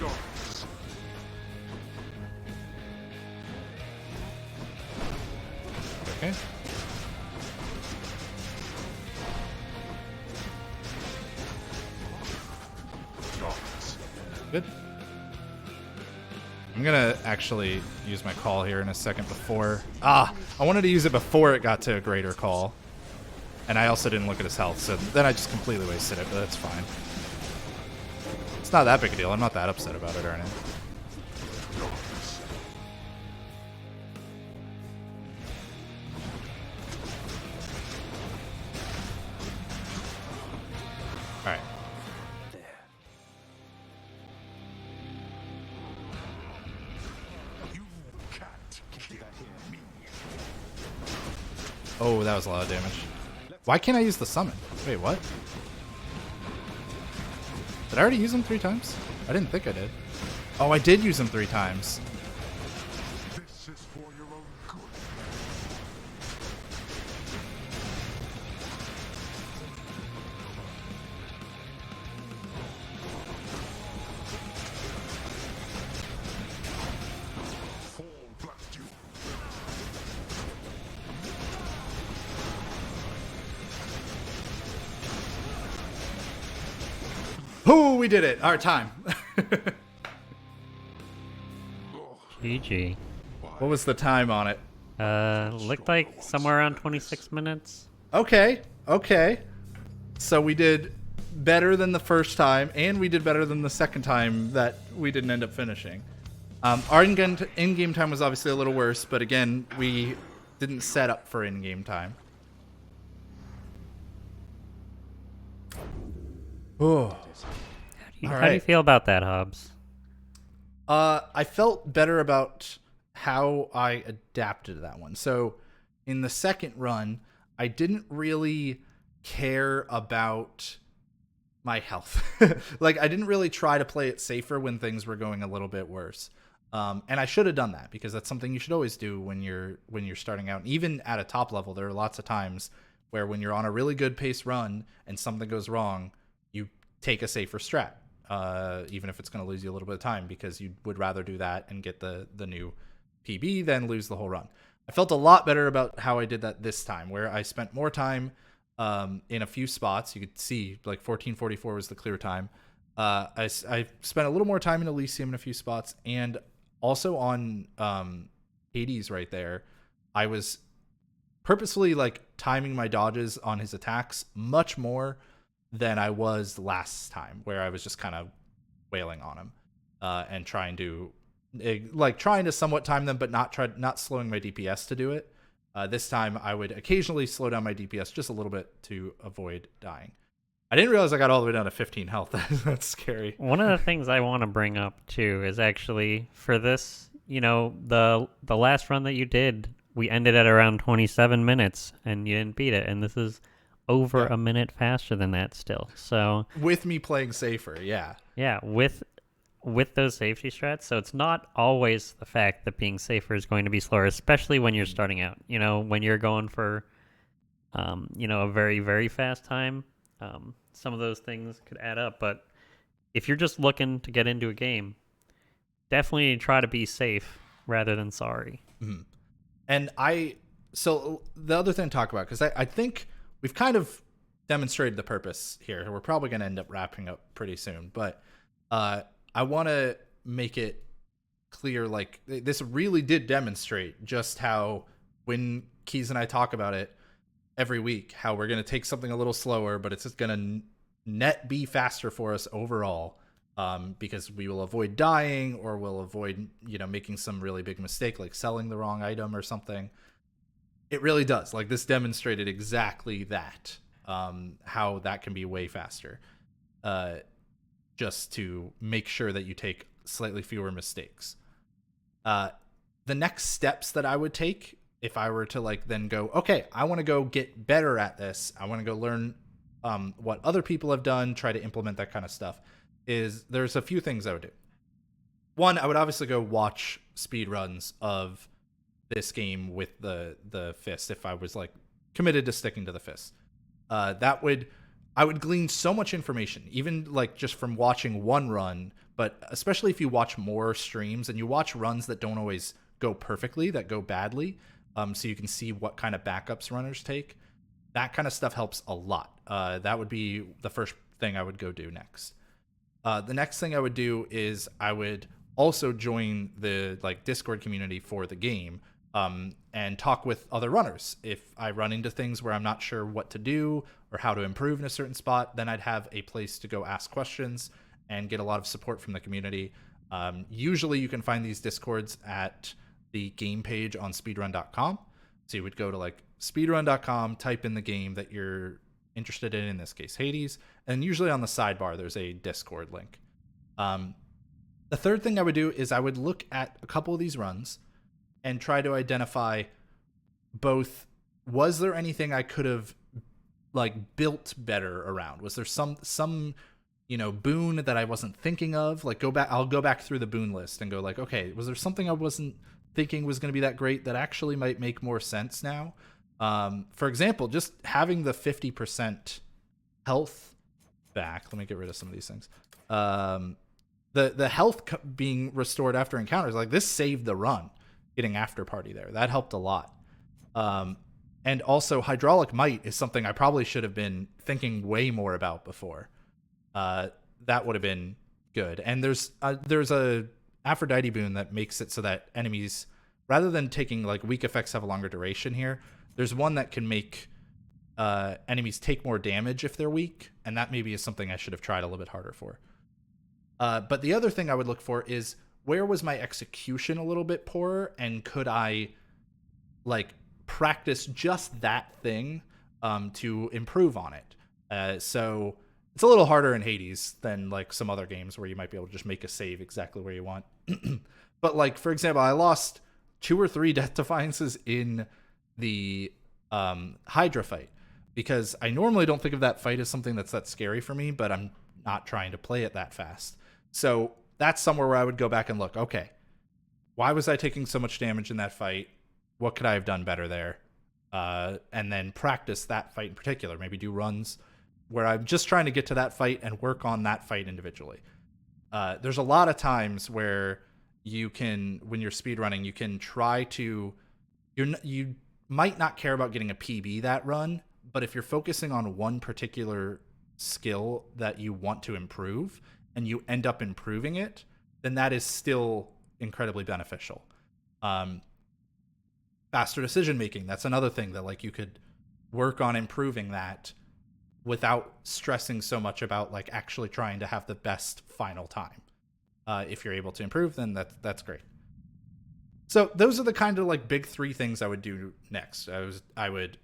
Speaker 4: Darkness.
Speaker 1: Okay. Good. I'm gonna actually use my call here in a second before... I wanted to use it before it got to a greater call. And I also didn't look at his health, so then I just completely wasted it, but that's fine. It's not that big a deal. I'm not that upset about it or anything. Alright. Oh, that was a lot of damage. Why can't I use the summon? Wait, what? Did I already use him 3 times? I didn't think I did. Oh, I did use him 3 times.
Speaker 4: This is for your own good. Fall blast you.
Speaker 1: Oh, we did it! Our time.
Speaker 2: GG.
Speaker 1: What was the time on it?
Speaker 2: Looked like somewhere around 26 minutes.
Speaker 1: Okay, okay. So we did better than the first time, and we did better than the second time that we didn't end up finishing. Our in-game time was obviously a little worse, but again, we didn't set up for in-game time. Oh.
Speaker 2: How do you feel about that, Hobbs?
Speaker 1: I felt better about how I adapted to that one. So in the second run, I didn't really care about my health. Like, I didn't really try to play it safer when things were going a little bit worse. And I should have done that because that's something you should always do when you're starting out. And even at a top level, there are lots of times where when you're on a really good pace run and something goes wrong, you take a safer strat. Even if it's going to lose you a little bit of time, because you would rather do that and get the new PB than lose the whole run. I felt a lot better about how I did that this time, where I spent more time in a few spots. You could see like 14:44 was the clear time. I spent a little more time in Elysium in a few spots, and also on Hades right there. I was purposefully like timing my dodges on his attacks much more than I was last time, where I was just kind of wailing on him and trying to somewhat time them, but not slowing my DPS to do it. This time I would occasionally slow down my DPS just a little bit to avoid dying. I didn't realize I got all the way down to 15 health. That's scary.
Speaker 2: One of the things I want to bring up too is actually for this, the last run that you did, we ended at around 27 minutes and you didn't beat it, and this is over a minute faster than that still. So
Speaker 1: with me playing safer, yeah,
Speaker 2: with with those safety strats. So it's not always the fact that being safer is going to be slower, especially when you're starting out. You know, when you're going for, a very, very fast time, some of those things could add up. But if you're just looking to get into a game, definitely try to be safe rather than sorry.
Speaker 1: Mm-hmm. And so the other thing to talk about, because I think we've kind of demonstrated the purpose here. We're probably going to end up wrapping up pretty soon, but I want to make it clear, like, this really did demonstrate just how, when Keys and I talk about it every week, how we're going to take something a little slower, but it's just going to net be faster for us overall, because we will avoid dying, or we'll avoid, making some really big mistake, like selling the wrong item or something. It really does. Like, this demonstrated exactly that, how that can be way faster, just to make sure that you take slightly fewer mistakes. The next steps that I would take, if I were to then go, okay, I want to go get better at this, I want to go learn what other people have done, try to implement that kind of stuff, is there's a few things I would do. One, I would obviously go watch speedruns of this game with the fist, if I was committed to sticking to the fist. I would glean so much information, even just from watching one run, but especially if you watch more streams and you watch runs that don't always go perfectly, that go badly, so you can see what kind of backups runners take. That kind of stuff helps a lot. That would be the first thing I would go do next. The next thing I would do is I would also join the Discord community for the game, and talk with other runners. If I run into things where I'm not sure what to do or how to improve in a certain spot, then I'd have a place to go ask questions and get a lot of support from the community. Usually you can find these Discords at the game page on speedrun.com. So you would go to speedrun.com, type in the game that you're interested in this case, Hades, and usually on the sidebar there's a Discord link. The third thing I would do is I would look at a couple of these runs and try to identify both, was there anything I could have built better around? Was there some boon that I wasn't thinking of? I'll go back through the boon list and go okay, was there something I wasn't thinking was going to be that great that actually might make more sense now? For example, just having the 50% health back. Let me get rid of some of these things. The health being restored after encounters, this saved the run. Getting after party there, that helped a lot. And also hydraulic might is something I probably should have been thinking way more about before. That would have been good. And there's a Aphrodite boon that makes it so that enemies, rather than taking weak effects have a longer duration here, there's one that can make enemies take more damage if they're weak, and that maybe is something I should have tried a little bit harder for. But the other thing I would look for is, where was my execution a little bit poorer, and could I practice just that thing to improve on it? So it's a little harder in Hades than some other games where you might be able to just make a save exactly where you want. But for example, I lost 2 or 3 death defiances in the Hydra fight, because I normally don't think of that fight as something that's that scary for me, but I'm not trying to play it that fast. So that's somewhere where I would go back and look, okay, why was I taking so much damage in that fight? What could I have done better there? And then practice that fight in particular. Maybe do runs where I'm just trying to get to that fight and work on that fight individually. There's a lot of times where you can, when you're speedrunning, you can try to, you might not care about getting a PB that run, but if you're focusing on one particular skill that you want to improve and you end up improving it, then that is still incredibly beneficial. Faster decision making, that's another thing that you could work on improving that without stressing so much about actually trying to have the best final time. If you're able to improve, then that's great. So those are the kind of big 3 things I would do next. I would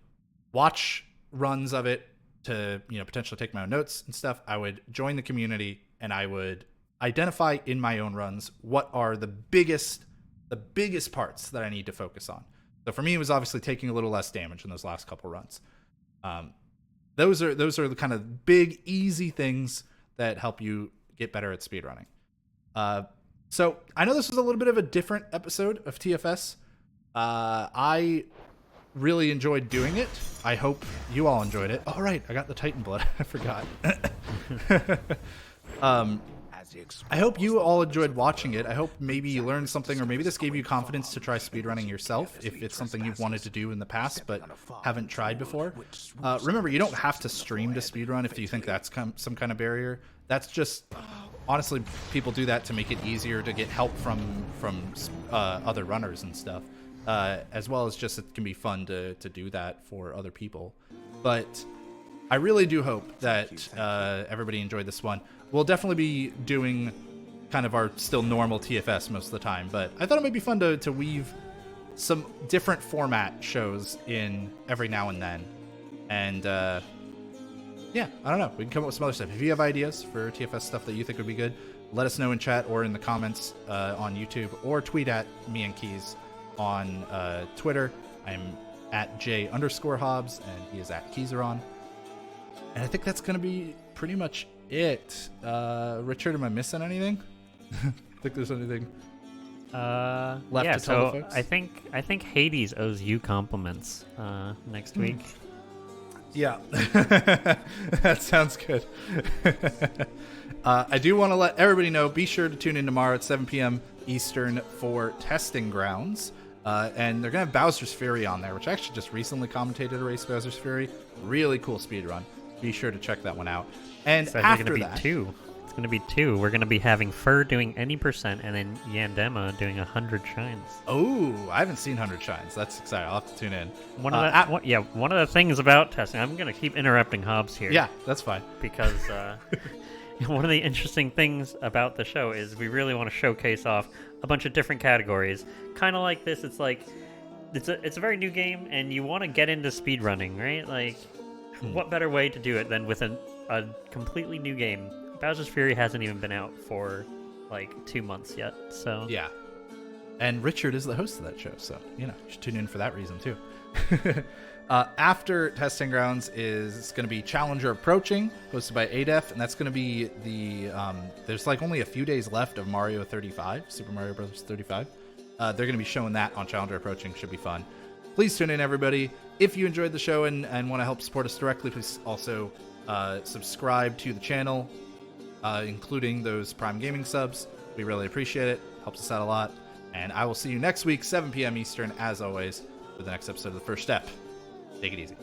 Speaker 1: watch runs of it to potentially take my own notes and stuff. I would join the community, and I would identify in my own runs what are the biggest parts that I need to focus on. So for me, it was obviously taking a little less damage in those last couple runs. Those are the kind of big, easy things that help you get better at speedrunning. So I know this was a little bit of a different episode of TFS. I really enjoyed doing it. I hope you all enjoyed it. Oh, right, I got the Titan blood. I forgot. I hope you all enjoyed watching it. I hope maybe you learned something, or maybe this gave you confidence to try speedrunning yourself if it's something you've wanted to do in the past but haven't tried before. Remember, you don't have to stream to speedrun if you think that's some kind of barrier. That's just, honestly, people do that to make it easier to get help from other runners and stuff, as well as just it can be fun to do that for other people. But I really do hope that everybody enjoyed this one. We'll definitely be doing kind of our still normal TFS most of the time, but I thought it might be fun to weave some different format shows in every now and then. And yeah, I don't know. We can come up with some other stuff. If you have ideas for TFS stuff that you think would be good, let us know in chat or in the comments on YouTube, or tweet at me and Keys on Twitter. I'm at J_Hobz, and he is at Keizaron. And I think that's going to be pretty much it. Richard, am I missing anything? Think there's anything left to tell the folks?
Speaker 2: I think Hades owes you compliments next week.
Speaker 1: Yeah, that sounds good. I do want to let everybody know, be sure to tune in tomorrow at 7 p.m. Eastern for Testing Grounds. And they're going to have Bowser's Fury on there, which I actually just recently commentated a race, Bowser's Fury. Really cool speedrun. Be sure to check that one out. And
Speaker 2: So
Speaker 1: after
Speaker 2: gonna be
Speaker 1: that...
Speaker 2: two. It's going to be two. We're going to be having Fur doing any %, and then Yandema doing 100 shines.
Speaker 1: Oh, I haven't seen 100 Shines. That's exciting. I'll have to tune in.
Speaker 2: One of the things about testing, I'm going to keep interrupting Hobbs here.
Speaker 1: Yeah, that's fine.
Speaker 2: Because one of the interesting things about the show is we really want to showcase off a bunch of different categories. Kind of like this, it's like, it's a very new game, and you want to get into speedrunning, right? Like, what better way to do it than with a completely new game? Bowser's Fury hasn't even been out for like 2 months yet, so
Speaker 1: Yeah. And Richard is the host of that show, so, you should tune in for that reason, too. After Testing Grounds is going to be Challenger Approaching, hosted by ADEF, and that's going to be the, there's like only a few days left of Mario 35, Super Mario Bros. 35. They're going to be showing that on Challenger Approaching. Should be fun. Please tune in, everybody. If you enjoyed the show and want to help support us directly, please also subscribe to the channel, including those Prime Gaming subs. We really appreciate it. Helps us out a lot. And I will see you next week, 7 p.m. Eastern, as always, for the next episode of The First Step. Take it easy.